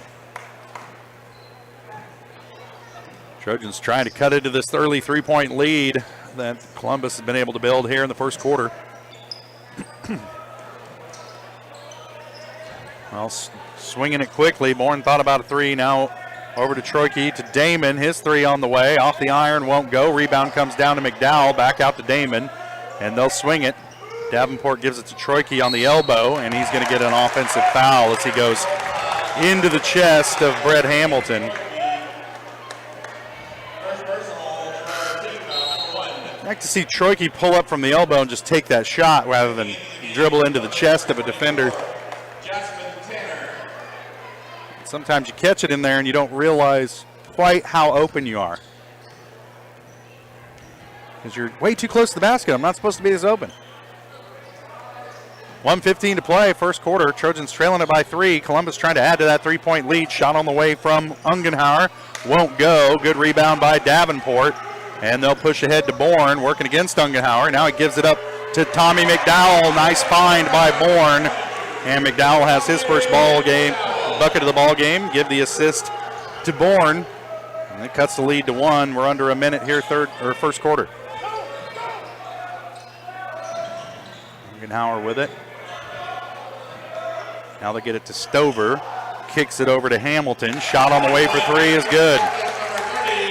Trojans trying to cut into this early 3 point lead that Columbus has been able to build here in the first quarter. Well, swinging it quickly. Bourne thought about a three. Now over to Troike, to Damon. His three on the way. Off the iron, won't go. Rebound comes down to McDowell. Back out to Damon, and they'll swing it. Davenport gives it to Troike on the elbow, and he's going to get an offensive foul as he goes into the chest of Brett Hamilton. I'd like to see Troike pull up from the elbow and just take that shot rather than dribble into the chest of a defender. Sometimes you catch it in there and you don't realize quite how open you are, because you're way too close to the basket. I'm not supposed to be this open. 1:15 to play, first quarter. Trojans trailing it by 3. Columbus trying to add to that 3 point lead. Shot on the way from Ungenhauer. Won't go. Good rebound by Davenport. And they'll push ahead to Bourne, working against Ungenhauer. Now he gives it up to Tommy McDowell. Nice find by Bourne. And McDowell has his first bucket of the ball game. Give the assist to Bourne. And it cuts the lead to 1. We're under a minute here, first quarter. Ungenhauer with it. Now they get it to Stover. Kicks it over to Hamilton. Shot on the way for 3 is good.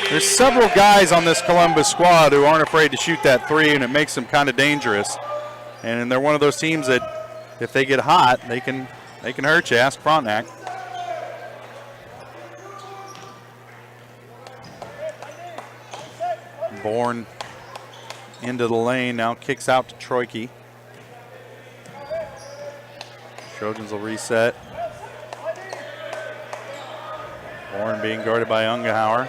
There's several guys on this Columbus squad who aren't afraid to shoot that 3, and it makes them kind of dangerous. And they're one of those teams that if they get hot, they can hurt you. Ask Frontenac. Bourne into the lane, now kicks out to Troike. Trojans will reset. Bourne being guarded by Ungenhauer.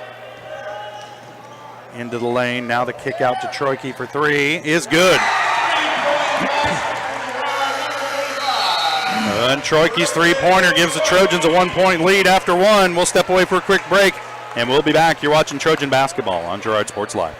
Into the lane, now the kick out to Troike for 3 is good. And Troike's three-pointer gives the Trojans a 1-point lead after 1. We'll step away for a quick break, and we'll be back. You're watching Trojan basketball on Girard Sports Live.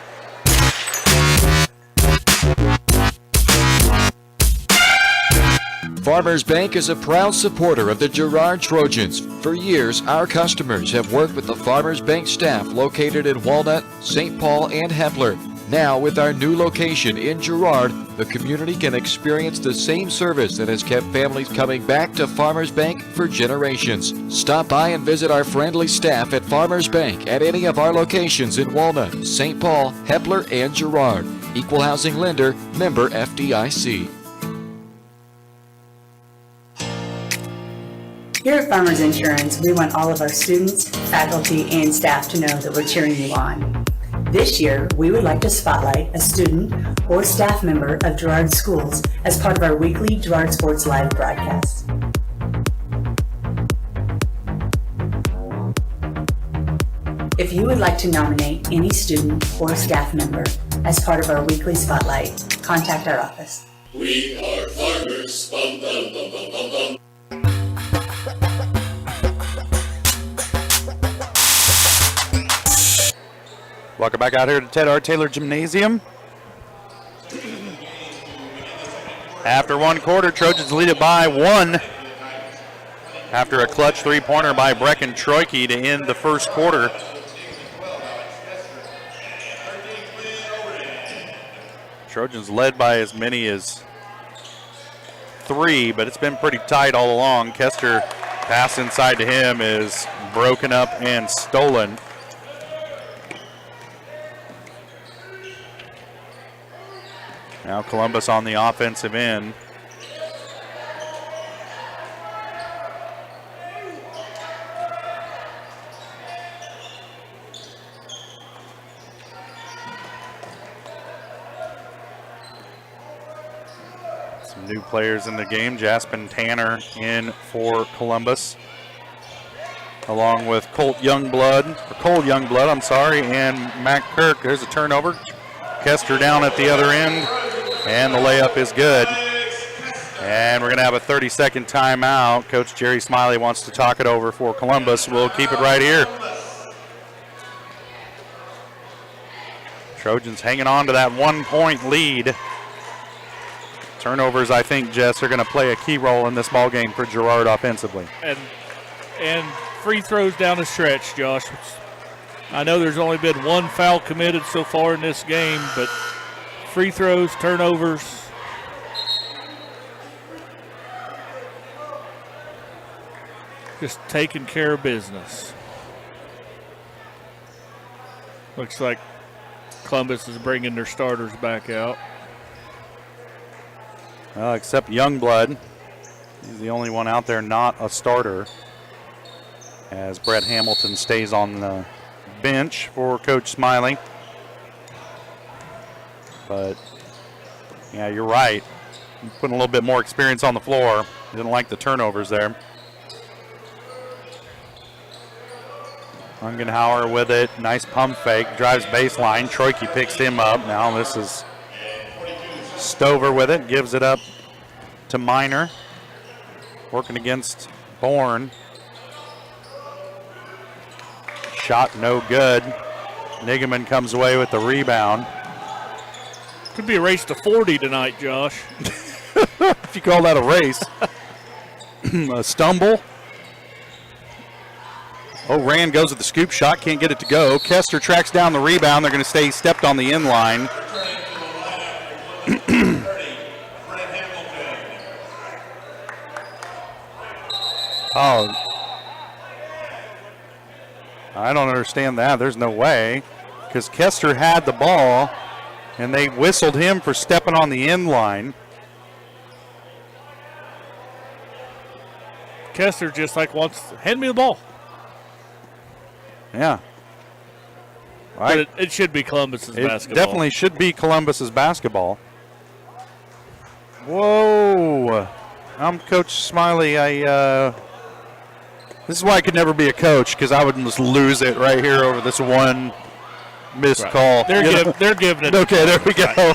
Farmers Bank is a proud supporter of the Girard Trojans. For years, our customers have worked with the Farmers Bank staff located in Walnut, St. Paul, and Hepler. Now, with our new location in Girard, the community can experience the same service that has kept families coming back to Farmers Bank for generations. Stop by and visit our friendly staff at Farmers Bank at any of our locations in Walnut, St. Paul, Hepler, and Girard. Equal housing lender, member FDIC. Here at Farmers Insurance, we want all of our students, faculty, and staff to know that we're cheering you on. This year, we would like to spotlight a student or staff member of Girard Schools as part of our weekly Girard Sports Live broadcast. If you would like to nominate any student or staff member as part of our weekly spotlight, contact our office. We are farmers. Bum, bum, bum, bum, bum, bum. Welcome back out here to Ted R. Taylor Gymnasium. After 1 quarter, Trojans lead it by 1. After a clutch three-pointer by Brecken Troike to end the first quarter. Trojans led by as many as 3, but it's been pretty tight all along. Kester pass inside to him is broken up and stolen. Now Columbus on the offensive end. Some new players in the game. Jaspin Tanner in for Columbus, along with Cole Youngblood, and Matt Kirk. There's a turnover. Kester down at the other end. And the layup is good. And we're going to have a 30-second timeout. Coach Jerry Smiley wants to talk it over for Columbus. We'll keep it right here. Trojans hanging on to that 1-point lead. Turnovers, I think, Jess, are going to play a key role in this ball game for Girard offensively. And free throws down the stretch, Josh. I know there's only been 1 foul committed so far in this game, but free throws, turnovers. Just taking care of business. Looks like Columbus is bringing their starters back out. Except Youngblood. He's the only one out there not a starter, as Brett Hamilton stays on the bench for Coach Smiley. But, yeah, you're right. Putting a little bit more experience on the floor. Didn't like the turnovers there. Ungenhauer with it. Nice pump fake. Drives baseline. Troike picks him up. Now this is Stover with it. Gives it up to Minor. Working against Bourne. Shot no good. Nigaman comes away with the rebound. Could be a race to 40 tonight, Josh. If you call that a race. A stumble. Oh, Rand goes with the scoop shot, can't get it to go. Kester tracks down the rebound. They're going to stay stepped on the end line. Oh, I don't understand that. There's no way, because Kester had the ball, and they whistled him for stepping on the end line. Kester just wants, hand me the ball. Yeah. But it should be Columbus's basketball. Definitely should be Columbus's basketball. Whoa. I'm Coach Smiley. This is why I could never be a coach, because I would just lose it right here over this one missed call. They're giving it. Okay, there we go.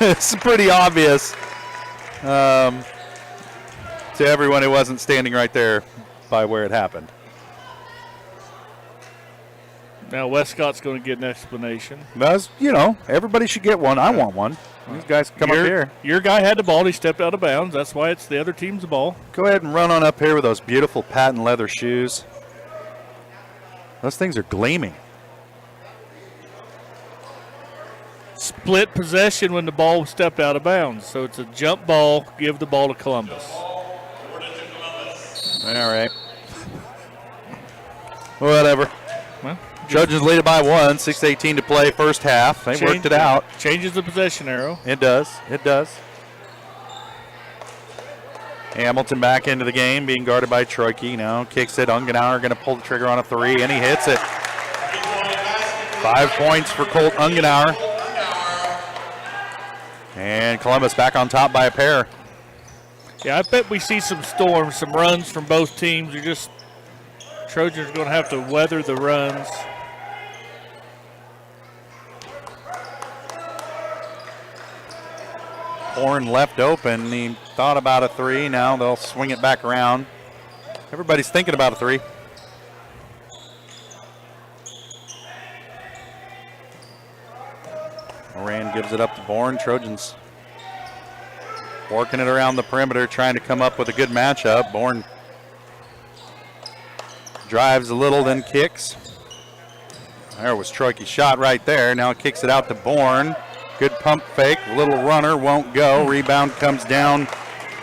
It's pretty obvious to everyone who wasn't standing right there by where it happened. Now Westcott's going to get an explanation. That's, everybody should get one. I want one. These guys come up here. Your guy had the ball. He stepped out of bounds. That's why it's the other team's ball. Go ahead and run on up here with those beautiful patent leather shoes. Those things are gleaming. Split possession when the ball stepped out of bounds. So it's a jump ball. Give the ball to Columbus. All right. Whatever. Well, Trojans lead it by 1, 6:18 to play, first half. They worked it out. Changes the possession arrow. It does. It does. Hamilton back into the game, being guarded by Troike. Now kicks it. Ungenauer going to pull the trigger on a 3, and he hits it. 5 points for Colt Ungenauer. And Columbus back on top by a pair. Yeah, I bet we see some storms, some runs from both teams. Trojans are going to have to weather the runs. Horn left open. He thought about a 3. Now they'll swing it back around. Everybody's thinking about a 3. Moran gives it up to Bourne. Trojans working it around the perimeter, trying to come up with a good matchup. Bourne drives a little, then kicks. There was Troike's shot right there. Now kicks it out to Bourne. Good pump fake. Little runner won't go. Rebound comes down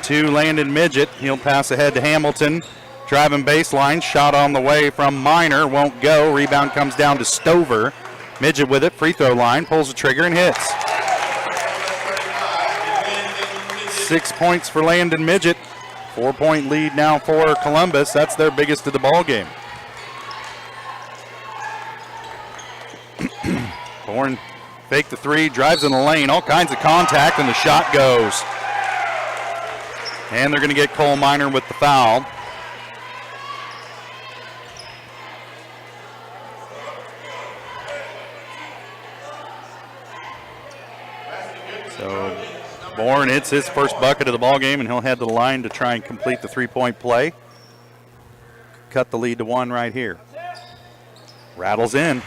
to Landon Midget. He'll pass ahead to Hamilton. Driving baseline. Shot on the way from Minor. Won't go. Rebound comes down to Stover. Midget with it. Free throw line. Pulls the trigger and hits. 6 points for Landon Midget. 4-point lead now for Columbus. That's their biggest of the ball game. Bourne fake the 3, drives in the lane, all kinds of contact, and the shot goes. And they're going to get Cole Minor with the foul. So Bourne hits his first bucket of the ball game, and he'll head to the line to try and complete the 3-point play. Cut the lead to 1 right here. Rattles in.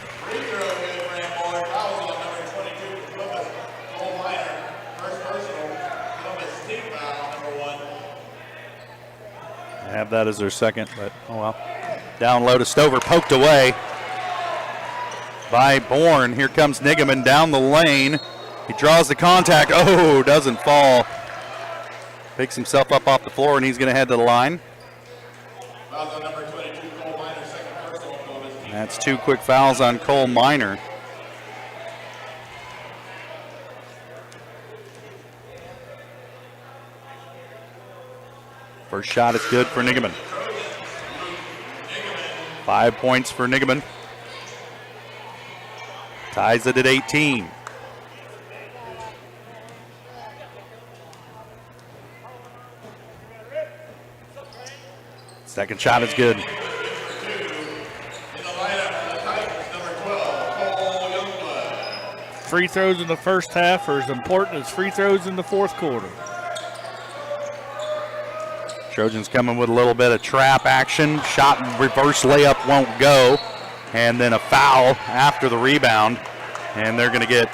I have that as their second, but oh well. Down low to Stover, poked away by Bourne. Here comes Nigaman down the lane. He draws the contact. Oh, doesn't fall. Picks himself up off the floor, and he's going to head to the line. That's 2 quick fouls on Cole Minor. First shot is good for Nigaman. 5 points for Nigaman. Ties it at 18. Second shot is good. Free throws in the first half are as important as free throws in the fourth quarter. Trojans coming with a little bit of trap action. Shot and reverse layup won't go. And then a foul after the rebound. And they're going to get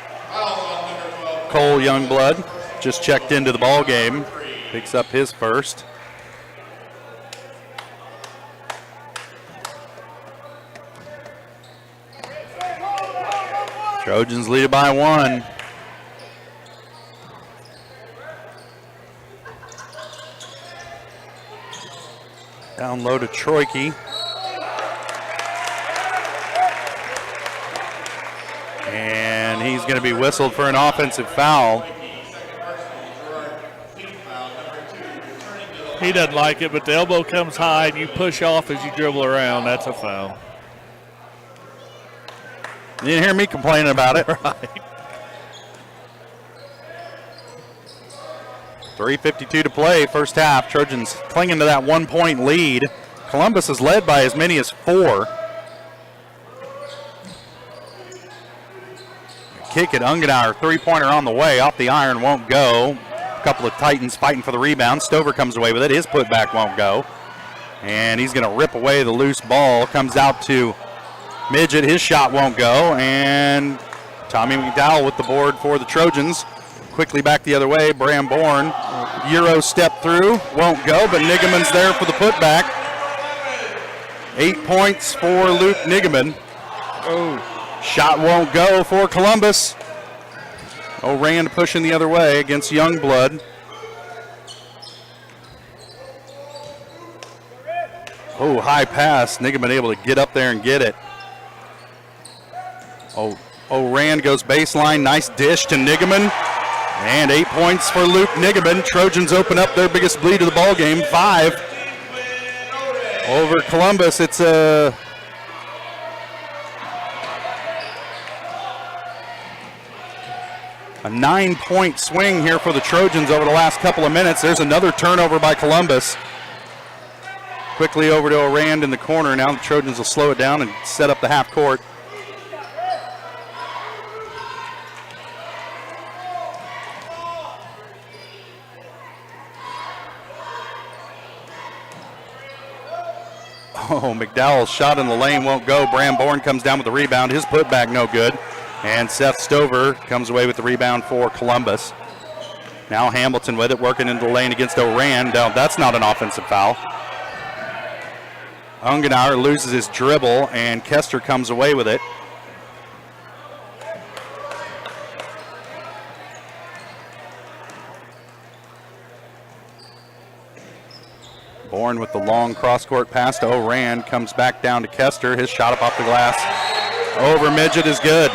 Cole Youngblood just checked into the ball game. Picks up his first. Trojans lead it by 1. Down low to Troike. And he's going to be whistled for an offensive foul. He doesn't like it, but the elbow comes high and you push off as you dribble around. That's a foul. You didn't hear me complaining about it. Right. 3:52 to play, first half. Trojans clinging to that 1-point lead. Columbus is led by as many as 4. Kick at Ungenauer, three-pointer on the way. Off the iron, won't go. A couple of Titans fighting for the rebound. Stover comes away with it. His putback won't go. And he's going to rip away the loose ball. Comes out to Midget. His shot won't go. And Tommy McDowell with the board for the Trojans. Quickly back the other way. Bram Bourne. Euro step through. Won't go, but Nigaman's there for the putback. 8 points for Luke Nigaman. Oh. Shot won't go for Columbus. O'Rand pushing the other way against Youngblood. Oh, high pass. Nigaman able to get up there and get it. Oh, O'Rand goes baseline. Nice dish to Nigaman. And 8 points for Luke Nigaman. Trojans open up their biggest lead of the ball game, 5. Over Columbus, it's a A 9-point swing here for the Trojans over the last couple of minutes. There's another turnover by Columbus. Quickly over to O'Rand in the corner. Now the Trojans will slow it down and set up the half court. Oh, McDowell's shot in the lane won't go. Bram Bourne comes down with the rebound. His putback no good. And Seth Stover comes away with the rebound for Columbus. Now Hamilton with it, working into the lane against O'Rand. Now, that's not an offensive foul. Ungenauer loses his dribble, and Kester comes away with it. Bourne with the long cross-court pass to O'Rand, comes back down to Kester. His shot up off the glass over Midget is good.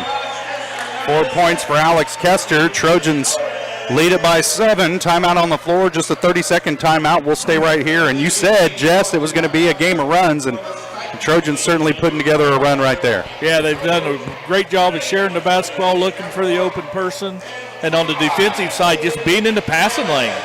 4 points for Alex Kester. Trojans lead it by 7. Timeout on the floor, just a 30-second timeout. We'll stay right here. And you said, Jess, it was going to be a game of runs, and the Trojans certainly putting together a run right there. Yeah, they've done a great job of sharing the basketball, looking for the open person, and on the defensive side, just being in the passing lane.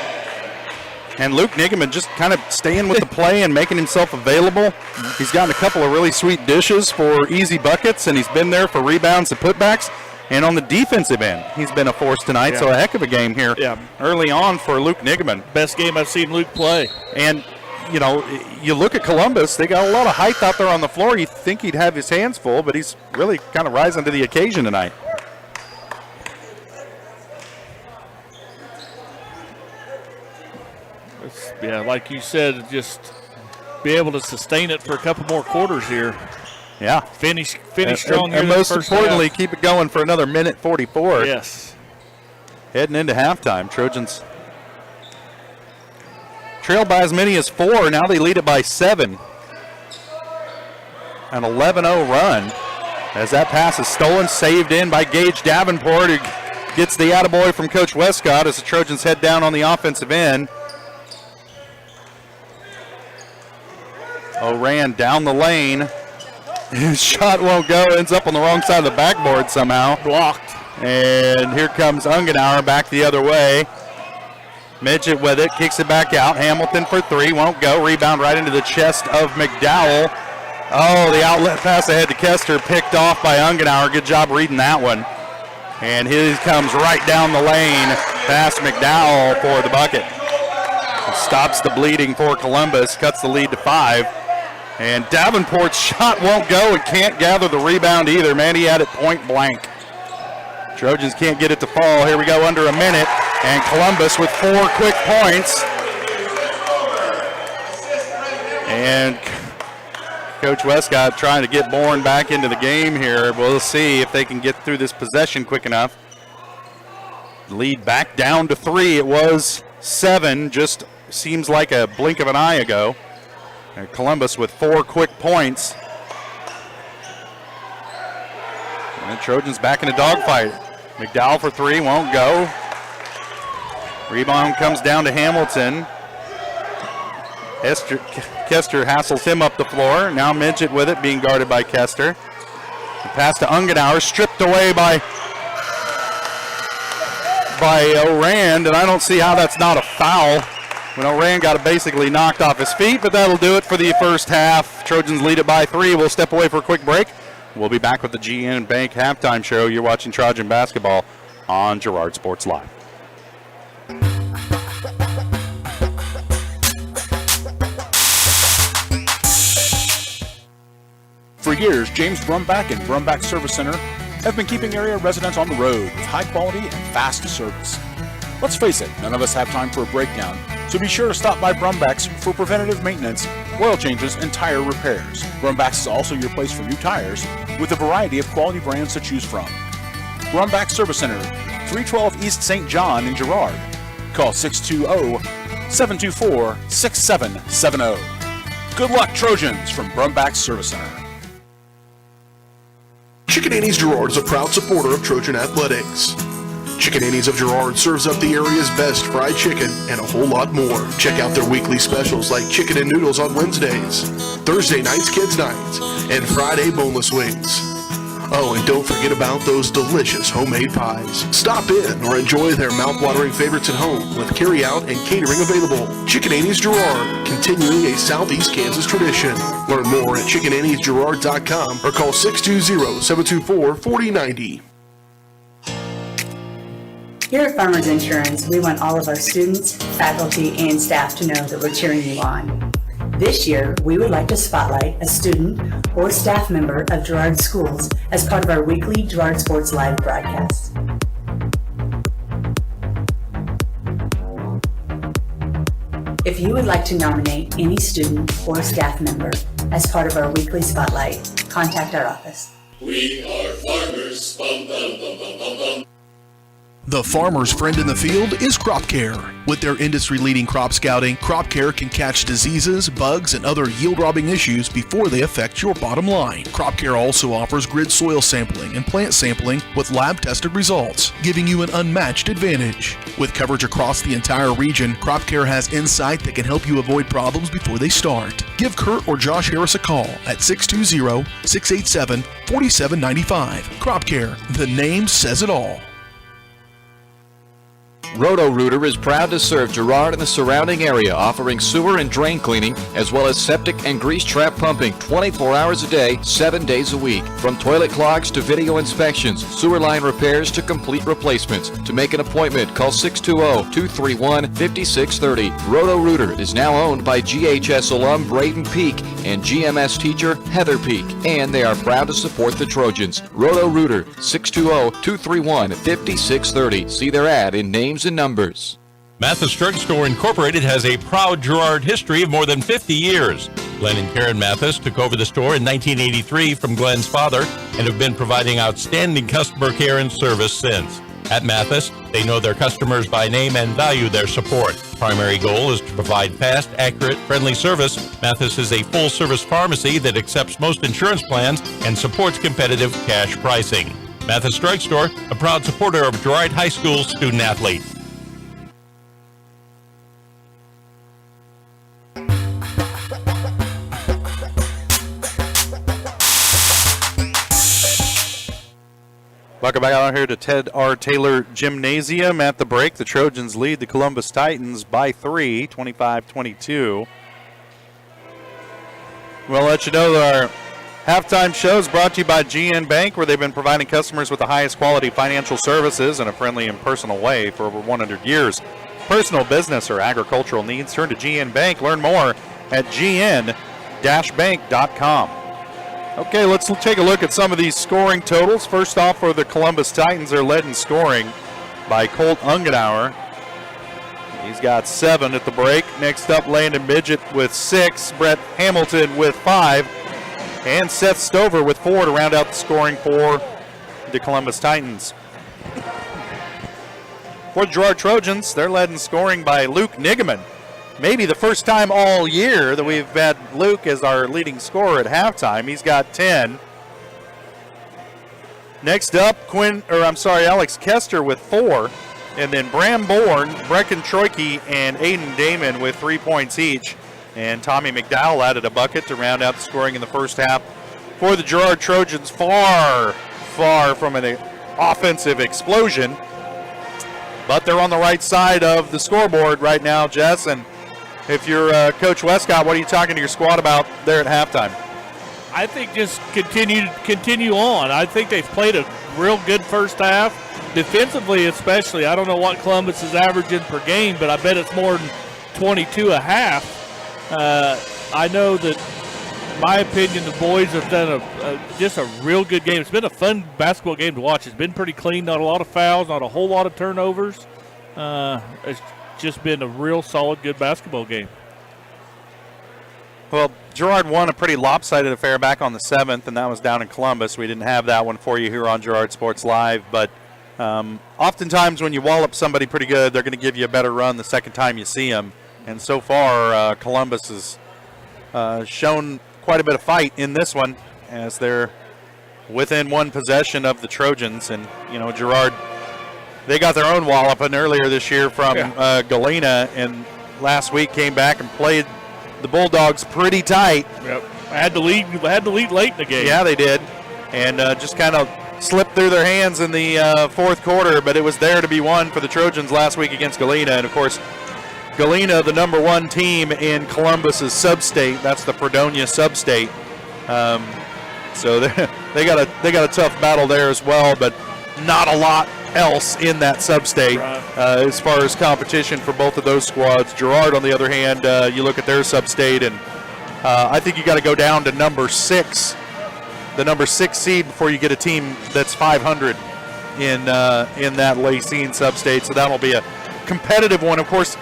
And Luke Nigaman just kind of staying with the play and making himself available. He's gotten a couple of really sweet dishes for easy buckets, and he's been there for rebounds and putbacks. And on the defensive end, he's been a force tonight, so a heck of a game here early on for Luke Nigaman. Best game I've seen Luke play. And, you know, you look at Columbus, they got a lot of height out there on the floor. You think he'd have his hands full, but he's really kind of rising to the occasion tonight. Yeah, like you said, just be able to sustain it for a couple more quarters here. Yeah. Finish strong here. And most importantly, keep it going for another minute 44. Yes. Heading into halftime, Trojans trailed by as many as 4. Now they lead it by 7. An 11-0 run as that pass is stolen, saved in by Gage Davenport, who gets the attaboy from Coach Westcott as the Trojans head down on the offensive end. O'Rand down the lane. His shot won't go. Ends up on the wrong side of the backboard somehow. Blocked. And here comes Ungenauer back the other way. Midget with it. Kicks it back out. Hamilton for 3. Won't go. Rebound right into the chest of McDowell. Oh, the outlet pass ahead to Kester. Picked off by Ungenauer. Good job reading that one. And he comes right down the lane past McDowell for the bucket. Stops the bleeding for Columbus. Cuts the lead to 5. And Davenport's shot won't go and can't gather the rebound either. Man, he had it point blank. Trojans can't get it to fall. Here we go, under a minute, and Columbus with 4 quick points. And Coach Westcott trying to get Bourne back into the game here. We'll see if they can get through this possession quick enough. Lead back down to 3. It was 7, just seems like a blink of an eye ago. And Columbus with 4 quick points. And the Trojans back in a dogfight. McDowell for 3, won't go. Rebound comes down to Hamilton. Kester hassles him up the floor. Now Midget with it, being guarded by Kester. The pass to Ungenauer, stripped away by Orand, and I don't see how that's not a foul when Orand got it basically knocked off his feet, but that'll do it for the first half. Trojans lead it by 3. We'll step away for a quick break. We'll be back with the GN Bank halftime show. You're watching Trojan basketball on Girard Sports Live. For years, James Brumback and Brumback Service Center have been keeping area residents on the road with high quality and fast service. Let's face it, none of us have time for a breakdown, so be sure to stop by Brumback's for preventative maintenance, oil changes, and tire repairs. Brumback's is also your place for new tires with a variety of quality brands to choose from. Brumback Service Center, 312 East St. John in Girard. Call 620-724-6770. Good luck, Trojans, from Brumback Service Center. Chicken Annie's Girard is a proud supporter of Trojan Athletics. Chicken Annie's of Girard serves up the area's best fried chicken and a whole lot more. Check out their weekly specials like chicken and noodles on Wednesdays, Thursday nights kids nights, and Friday boneless wings. Oh, and don't forget about those delicious homemade pies. Stop in or enjoy their mouth-watering favorites at home with carry-out and catering available. Chicken Annie's Girard, continuing a Southeast Kansas tradition. Learn more at chickenanniesgirard.com or call 620-724-4090. Here at Farmers Insurance, we want all of our students, faculty, and staff to know that we're cheering you on. This year, we would like to spotlight a student or staff member of Girard Schools as part of our weekly Girard Sports Live broadcast. If you would like to nominate any student or staff member as part of our weekly spotlight, contact our office. We are farmers. Bum, bum, bum, bum, bum, bum. The farmer's friend in the field is Crop Care. With their industry-leading crop scouting, Crop Care can catch diseases, bugs, and other yield-robbing issues before they affect your bottom line. Crop Care also offers grid soil sampling and plant sampling with lab-tested results, giving you an unmatched advantage. With coverage across the entire region, Crop Care has insight that can help you avoid problems before they start. Give Kurt or Josh Harris a call at 620-687-4795. Crop Care, the name says it all. Roto-Rooter is proud to serve Girard and the surrounding area, offering sewer and drain cleaning, as well as septic and grease trap pumping 24 hours a day, 7 days a week. From toilet clogs to video inspections, sewer line repairs to complete replacements. To make an appointment, call 620-231-5630. Roto-Rooter is now owned by GHS alum Braden Peak and GMS teacher Heather Peak, and they are proud to support the Trojans. Roto-Rooter, 620-231-5630. See their ad in names and numbers. Mathis Drug Store Incorporated has a proud Girard history of more than 50 years. Glenn and Karen Mathis took over the store in 1983 from Glenn's father and have been providing outstanding customer care and service since. At Mathis, they know their customers by name and value their support. Primary goal is to provide fast, accurate, friendly service. Mathis is a full-service pharmacy that accepts most insurance plans and supports competitive cash pricing. Mathis Drug Store, a proud supporter of Girard High School student-athlete. Welcome back out here to Ted R. Taylor Gymnasium. At the break, the Trojans lead the Columbus Titans by 3, 25-22. We'll let you know that our halftime show is brought to you by GN Bank, where they've been providing customers with the highest quality financial services in a friendly and personal way for over 100 years. Personal, business, or agricultural needs, turn to GN Bank. Learn more at gn-bank.com. Okay, let's take a look at some of these scoring totals. First off, for the Columbus Titans, they're led in scoring by Colt Ungenauer. He's got 7 at the break. Next up, Landon Midget with 6, Brett Hamilton with 5, and Seth Stover with 4 to round out the scoring for the Columbus Titans. For the Girard Trojans, they're led in scoring by Luke Nigaman. Maybe the first time all year that we've had Luke as our leading scorer at halftime. He's got 10. Next up, Alex Kester with 4. And then Bram Bourne, Brecken Troike, and Aiden Damon with 3 points each. And Tommy McDowell added a bucket to round out the scoring in the first half for the Girard Trojans. Far from an offensive explosion. But they're on the right side of the scoreboard right now, Jess. And if you're Coach Westcott, what are you talking to your squad about there at halftime? I think just continue on. I think they've played a real good first half. Defensively especially, I don't know what Columbus is averaging per game, but I bet it's more than 22 a half. I know that, in my opinion, the boys have done just a real good game. It's been a fun basketball game to watch. It's been pretty clean, not a lot of fouls, not a whole lot of turnovers. It's just been a real solid, good basketball game. Well, Girard won a pretty lopsided affair back on the 7th, and that was down in Columbus. We didn't have that one for you here on Girard Sports Live, but oftentimes when you wallop somebody pretty good, they're going to give you a better run the second time you see them. And so far, Columbus has shown quite a bit of fight in this one as they're within one possession of the Trojans. And, Girard, they got their own walloping earlier this year from Galena, and last week came back and played the Bulldogs pretty tight. Yep. Had to lead late in the game. Yeah, they did. And just kind of slipped through their hands in the fourth quarter, but it was there to be won for the Trojans last week against Galena. And, of course, Galena, the number 1 team in Columbus's sub-state. That's the Fredonia sub-state. So they got a tough battle there as well, but not a lot else in that sub-state as far as competition for both of those squads. Girard, on the other hand, you look at their sub-state, and I think you got to go down to number 6, the number 6 seed, before you get a team that's 500 in that Lacine sub-state. So that'll be a competitive one. Of course,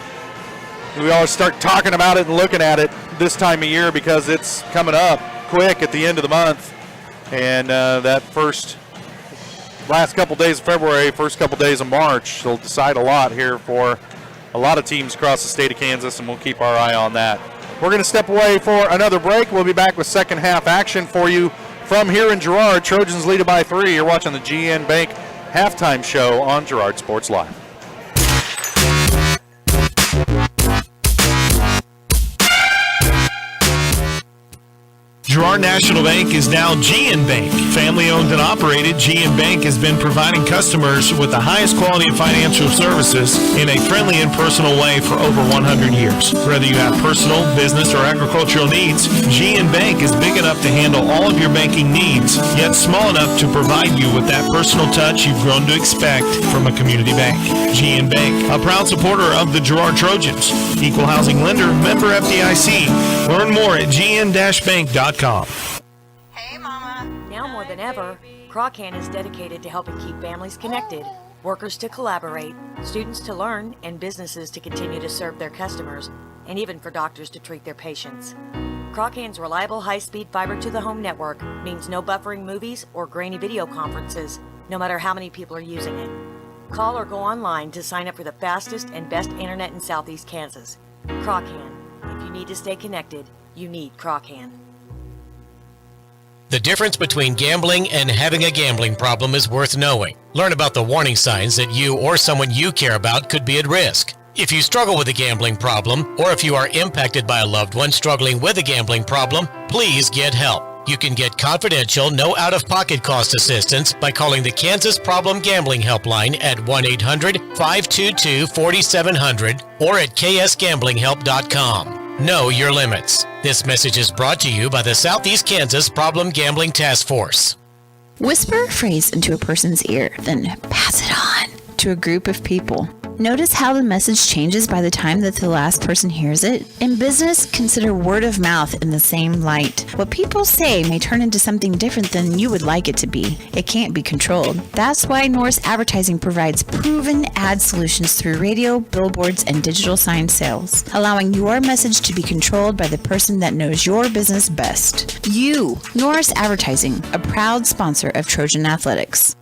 we always start talking about it and looking at it this time of year because it's coming up quick at the end of the month. And that last couple days of February, first couple days of March will decide a lot here for a lot of teams across the state of Kansas, and we'll keep our eye on that. We're going to step away for another break. We'll be back with second half action for you from here in Girard. Trojans lead it by 3. You're watching the GN Bank halftime show on Girard Sports Live. Girard National Bank is now GN Bank. Family owned and operated, GN Bank has been providing customers with the highest quality of financial services in a friendly and personal way for over 100 years. Whether you have personal, business, or agricultural needs, GN Bank is big enough to handle all of your banking needs, yet small enough to provide you with that personal touch you've grown to expect from a community bank. GN Bank, a proud supporter of the Girard Trojans. Equal housing lender, member FDIC. Learn more at gn-bank.com. Now more than ever, Croccan is dedicated to helping keep families connected, workers to collaborate, students to learn, and businesses to continue to serve their customers, and even for doctors to treat their patients. Croccan's reliable high-speed fiber-to-the-home network means no buffering movies or grainy video conferences, no matter how many people are using it. Call or go online to sign up for the fastest and best internet in Southeast Kansas. Croccan. If you need to stay connected, you need Croccan. The difference between gambling and having a gambling problem is worth knowing. Learn about the warning signs that you or someone you care about could be at risk. If you struggle with a gambling problem, or if you are impacted by a loved one struggling with a gambling problem, please get help. You can get confidential, no out-of-pocket cost assistance by calling the Kansas Problem Gambling Helpline at 1-800-522-4700 or at ksgamblinghelp.com. Know your limits. This message is brought to you by the Southeast Kansas Problem Gambling Task Force. Whisper a phrase into a person's ear, then pass it on to a group of people. Notice how the message changes by the time that the last person hears it? In business, consider word of mouth in the same light. What people say may turn into something different than you would like it to be. It can't be controlled. That's why Norris Advertising provides proven ad solutions through radio, billboards, and digital sign sales, allowing your message to be controlled by the person that knows your business best. You, Norris Advertising, a proud sponsor of Trojan Athletics.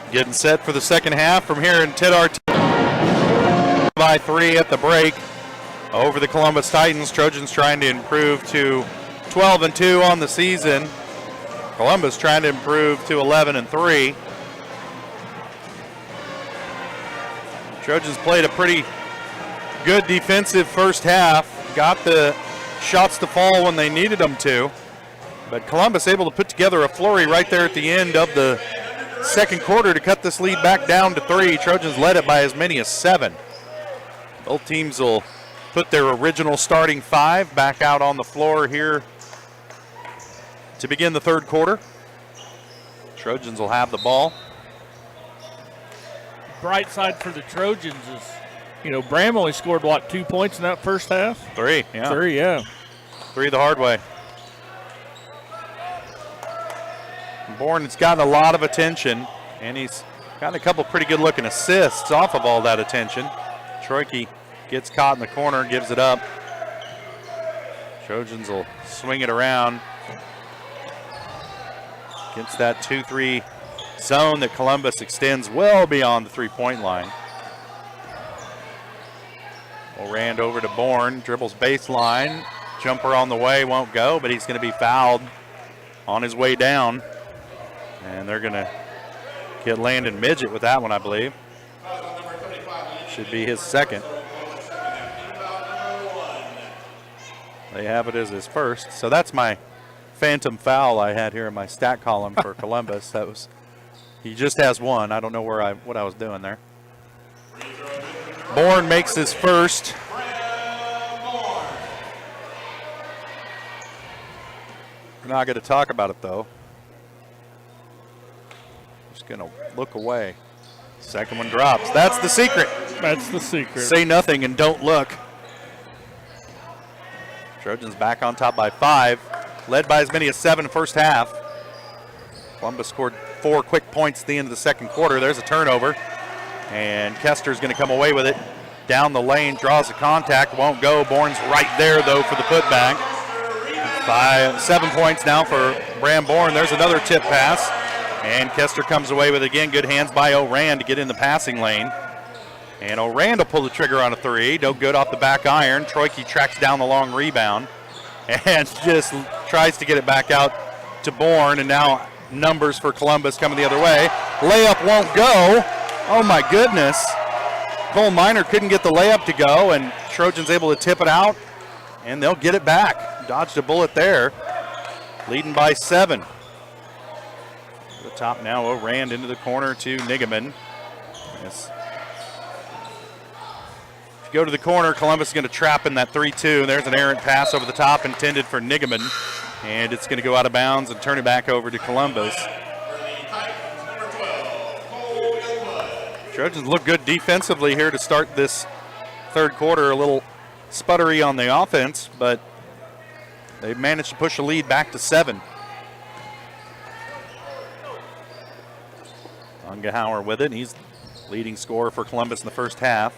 Getting set for the second half from here in Tidart by 3 at the break over the Columbus Titans. Trojans trying to improve to 12-2 on the season. Columbus trying to improve to 11-3. Trojans played a pretty good defensive first half. Got the shots to fall when they needed them to. But Columbus able to put together a flurry right there at the end of the second quarter to cut this lead back down to 3. Trojans led it by as many as 7. Both teams will put their original starting 5 back out on the floor here to begin the third quarter. Trojans will have the ball. Bright side for the Trojans is, Bram only scored, 2 points in that first half? 3, yeah. 3, yeah. 3 the hard way. Bourne has gotten a lot of attention, and he's gotten a couple pretty good-looking assists off of all that attention. Troike gets caught in the corner, gives it up. Trojans will swing it around against that 2-3 zone that Columbus extends well beyond the three-point line. Orand over to Bourne, dribbles baseline. Jumper on the way, won't go, but he's going to be fouled on his way down. And they're going to get Landon Midget with that one, I believe. Should be his second. They have it as his first. So that's my phantom foul I had here in my stat column for Columbus. He just has one. I don't know what I was doing there. Bourne makes his first. We're not going to talk about it, though. Just going to look away. Second one drops. That's the secret. That's the secret. Say nothing and don't look. Trojans back on top by 5. Led by as many as 7 first half. Columbus scored 4 quick points at the end of the second quarter. There's a turnover. And Kester's going to come away with it. Down the lane, draws a contact, won't go. Bourne's right there, though, for the putback. 7 points now for Bram Bourne. There's another tip pass. And Kester comes away with it again. Good hands by Orand to get in the passing lane. And Orand will pull the trigger on a 3. No good off the back iron. Troike tracks down the long rebound and just tries to get it back out to Bourne. And now numbers for Columbus coming the other way. Layup won't go. Oh, my goodness. Cole Minor couldn't get the layup to go, and Trojans able to tip it out, and they'll get it back. Dodged a bullet there. Leading by 7. The top now, Orand into the corner to Nigaman. Yes. If you go to the corner, Columbus is going to trap in that 3-2. There's an errant pass over the top intended for Nigaman, and it's going to go out of bounds and turn it back over to Columbus. Trojans look good defensively here to start this third quarter. A little sputtery on the offense, but they've managed to push a lead back to 7. Ungehauer with it. He's leading scorer for Columbus in the first half.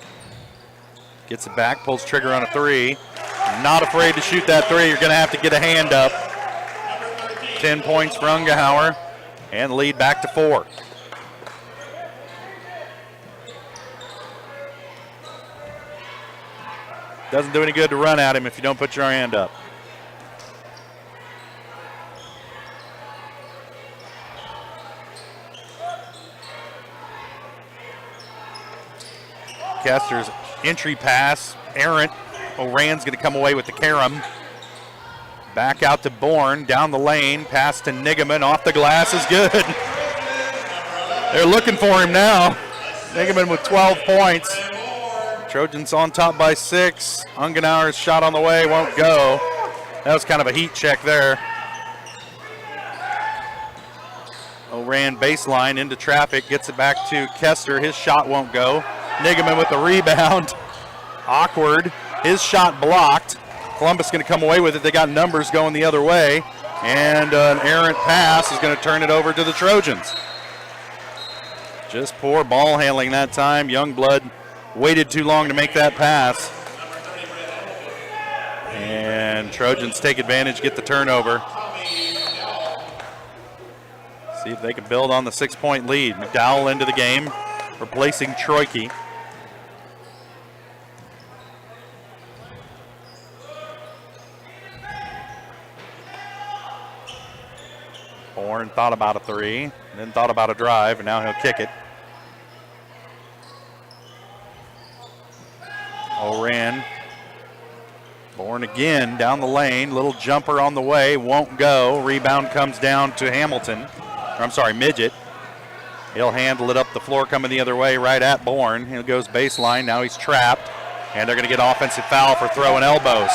Gets it back, pulls trigger on a 3. Not afraid to shoot that 3. You're going to have to get a hand up. 10 points for Ungehauer, and lead back to 4. Doesn't do any good to run at him if you don't put your hand up. Kester's entry pass, errant. Orand's going to come away with the carom. Back out to Bourne, down the lane, pass to Nigaman, off the glass is good. They're looking for him now. Nigeman with 12 points. Trojans on top by 6. Ungenauer's shot on the way, won't go. That was kind of a heat check there. O'Ran baseline into traffic, gets it back to Kester. His shot won't go. Nigeman with the rebound. Awkward. His shot blocked. Columbus going to come away with it. They got numbers going the other way. And an errant pass is going to turn it over to the Trojans. Just poor ball handling that time. Youngblood waited too long to make that pass. And Trojans take advantage, get the turnover. See if they can build on the 6-point lead. McDowell into the game, replacing Troike. Bourne thought about a 3, then thought about a drive, and now he'll kick it. O'Ran. Bourne again down the lane. Little jumper on the way, won't go. Rebound comes down to Hamilton. Midget. He'll handle it up the floor, coming the other way, right at Bourne. He goes baseline. Now he's trapped, and they're going to get offensive foul for throwing elbows.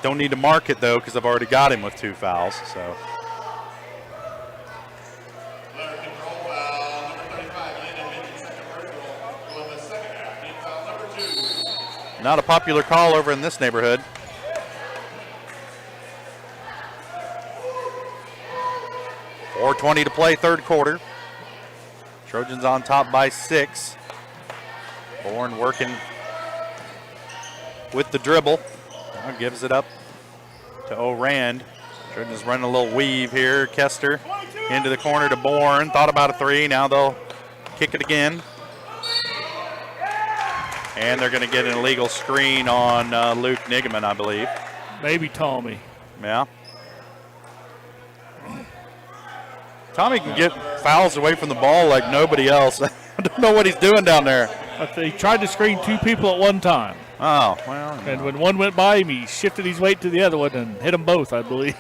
Don't need to mark it, though, because I've already got him with 2 fouls. So. Not a popular call over in this neighborhood. .4:20 to play, third quarter. Trojans on top by 6. Bourne working with the dribble. Now gives it up to O'Rand. Trojans running a little weave here. Kester into the corner to Bourne. Thought about a 3. Now they'll kick it again. And they're going to get an illegal screen on Luke Nigeman, I believe. Maybe Tommy. Yeah. Tommy can get fouls away from the ball like nobody else. I don't know what he's doing down there. He tried to screen 2 people at one time. Oh, well. And when one went by him, he shifted his weight to the other one and hit them both, I believe.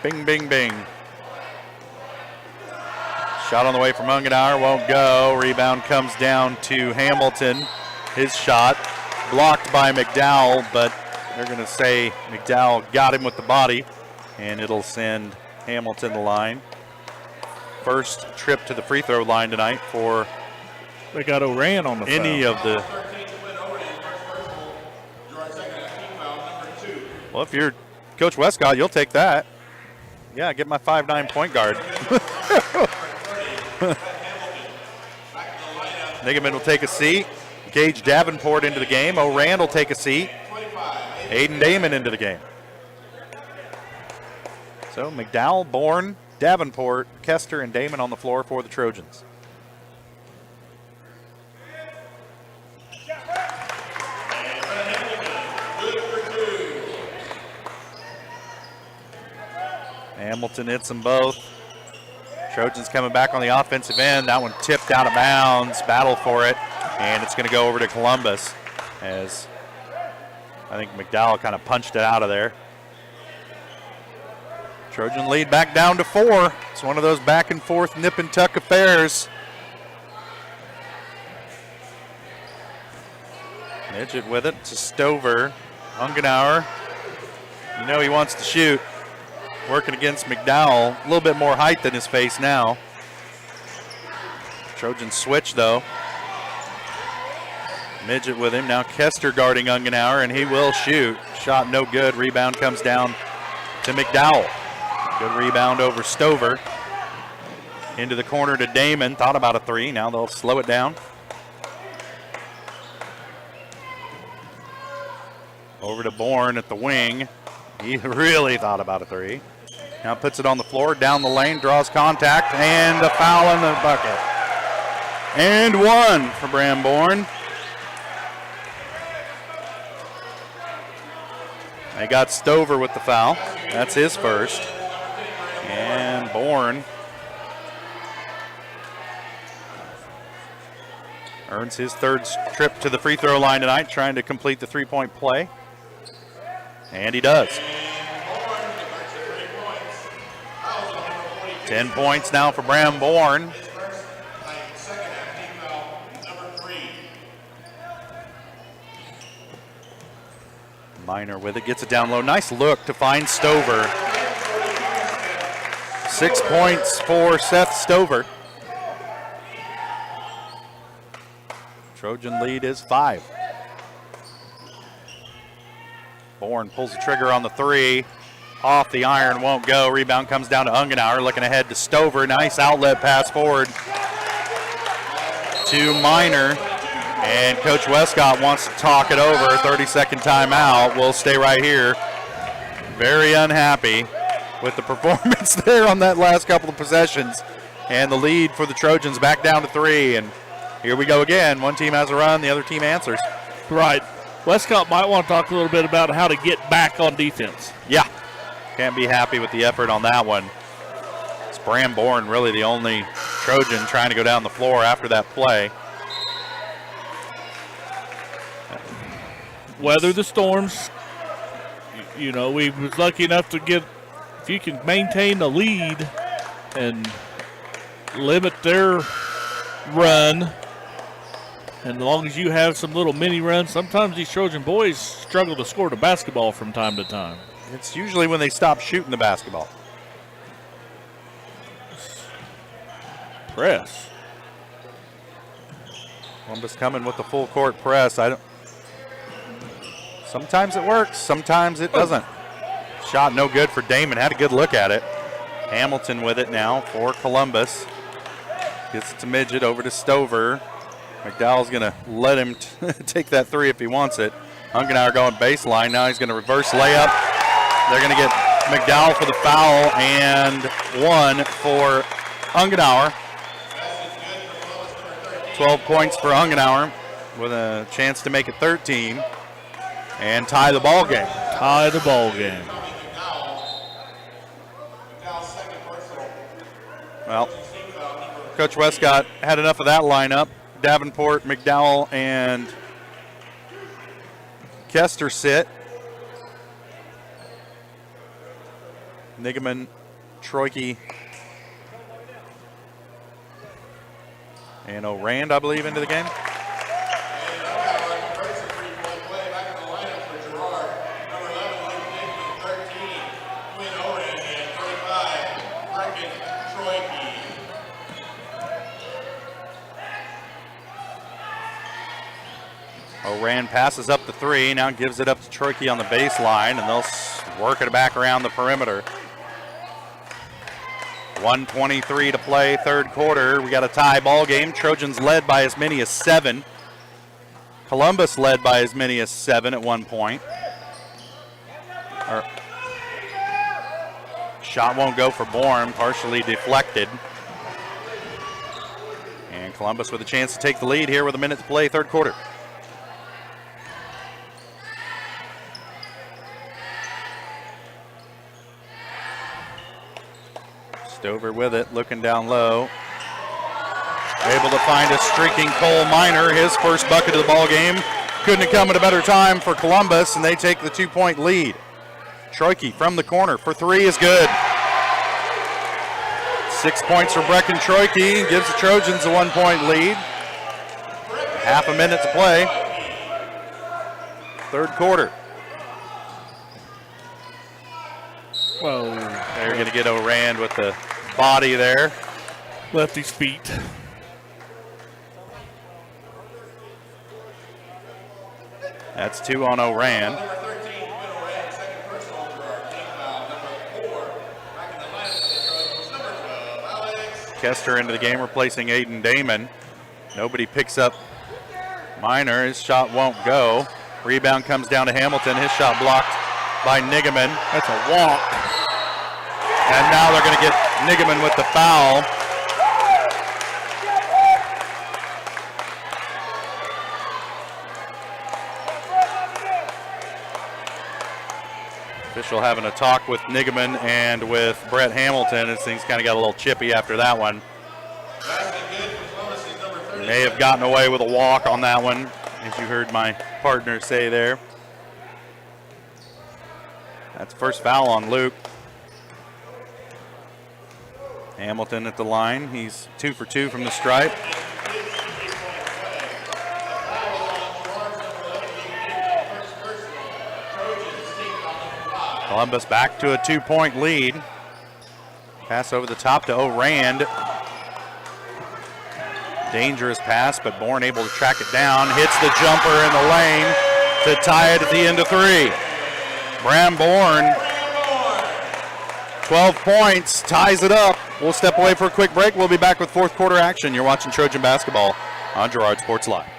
Bing, bing, bing. Shot on the way from Ungenauer, won't go. Rebound comes down to Hamilton. His shot blocked by McDowell, but they're going to say McDowell got him with the body, and it'll send Hamilton the line. First trip to the free throw line tonight for they got O'Ran on the any foul. Of the. Well, if you're Coach Westcott, you'll take that. Yeah, get my 5'9" point guard. Nigeman will take a seat. Gage Davenport into the game. O'Rand will take a seat. Aiden Damon into the game. So McDowell, Bourne, Davenport, Kester, and Damon on the floor for the Trojans. Hamilton hits them both. Trojans coming back on the offensive end. That one tipped out of bounds. Battle for it. And it's going to go over to Columbus as I think McDowell kind of punched it out of there. Trojan lead back down to 4. It's one of those back and forth nip and tuck affairs. Midget with it to Stover. Ungenauer. You know he wants to shoot. Working against McDowell. A little bit more height than his face now. Trojan switch though. Midget with him. Now Kester guarding Ungenauer, and he will shoot. Shot no good. Rebound comes down to McDowell. Good rebound over Stover. Into the corner to Damon. Thought about a 3. Now they'll slow it down. Over to Bourne at the wing. He really thought about a 3. Now puts it on the floor, down the lane, draws contact, and a foul in the bucket. And 1 for Bram Bourne. They got Stover with the foul. That's his first. And Bourne earns his third trip to the free throw line tonight, trying to complete the 3-point play. And he does. 10 points now for Bram Bourne. Minor with it, gets it down low. Nice look to find Stover. 6 points for Seth Stover. Trojan lead is 5. Bourne pulls the trigger on the 3. Off the iron, won't go. Rebound comes down to Ungenauer, looking ahead to Stover. Nice outlet pass forward to Minor. And Coach Westcott wants to talk it over. 30-second timeout. We'll stay right here. Very unhappy with the performance there on that last couple of possessions. And the lead for the Trojans back down to 3. And here we go again. One team has a run, the other team answers. Right. Westcott might want to talk a little bit about how to get back on defense. Yeah. Can't be happy with the effort on that one. It's Bram Bourne really the only Trojan trying to go down the floor after that play. Weather the storms. You know, we was lucky enough to get, if you can maintain the lead and limit their run, and as long as you have some little mini runs, sometimes these Trojan boys struggle to score the basketball from time to time. It's usually when they stop shooting the basketball. Press. Columbus coming with the full court press. Sometimes it works, sometimes it doesn't. Shot no good for Damon, had a good look at it. Hamilton with it now for Columbus. Gets it to Midget, over to Stover. McDowell's gonna let him take that 3 if he wants it. Ungenauer going baseline, now he's gonna reverse layup. They're gonna get McDowell for the foul and 1 for Ungenauer. 12 points for Ungenauer with a chance to make it 13 and tie the ball game. Tie the ball game. Well, Coach Westcott had enough of that lineup. Davenport, McDowell, and Kester sit. Nigaman, Troike, and O'Rand, I believe, into the game. O'Rand passes up the 3, now gives it up to Troike on the baseline, and they'll work it back around the perimeter. 1:23 to play, third quarter. We got a tie ball game. Trojans led by as many as 7. Columbus led by as many as 7 at one point. Shot won't go for Bourne, partially deflected. And Columbus with a chance to take the lead here with a minute to play, third quarter. Stover with it, looking down low. Able to find a streaking Cole Minor, his first bucket of the ball game. Couldn't have come at a better time for Columbus, and they take the 2-point lead. Troike from the corner for 3 is good. 6 points for Brecken Troike, gives the Trojans a 1-point lead. Half a minute to play. Third quarter. Whoa. They're going to get O'Rand with the body there. Lefty's feet. That's 2 on O'Rand. Kester into the game, replacing Aiden Damon. Nobody picks up Minor. His shot won't go. Rebound comes down to Hamilton. His shot blocked by Nigaman. That's a walk. And now they're going to get Nigaman with the foul. Official having a talk with Nigaman and with Brett Hamilton. This thing's kind of got a little chippy after that one. May have gotten away with a walk on that one, as you heard my partner say there. That's first foul on Luke. Hamilton at the line. He's 2 for 2 from the stripe. Columbus back to a 2-point lead. Pass over the top to O'Rand. Dangerous pass, but Bourne able to track it down. Hits the jumper in the lane to tie it at the end of 3. Bram Bourne, 12 points, ties it up. We'll step away for a quick break. We'll be back with fourth quarter action. You're watching Trojan basketball on Girard Sports Live.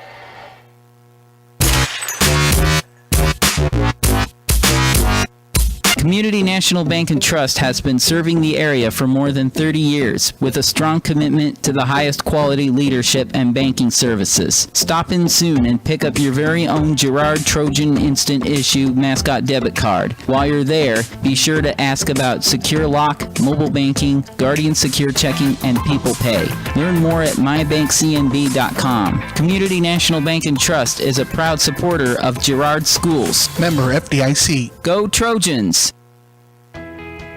Community National Bank and Trust has been serving the area for more than 30 years with a strong commitment to the highest quality leadership and banking services. Stop in soon and pick up your very own Girard Trojan Instant Issue mascot debit card. While you're there, be sure to ask about Secure Lock, mobile banking, Guardian Secure Checking, and People Pay. Learn more at mybankcnb.com. Community National Bank and Trust is a proud supporter of Girard Schools. Member FDIC. Go Trojans!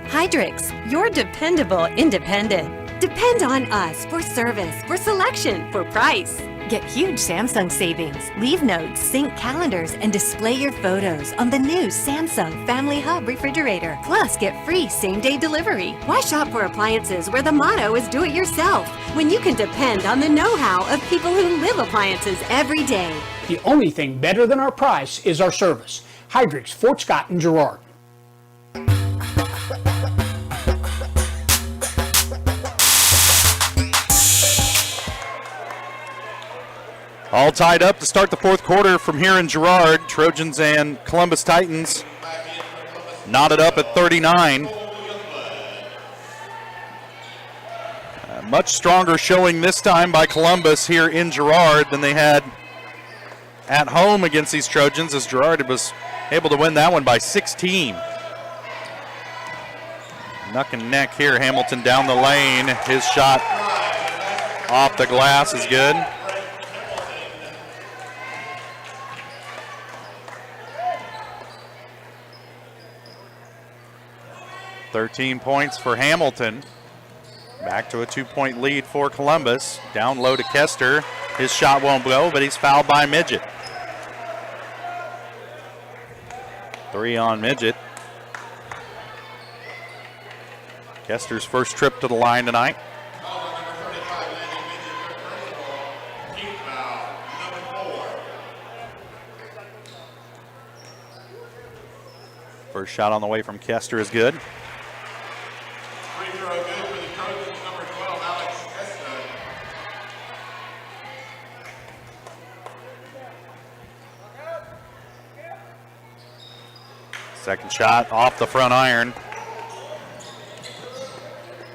Hydrix, your dependable independent. Depend on us for service, for selection, for price. Get huge Samsung savings. Leave notes, sync calendars, and display your photos on the new Samsung Family Hub refrigerator. Plus, get free same-day delivery. Why shop for appliances where the motto is do it yourself when you can depend on the know-how of people who live appliances every day? The only thing better than our price is our service. Hydrix, Fort Scott, and Girard. All tied up to start the fourth quarter from here in Girard. Trojans and Columbus Titans knotted up at 39. Much stronger showing this time by Columbus here in Girard than they had at home against these Trojans, as Girard was able to win that one by 16. Neck and neck here. Hamilton down the lane. His shot off the glass is good. $13 points for Hamilton. Back to a 2-point lead for Columbus. Down low to Kester. His shot won't go, but he's fouled by Midget. 3 on Midget. Kester's first trip to the line tonight. First shot on the way from Kester is good. Second shot off the front iron.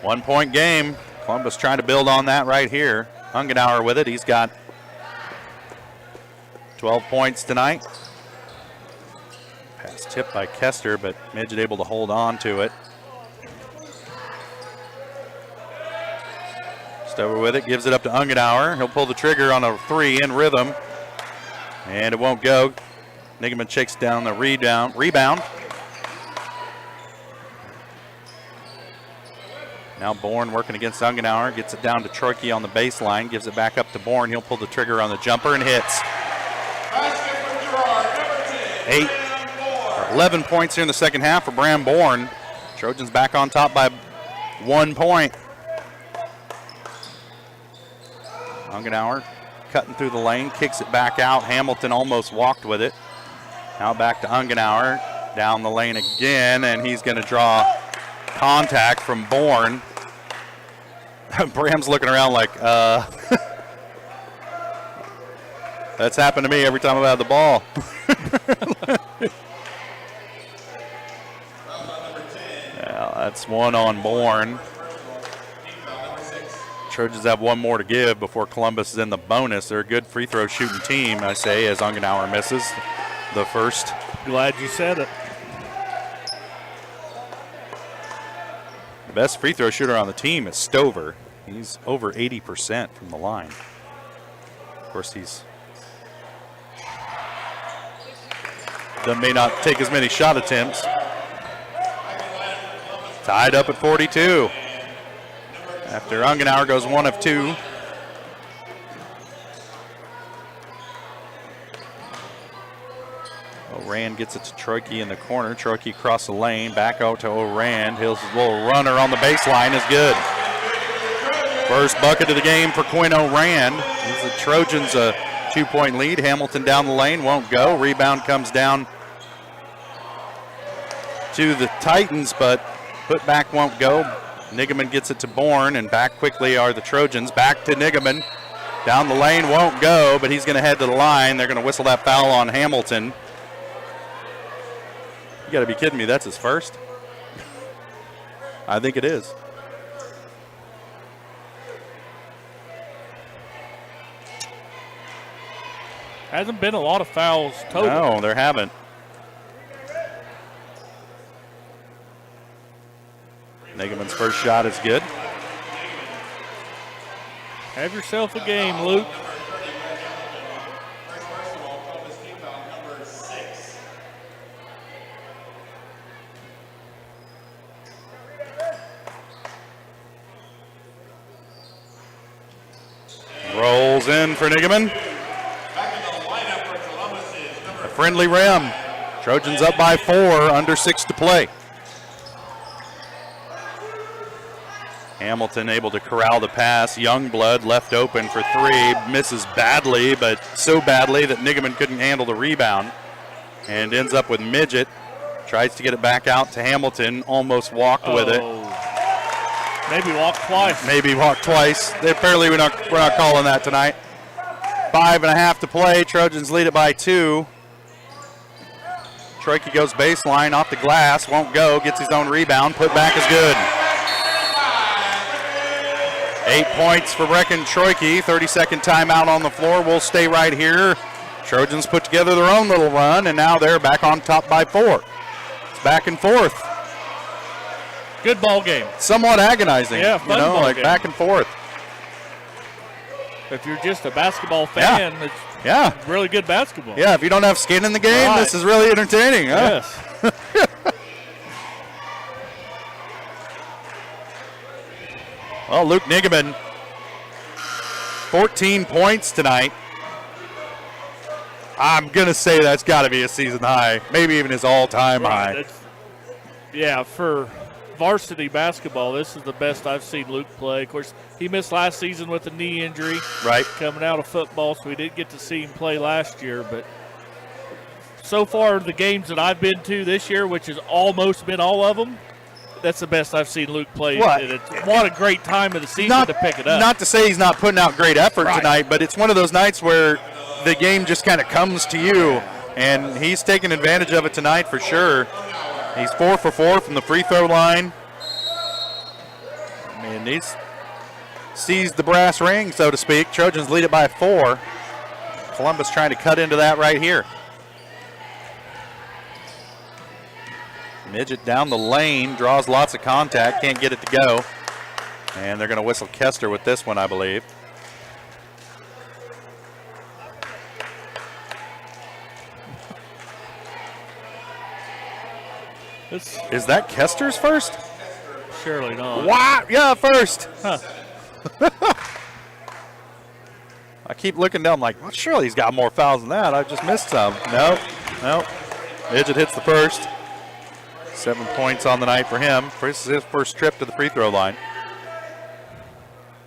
1-point game. Columbus trying to build on that right here. Ungenauer with it. He's got 12 points tonight. Pass tipped by Kester, but Midget able to hold on to it. Stover with it, gives it up to Ungenauer. He'll pull the trigger on a 3 in rhythm, and it won't go. Nigaman shakes down the rebound. Now Bourne working against Ungenauer, gets it down to Troike on the baseline, gives it back up to Bourne. He'll pull the trigger on the jumper and hits. 11 points here in the second half for Bram Bourne. Trojans back on top by 1 point. Ungenauer cutting through the lane, kicks it back out. Hamilton almost walked with it. Now back to Ungenauer, down the lane again, and he's going to draw contact from Bourne. Bram's looking around like, that's happened to me every time I've had the ball. Yeah, that's 1 on Bourne. Trojans have 1 more to give before Columbus is in the bonus. They're a good free throw shooting team, I say, as Ungenauer misses the first. Glad you said it. The best free throw shooter on the team is Stover. He's over 80% from the line. Of course, may not take as many shot attempts. Tied up at 42. After Ungenauer goes 1 of 2. Orand gets it to Troike in the corner. Troike across the lane, back out to Orand. His little runner on the baseline is good. First bucket of the game for Quinn Orand. Gives the Trojans a 2-point lead. Hamilton down the lane, won't go. Rebound comes down to the Titans, but put back won't go. Nigaman gets it to Bourne, and back quickly are the Trojans. Back to Nigaman. Down the lane, won't go, but he's going to head to the line. They're going to whistle that foul on Hamilton. You got to be kidding me. That's his first? I think it is. Hasn't been a lot of fouls total. No, there haven't. Nigaman's first shot is good. Have yourself a game, Luke. Rolls in for Nigaman. A friendly rim. Trojans up by 4, under 6 to play. Hamilton able to corral the pass. Youngblood left open for 3. Misses badly, but so badly that Nigaman couldn't handle the rebound. And ends up with Midget. Tries to get it back out to Hamilton. Almost walked with it. Maybe walked twice. Maybe walked twice. Apparently we're not calling that tonight. 5.5 to play. Trojans lead it by 2. Troike goes baseline off the glass. Won't go. Gets his own rebound. Put back is good. 8 points for Brecken Troike. 30-second timeout on the floor. We'll stay right here. Trojans put together their own little run, and now they're back on top by 4. It's back and forth. Good ball game. Somewhat agonizing. Yeah, fun ball like game. back and forth. If you're just a basketball fan, it's really good basketball. Yeah, if you don't have skin in the game, This is really entertaining. Huh? Yes. Well, Luke Nigaman, 14 points tonight. I'm going to say that's got to be a season high, maybe even his all-time high. Yeah, for varsity basketball, this is the best I've seen Luke play. Of course, he missed last season with a knee injury. Right. Coming out of football, so we didn't get to see him play last year. But so far, the games that I've been to this year, which has almost been all of them, that's the best I've seen Luke play. What a great time of the season to pick it up. Not to say he's not putting out great effort tonight, but it's one of those nights where the game just kind of comes to you, and he's taking advantage of it tonight for sure. He's 4 for 4 from the free throw line. I mean, he's seized the brass ring, so to speak. Trojans lead it by 4. Columbus trying to cut into that right here. Midget down the lane, draws lots of contact, can't get it to go. And they're going to whistle Kester with this one, I believe. Is that Kester's first? Surely not. Wow, yeah, first. Huh. I keep looking down like, well, surely he's got more fouls than that. I just missed some. Nope. Midget hits the first. 7 points on the night for him. This is his first trip to the free throw line,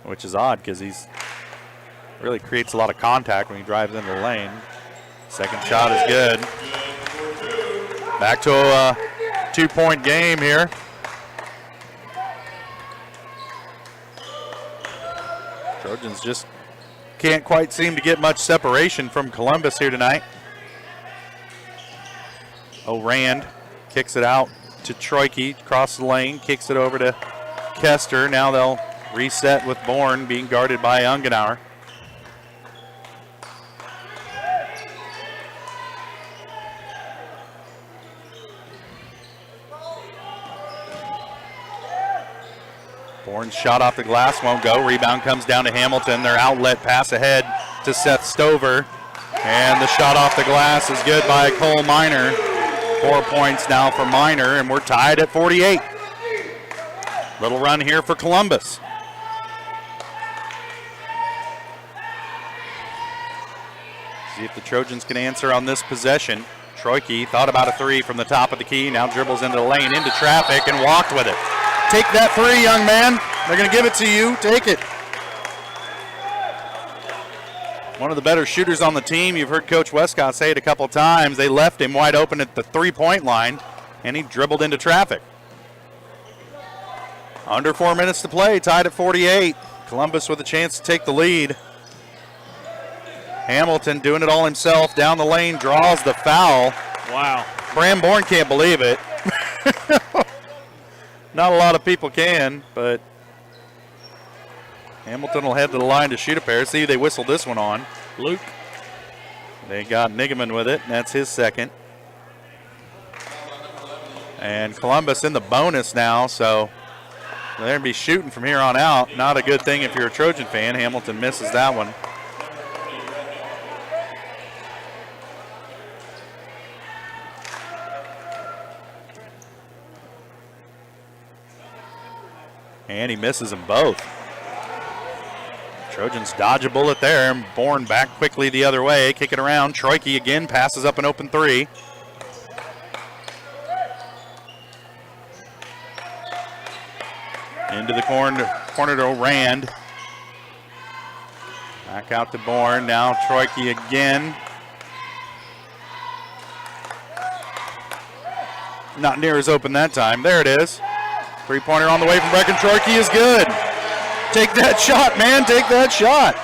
which is odd because he's really creates a lot of contact when he drives into the lane. Second shot is good. Back to a 2-point game here. Trojans just can't quite seem to get much separation from Columbus here tonight. Orand kicks it out to Troike, across the lane, kicks it over to Kester. Now they'll reset with Bourne being guarded by Ungenauer. Bourne's shot off the glass won't go. Rebound comes down to Hamilton. Their outlet pass ahead to Seth Stover. And the shot off the glass is good by Cole Minor. 4 points now for Minor, and we're tied at 48. Little run here for Columbus. See if the Trojans can answer on this possession. Troike thought about a three from the top of the key, now dribbles into the lane, into traffic, and walked with it. Take that three, young man. They're going to give it to you. Take it. One of the better shooters on the team. You've heard Coach Westcott say it a couple times. They left him wide open at the three-point line, and he dribbled into traffic. Under 4 minutes to play, tied at 48. Columbus with a chance to take the lead. Hamilton doing it all himself, down the lane, draws the foul. Wow. Bram Bourne can't believe it. Not a lot of people can, but Hamilton will head to the line to shoot a pair. See, they whistled this one on. Luke. They got Nigaman with it, and that's his second. And Columbus in the bonus now, so they're going to be shooting from here on out. Not a good thing if you're a Trojan fan. Hamilton misses that one. And he misses them both. Trojans dodge a bullet there, and Bourne back quickly the other way, kick it around. Troike again passes up an open three. Into the corner to Rand. Back out to Bourne, now Troike again. Not near as open that time, there it is. Three-pointer on the way from Brecken. Troike is good. Take that shot, man. Take that shot.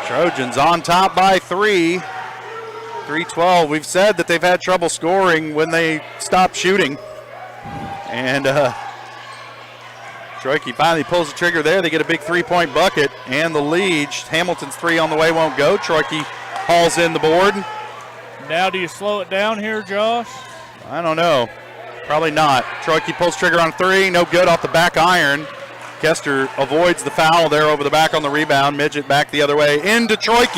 Trojans on top by 3. 3-12. We've said that they've had trouble scoring when they stop shooting. And Troike finally pulls the trigger there. They get a big three-point bucket. And the lead. Hamilton's three on the way won't go. Troike hauls in the board. Now do you slow it down here, Josh? I don't know. Probably not. Troike pulls trigger on three. No good off the back iron. Kester avoids the foul there over the back on the rebound. Midget back the other way into Troike.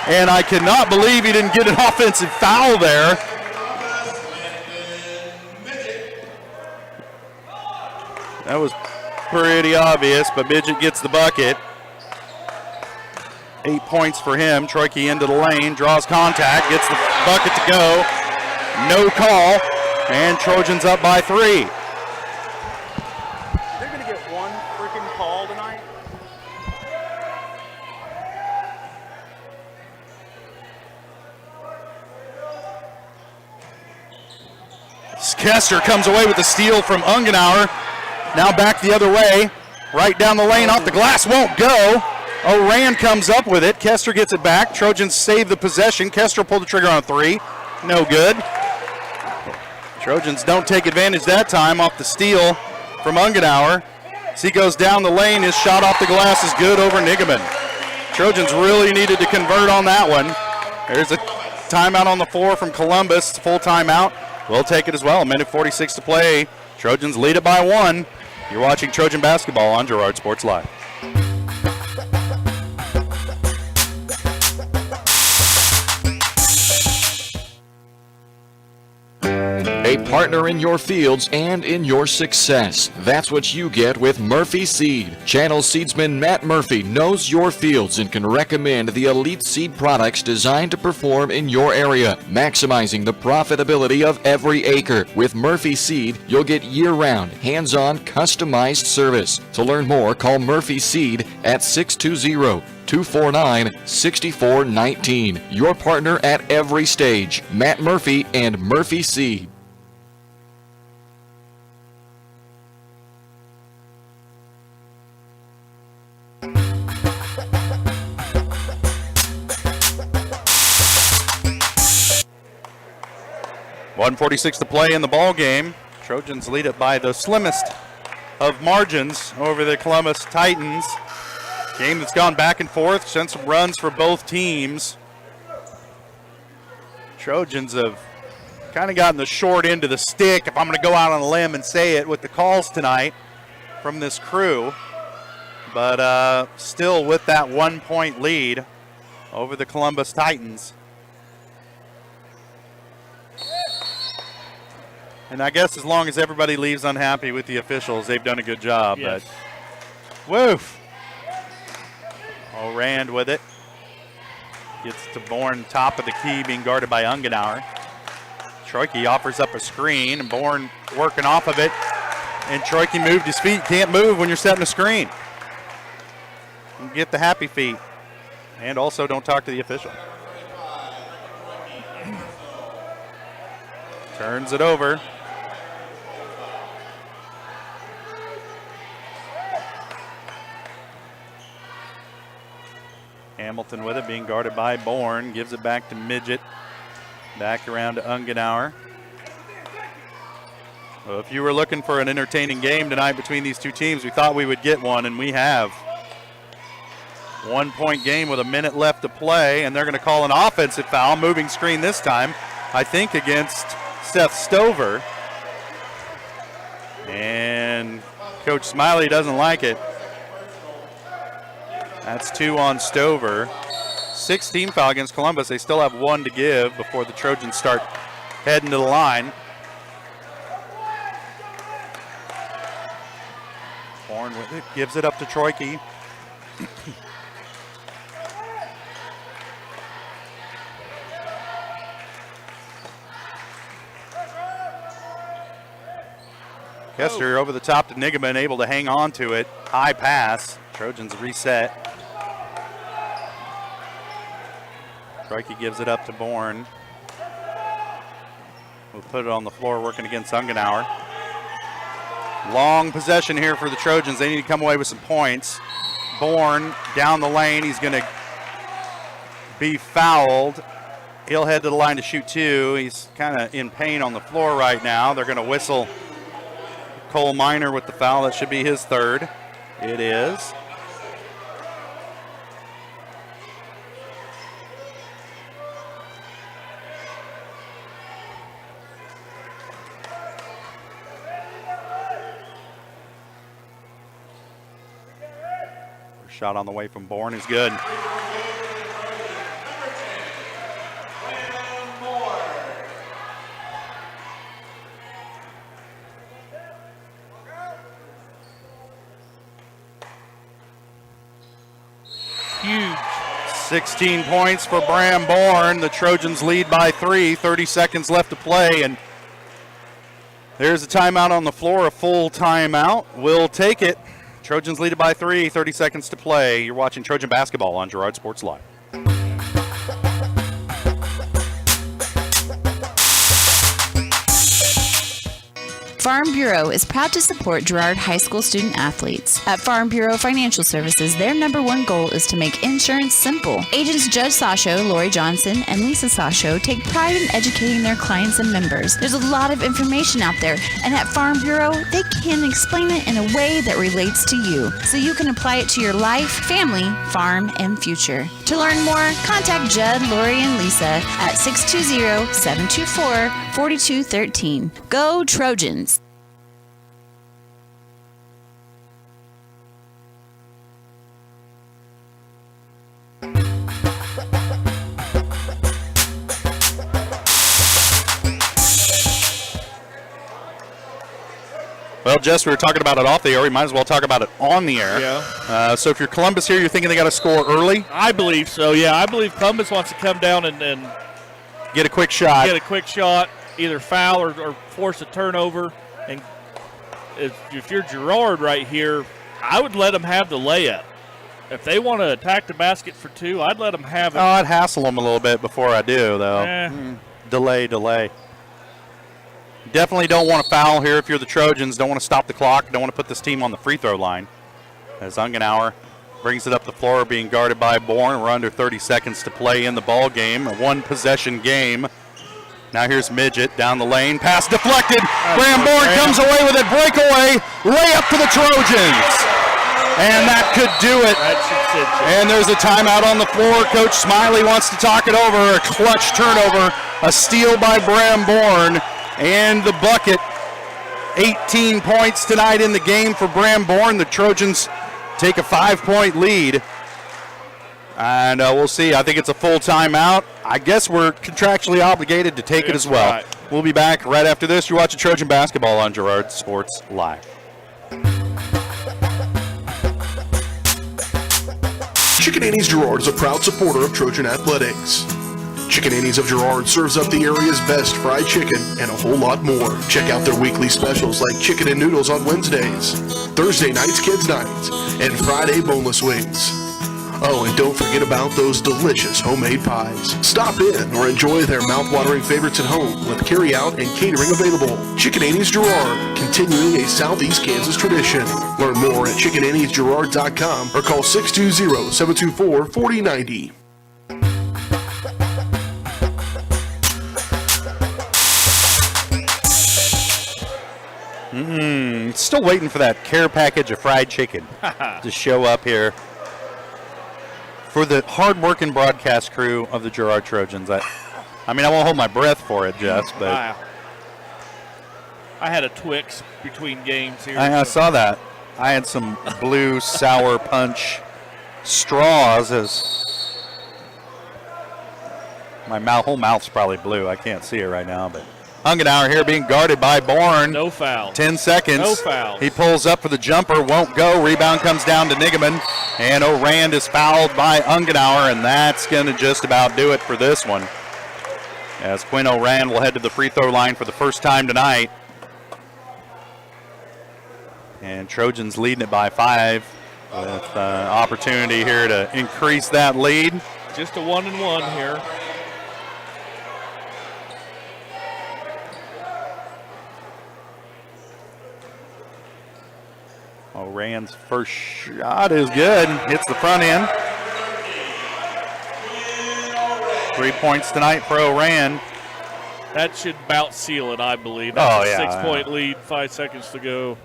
And I cannot believe he didn't get an offensive foul there. That was pretty obvious, but Midget gets the bucket. 8 points for him. Troike into the lane, draws contact, gets the bucket to go. No call. And Trojans up by 3. They're going to get one freaking call tonight. Kester comes away with the steal from Ungenauer. Now back the other way. Right down the lane, off the glass, won't go. Rand comes up with it. Kester gets it back. Trojans save the possession. Kester pulled the trigger on a 3. No good. Trojans don't take advantage that time off the steal from Ungenauer. As he goes down the lane, his shot off the glass is good over Nigaman. Trojans really needed to convert on that one. There's a timeout on the floor from Columbus, full timeout. We'll take it as well. 1:46 to play. Trojans lead it by 1. You're watching Trojan basketball on Girard Sports Live. A partner in your fields and in your success. That's what you get with Murphy Seed. Channel seedsman Matt Murphy knows your fields and can recommend the elite seed products designed to perform in your area, maximizing the profitability of every acre. With Murphy Seed, you'll get year-round, hands-on, customized service. To learn more, call Murphy Seed at 620-249-6419. Your partner at every stage. Matt Murphy and Murphy Seed. .146 to play in the ball game. Trojans lead it by the slimmest of margins over the Columbus Titans. Game that's gone back and forth, sent some runs for both teams. Trojans have kind of gotten the short end of the stick, if I'm going to go out on a limb and say it, with the calls tonight from this crew. But still with that 1 point lead over the Columbus Titans. And I guess as long as everybody leaves unhappy with the officials, they've done a good job. Yes. But woof. Rand with it. Gets to Bourne, top of the key, being guarded by Ungenauer. Troike offers up a screen, and Bourne working off of it. And Troike moved his feet. Can't move when you're setting a screen. You get the happy feet. And also don't talk to the official. Turns it over. Hamilton with it, being guarded by Bourne. Gives it back to Midget. Back around to Ungenauer. Well, if you were looking for an entertaining game tonight between these two teams, we thought we would get one, and we have. 1 point game with a minute left to play, and they're going to call an offensive foul. Moving screen this time, I think, against Seth Stover. And Coach Smiley doesn't like it. That's 2 on Stover. 6-team foul against Columbus. They still have 1 to give before the Trojans start heading to the line. Bourne with it, gives it up to Troike. Kester over the top to Nigaman, able to hang on to it. High pass. Trojans reset. Troike gives it up to Bourne. We'll put it on the floor, working against Ungenauer. Long possession here for the Trojans. They need to come away with some points. Bourne down the lane. He's going to be fouled. He'll head to the line to shoot 2. He's kind of in pain on the floor right now. They're going to whistle Cole Minor with the foul. That should be his 3rd. It is. Shot on the way from Bourne is good. Huge. 16 points for Bram Bourne. The Trojans lead by 3. 30 seconds left to play, and there's a timeout on the floor, a full timeout. We'll take it. Trojans lead it by 3, 30 seconds to play. You're watching Trojan basketball on Girard Sports Live. Farm Bureau is proud to support Girard High School student athletes. At Farm Bureau Financial Services, their #1 goal is to make insurance simple. Agents Judge Sasho, Lori Johnson, and Lisa Sasho take pride in educating their clients and members. There's a lot of information out there, and at Farm Bureau, they can explain it in a way that relates to you, so you can apply it to your life, family, farm, and future. To learn more, contact Judd, Lori, and Lisa at 620-724-4213. Go Trojans! Well, Jess, we were talking about it off the air. We might as well talk about it on the air. Yeah. So if you're Columbus here, you're thinking they got to score early? I believe so, yeah. I believe Columbus wants to come down and get a quick shot. Get a quick shot, either foul or force a turnover. And if you're Girard right here, I would let them have the layup. If they want to attack the basket for 2, I'd let them have it. Oh, I'd hassle them a little bit before I do, though. Delay. Definitely don't want to foul here if you're the Trojans. Don't want to stop the clock. Don't want to put this team on the free throw line. As Ungenauer brings it up the floor, being guarded by Bourne. We're under 30 seconds to play in the ball game. A 1-possession game. Now here's Midget down the lane. Pass deflected. Bram Bourne comes away with it. Breakaway. Layup for the Trojans. And that could do it. And there's a timeout on the floor. Coach Smiley wants to talk it over. A clutch turnover. A steal by Bram Bourne. And the bucket. 18 points tonight in the game for Bram Bourne. The Trojans take a 5-point lead. And we'll see. I think it's a full timeout. I guess we're contractually obligated to take it as well. Right. We'll be back right after this. You're watching Trojan basketball on Girard Sports Live. Chicken Annie's Girard is a proud supporter of Trojan Athletics. Chicken Annie's of Girard serves up the area's best fried chicken and a whole lot more. Check out their weekly specials like chicken and noodles on Wednesdays, Thursday nights kids nights, and Friday boneless wings. Oh, and don't forget about those delicious homemade pies. Stop in or enjoy their mouth-watering favorites at home with carry-out and catering available. Chicken Annie's Girard, continuing a Southeast Kansas tradition. Learn more at chickenanniesgirard.com or call 620-724-4090. Still waiting for that care package of fried chicken to show up here for the hard-working broadcast crew of the Girard Trojans. I mean, I won't hold my breath for it, Jess, but I had a Twix between games here. I saw that. I had some blue sour punch straws as my whole mouth's probably blue. I can't see it right now, but Ungenauer here being guarded by Bourne. No foul. 10 seconds. No foul. He pulls up for the jumper, won't go. Rebound comes down to Nigaman, and Orand is fouled by Ungenauer, and that's going to just about do it for this one. As Quinn Orand will head to the free throw line for the first time tonight. And Trojans leading it by 5 with opportunity here to increase that lead. Just a 1-and-1 here. Orand's first shot is good. Hits the front end. 3 points tonight for Orand. That should about seal it, I believe. Oh, That's yeah. a 6-point lead, 5 seconds to go.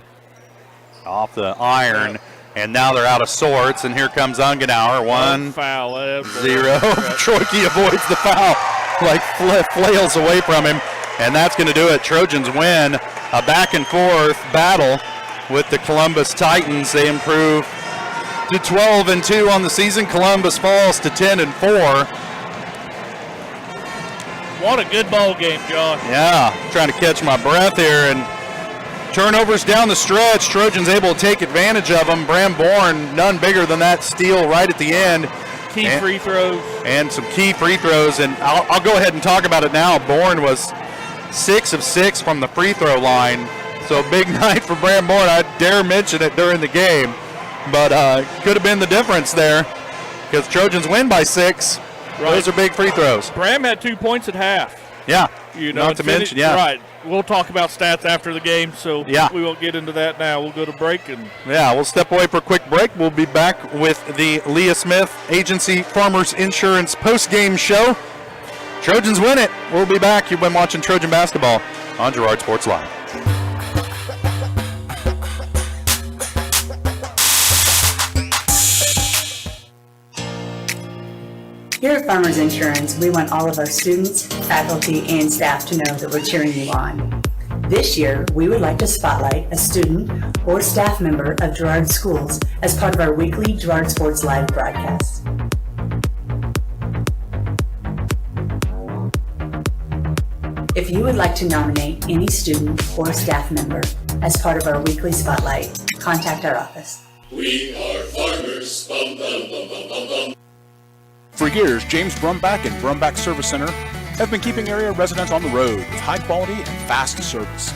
Off the iron. And now they're out of sorts, and here comes Ungenauer. 1 foul. 0. Troike avoids the foul, like flails away from him. And that's going to do it. Trojans win a back-and-forth battle with the Columbus Titans. They improve to 12-2 on the season. Columbus falls to 10-4. What a good ball game, Josh. Yeah, trying to catch my breath here. And turnovers down the stretch. Trojans able to take advantage of them. Bram Bourne, none bigger than that steal right at the end. Key free throws. And some key free throws. And I'll go ahead and talk about it now. Bourne was 6 of 6 from the free throw line. So a big night for Bram Bourne. I dare mention it during the game. But could have been the difference there because Trojans win by 6. Right. Those are big free throws. Bram had 2 points at half. Yeah. Not to mention, Right. We'll talk about stats after the game, so we won't get into that now. We'll go to break. We'll step away for a quick break. We'll be back with the Leah Smith Agency Farmers Insurance post-game show. Trojans win it. We'll be back. You've been watching Trojan basketball on Girard Sports Live. Here at Farmers Insurance, we want all of our students, faculty, and staff to know that we're cheering you on. This year, we would like to spotlight a student or staff member of Girard Schools as part of our weekly Girard Sports Live broadcast. If you would like to nominate any student or staff member as part of our weekly spotlight, contact our office. We are farmers. Bum, bum, bum, bum, bum, bum. For years, James Brumback and Brumback Service Center have been keeping area residents on the road with high quality and fast service.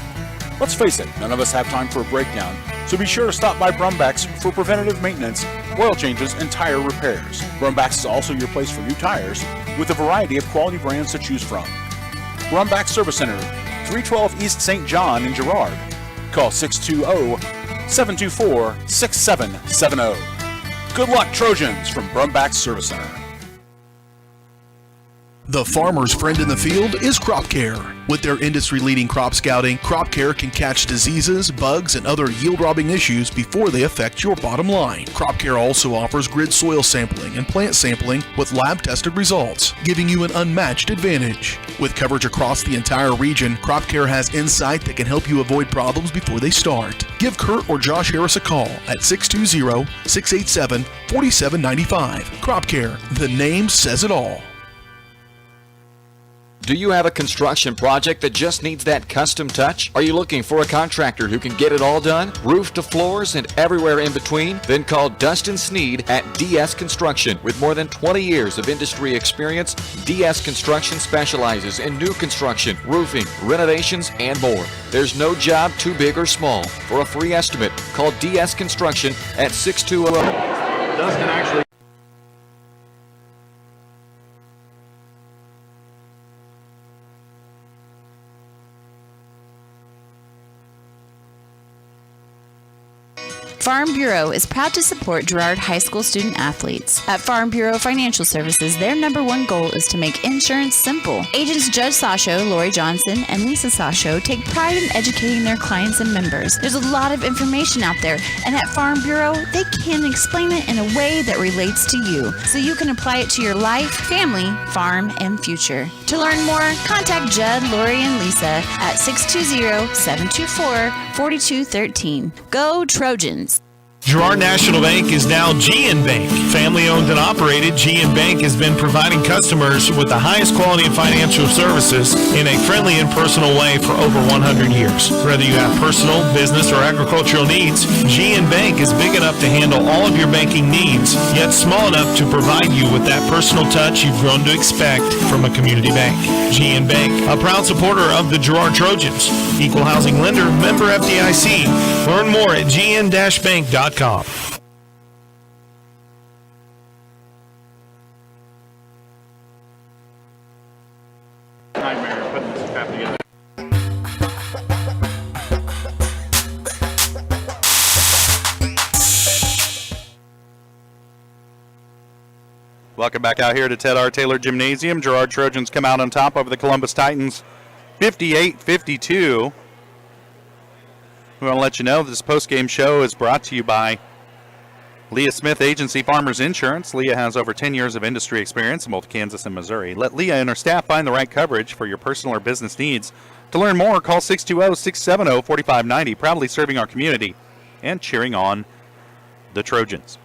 Let's face it, none of us have time for a breakdown, so be sure to stop by Brumback's for preventative maintenance, oil changes, and tire repairs. Brumback's is also your place for new tires with a variety of quality brands to choose from. Brumback Service Center, 312 East St. John in Girard. Call 620-724-6770. Good luck, Trojans, from Brumback Service Center. The farmer's friend in the field is Crop Care. With their industry-leading crop scouting, Crop Care can catch diseases, bugs, and other yield-robbing issues before they affect your bottom line. Crop Care also offers grid soil sampling and plant sampling with lab-tested results, giving you an unmatched advantage. With coverage across the entire region, Crop Care has insight that can help you avoid problems before they start. Give Kurt or Josh Harris a call at 620-687-4795. Crop Care, the name says it all. Do you have a construction project that just needs that custom touch? Are you looking for a contractor who can get it all done? Roof to floors and everywhere in between? Then call Dustin Sneed at DS Construction. With more than 20 years of industry experience, DS Construction specializes in new construction, roofing, renovations, and more. There's no job too big or small. For a free estimate, call DS Construction at 620. Dustin actually. Farm Bureau is proud to support Girard High School student athletes. At Farm Bureau Financial Services, their #1 goal is to make insurance simple. Agents Judge Sasho, Lori Johnson, and Lisa Sasho take pride in educating their clients and members. There's a lot of information out there, and at Farm Bureau, they can explain it in a way that relates to you, so you can apply it to your life, family, farm, and future. To learn more, contact Judd, Lori, and Lisa at 620-724-4213. Go Trojans! Girard National Bank is now GN Bank. Family owned and operated, GN Bank has been providing customers with the highest quality of financial services in a friendly and personal way for over 100 years. Whether you have personal, business, or agricultural needs, GN Bank is big enough to handle all of your banking needs, yet small enough to provide you with that personal touch you've grown to expect from a community bank. GN Bank, a proud supporter of the Girard Trojans. Equal housing lender, member FDIC. Learn more at gn-bank.com. Nightmare putting this crap together. Welcome back out here to Ted R. Taylor Gymnasium. Girard Trojans come out on top over the Columbus Titans, 58-52. We want to let you know this post-game show is brought to you by Leah Smith Agency Farmers Insurance. Leah has over 10 years of industry experience in both Kansas and Missouri. Let Leah and her staff find the right coverage for your personal or business needs. To learn more, call 620-670-4590. Proudly serving our community and cheering on the Trojans.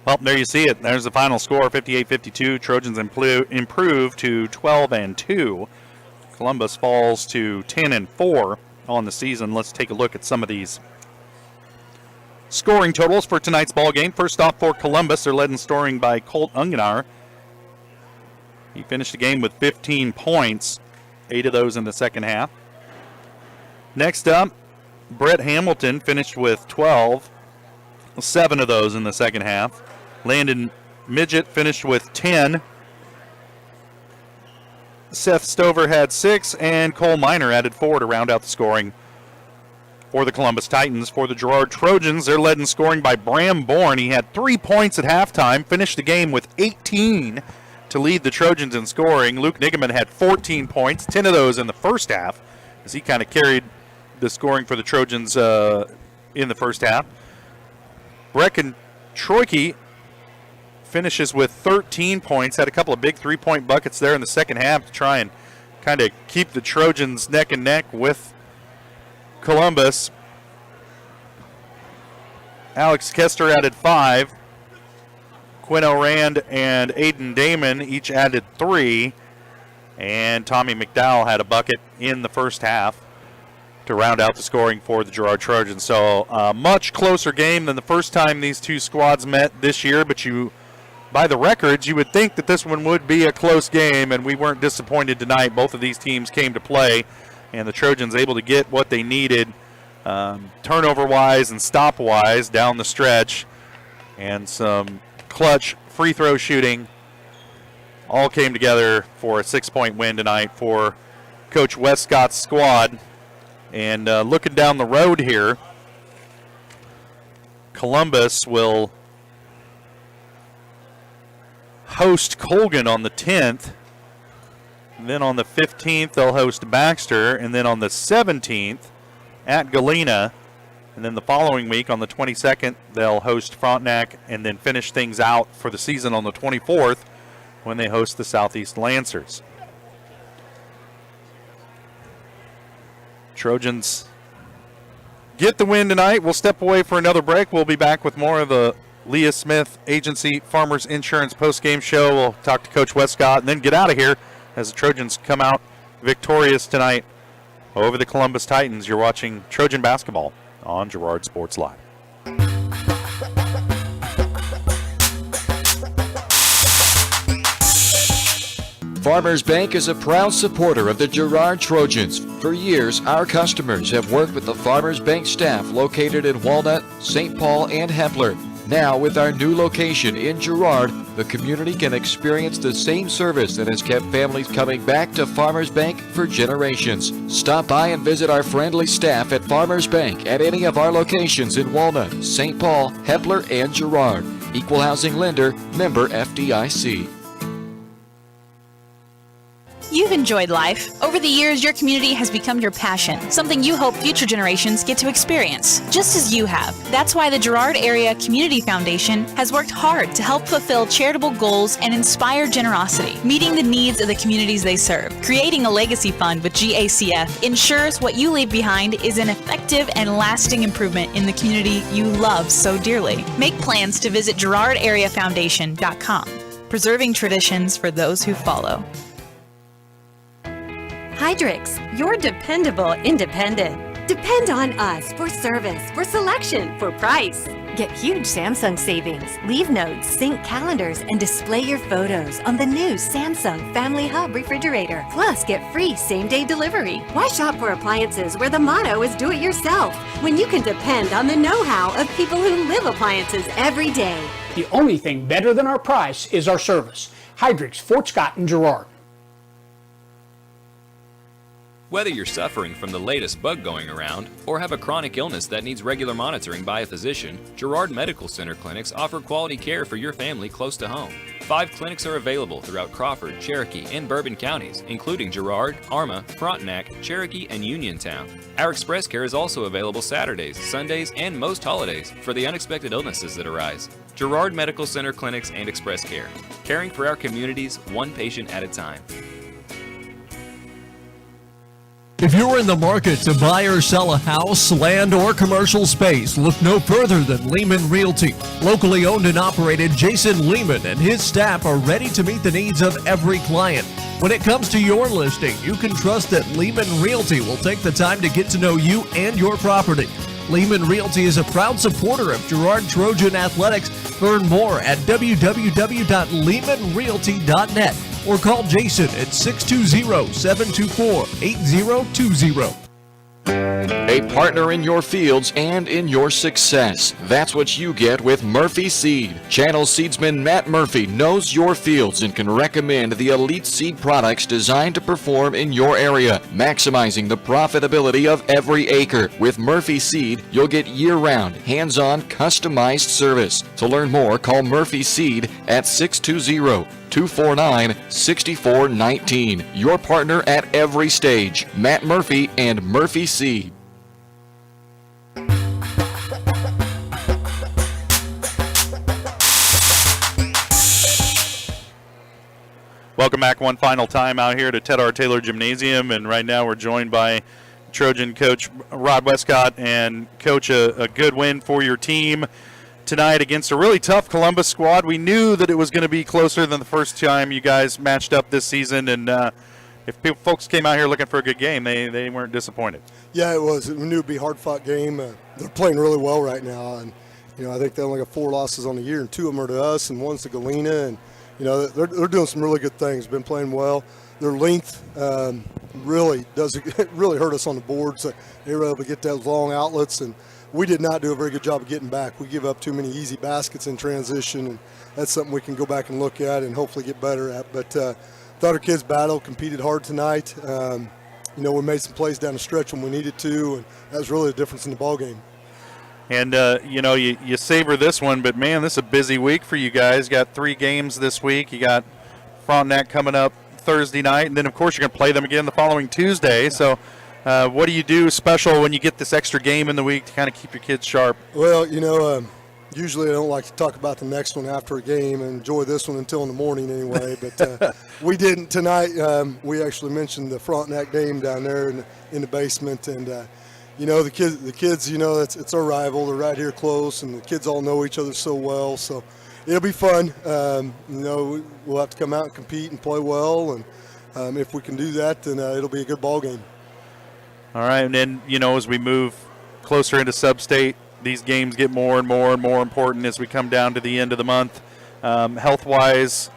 Well, there you see it. There's the final score, 58-52. Trojans improve to 12-2. Columbus falls to 10-4. On the season. Let's take a look at some of these scoring totals for tonight's ball game. First off for Columbus, they're led in scoring by Colt Ungenar. He finished the game with 15 points, 8 of those in the second half. Next up, Brett Hamilton finished with 12, 7 of those in the second half. Landon Midget finished with 10. Seth Stover had 6, and Cole Miner added 4 to round out the scoring for the Columbus Titans. For the Girard Trojans, they're led in scoring by Bram Bourne. He had 3 points at halftime, finished the game with 18 to lead the Trojans in scoring. Luke Nigeman had 14 points, 10 of those in the first half, as he kind of carried the scoring for the Trojans in the first half. Brecken Troike finishes with 13 points, had a couple of big three-point buckets there in the second half to try and kind of keep the Trojans neck and neck with Columbus. Alex Kester added 5. Quinn O'Rand and Aiden Damon each added 3. And Tommy McDowell had a bucket in the first half to round out the scoring for the Girard Trojans. So a much closer game than the first time these two squads met this year, but by the records, you would think that this one would be a close game, and we weren't disappointed tonight. Both of these teams came to play, and the Trojans able to get what they needed turnover-wise and stop-wise down the stretch, and some clutch free throw shooting all came together for a 6-point win tonight for Coach Westcott's squad. And looking down the road here, Columbus will host Colgan on the 10th. And then on the 15th, they'll host Baxter. And then on the 17th, at Galena. And then the following week, on the 22nd, they'll host Frontenac and then finish things out for the season on the 24th when they host the Southeast Lancers. Trojans get the win tonight. We'll step away for another break. We'll be back with more of the Leah Smith Agency Farmers Insurance post-game show. We'll talk to Coach Westcott and then get out of here as the Trojans come out victorious tonight over the Columbus Titans. You're watching Trojan basketball on Girard Sports Live. Farmers Bank is a proud supporter of the Girard Trojans. For years, our customers have worked with the Farmers Bank staff located in Walnut, St. Paul, and Hepler. Now, with our new location in Girard, the community can experience the same service that has kept families coming back to Farmers Bank for generations. Stop by and visit our friendly staff at Farmers Bank at any of our locations in Walnut, St. Paul, Hepler, and Girard. Equal housing lender, member FDIC. You've enjoyed life. Over the years, your community has become your passion, something you hope future generations get to experience, just as you have. That's why the Girard Area Community Foundation has worked hard to help fulfill charitable goals and inspire generosity, meeting the needs of the communities they serve. Creating a legacy fund with GACF ensures what you leave behind is an effective and lasting improvement in the community you love so dearly. Make plans to visit GirardAreaFoundation.com, preserving traditions for those who follow. Hydrix, your dependable independent. Depend on us for service, for selection, for price. Get huge Samsung savings. Leave notes, sync calendars, and display your photos on the new Samsung Family Hub refrigerator. Plus, get free same-day delivery. Why shop for appliances where the motto is do it yourself when you can depend on the know-how of people who live appliances every day? The only thing better than our price is our service. Hydrix, Fort Scott, and Girard. Whether you're suffering from the latest bug going around or have a chronic illness that needs regular monitoring by a physician, Girard Medical Center clinics offer quality care for your family close to home. 5 clinics are available throughout Crawford, Cherokee, and Bourbon counties, including Girard, Arma, Frontenac, Cherokee, and Uniontown. Our express care is also available Saturdays, Sundays, and most holidays for the unexpected illnesses that arise. Girard Medical Center clinics and express care, caring for our communities one patient at a time. If you're in the market to buy or sell a house, land, or commercial space, look no further than Lehman Realty. Locally owned and operated, Jason Lehman and his staff are ready to meet the needs of every client. When it comes to your listing, you can trust that Lehman Realty will take the time to get to know you and your property. Lehman Realty is a proud supporter of Girard Trojan Athletics. Learn more at www.lehmanrealty.net or call Jason at 620-724-8020. A partner in your fields and in your success. That's what you get with Murphy Seed. Channel seedsman Matt Murphy knows your fields and can recommend the elite seed products designed to perform in your area, maximizing the profitability of every acre. With Murphy Seed, you'll get year-round, hands-on, customized service. To learn more, call Murphy Seed at 620-249-6419. Your partner at every stage. Matt Murphy and Murphy Seed. Welcome back one final time out here to Ted R. Taylor Gymnasium, and right now we're joined by Trojan coach Rod Westcott. And coach, a good win for your team tonight against a really tough Columbus squad. We knew that it was going to be closer than the first time you guys matched up this season, and if folks came out here looking for a good game, they weren't disappointed. Yeah, it was. We knew it'd be a hard-fought game. They're playing really well right now, and I think they only got 4 losses on the year, and 2 of them are to us, and 1's to Galena, and they're doing some really good things. Been playing well. Their length really hurt us on the board, so they were able to get those long outlets, and we did not do a very good job of getting back. We give up too many easy baskets in transition, and that's something we can go back and look at and hopefully get better at. But thought our kids battled, competed hard tonight. We made some plays down the stretch when we needed to, and that was really the difference in the ball game. And, you savor this one, but, man, this is a busy week for you guys. Got 3 games this week. You got Frontenac coming up Thursday night, and then, of course, you're going to play them again the following Tuesday. So what do you do special when you get this extra game in the week to kind of keep your kids sharp? Well, usually I don't like to talk about the next one after a game and enjoy this one until in the morning anyway. But we didn't tonight. We actually mentioned the Frontenac game down there in the basement, and the kids, it's our rival. They're right here close, and the kids all know each other so well. So it'll be fun. We'll have to come out and compete and play well, and if we can do that, then it'll be a good ball game. All right, and then, as we move closer into sub-state, these games get more and more and more important as we come down to the end of the month. Health-wise,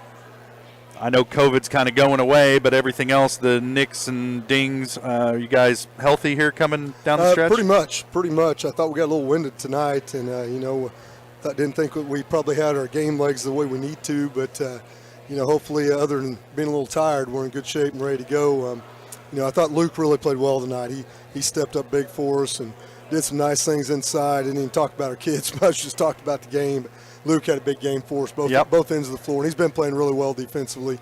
I know COVID's kind of going away, but everything else, the nicks and dings, are you guys healthy here coming down the stretch? Pretty much. I thought we got a little winded tonight, and, I didn't think we probably had our game legs the way we need to, but, hopefully other than being a little tired, we're in good shape and ready to go. I thought Luke really played well tonight. He stepped up big for us and did some nice things inside. Didn't even talk about our kids much, just talked about the game. But Luke had a big game for us, both ends of the floor, and he's been playing really well defensively.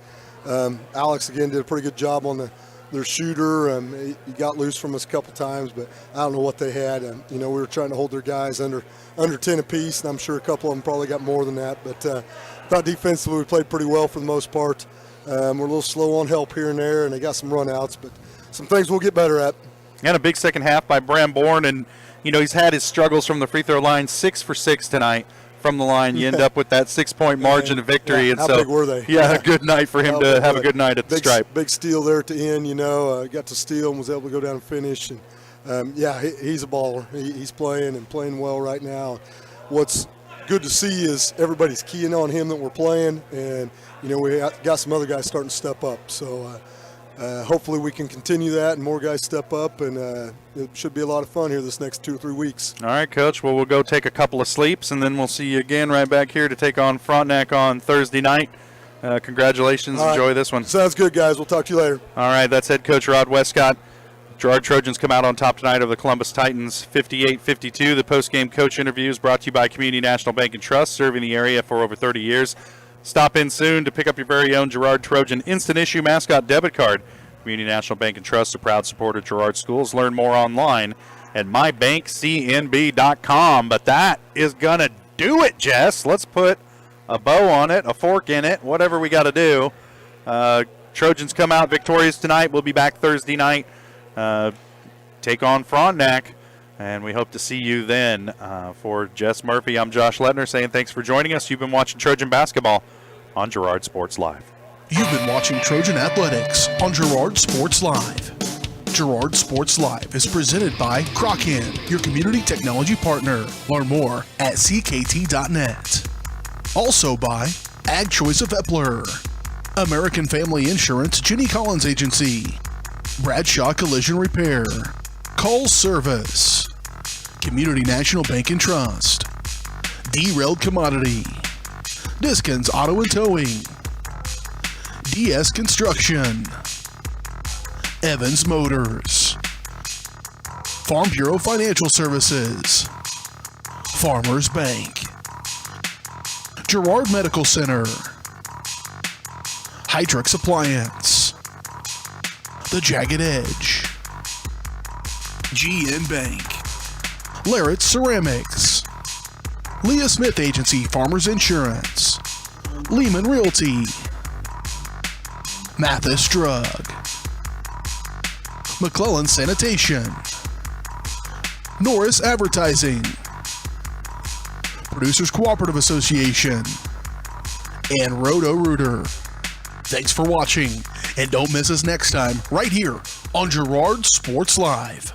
Alex, again, did a pretty good job on their shooter. He got loose from us a couple times, but I don't know what they had. We were trying to hold their guys under 10 apiece, and I'm sure a couple of them probably got more than that. But I thought defensively we played pretty well for the most part. We're a little slow on help here and there, and they got some run-outs, but some things we'll get better at. And a big second half by Bram Bourne, and, he's had his struggles from the free throw line, 6 for 6 tonight from the line. You end up with that 6-point margin of victory. And how big were they? Yeah, a good night for him to have a good night at the stripe. Big steal there at the end, got to steal and was able to go down and finish. And, he's a baller. He's playing well right now. What's good to see is everybody's keying on him that we're playing, and, we got some other guys starting to step up. So hopefully we can continue that and more guys step up, and it should be a lot of fun here this next 2 or 3 weeks. All right, Coach. Well, we'll go take a couple of sleeps, and then we'll see you again right back here to take on Frontenac on Thursday night. Congratulations. All Enjoy right. this one. Sounds good, guys. We'll talk to you later. All right, that's head coach Rod Westcott. Girard Trojans come out on top tonight over the Columbus Titans, 58-52. The post-game coach interview is brought to you by Community National Bank and Trust, serving the area for over 30 years. Stop in soon to pick up your very own Girard Trojan Instant Issue Mascot Debit Card. Community National Bank and Trust, a proud supporter of Girard Schools. Learn more online at mybankcnb.com. But that is going to do it, Jess. Let's put a bow on it, a fork in it, whatever we got to do. Trojans come out victorious tonight. We'll be back Thursday night. Take on Frontenac, and we hope to see you then. For Jess Murphy, I'm Josh Lettner saying thanks for joining us. You've been watching Trojan Basketball on Girard Sports Live. You've been watching Trojan Athletics on Girard Sports Live. Girard Sports Live is presented by Crocan, your community technology partner. Learn more at ckt.net. Also by Ag Choice of Epler, American Family Insurance, Jenny Collins Agency, Bradshaw Collision Repair, Call Service, Community National Bank and Trust, Derailed Commodity, Diskins Auto and Towing, DS Construction, Evans Motors, Farm Bureau Financial Services, Farmers Bank, Girard Medical Center, Hydrix Appliance, The Jagged Edge, GN Bank, Larrett Ceramics, Leah Smith Agency Farmers Insurance, Lehman Realty, Mathis Drug, McClellan Sanitation, Norris Advertising, Producers Cooperative Association, and Roto-Rooter. Thanks for watching, and don't miss us next time right here on Girard Sports Live.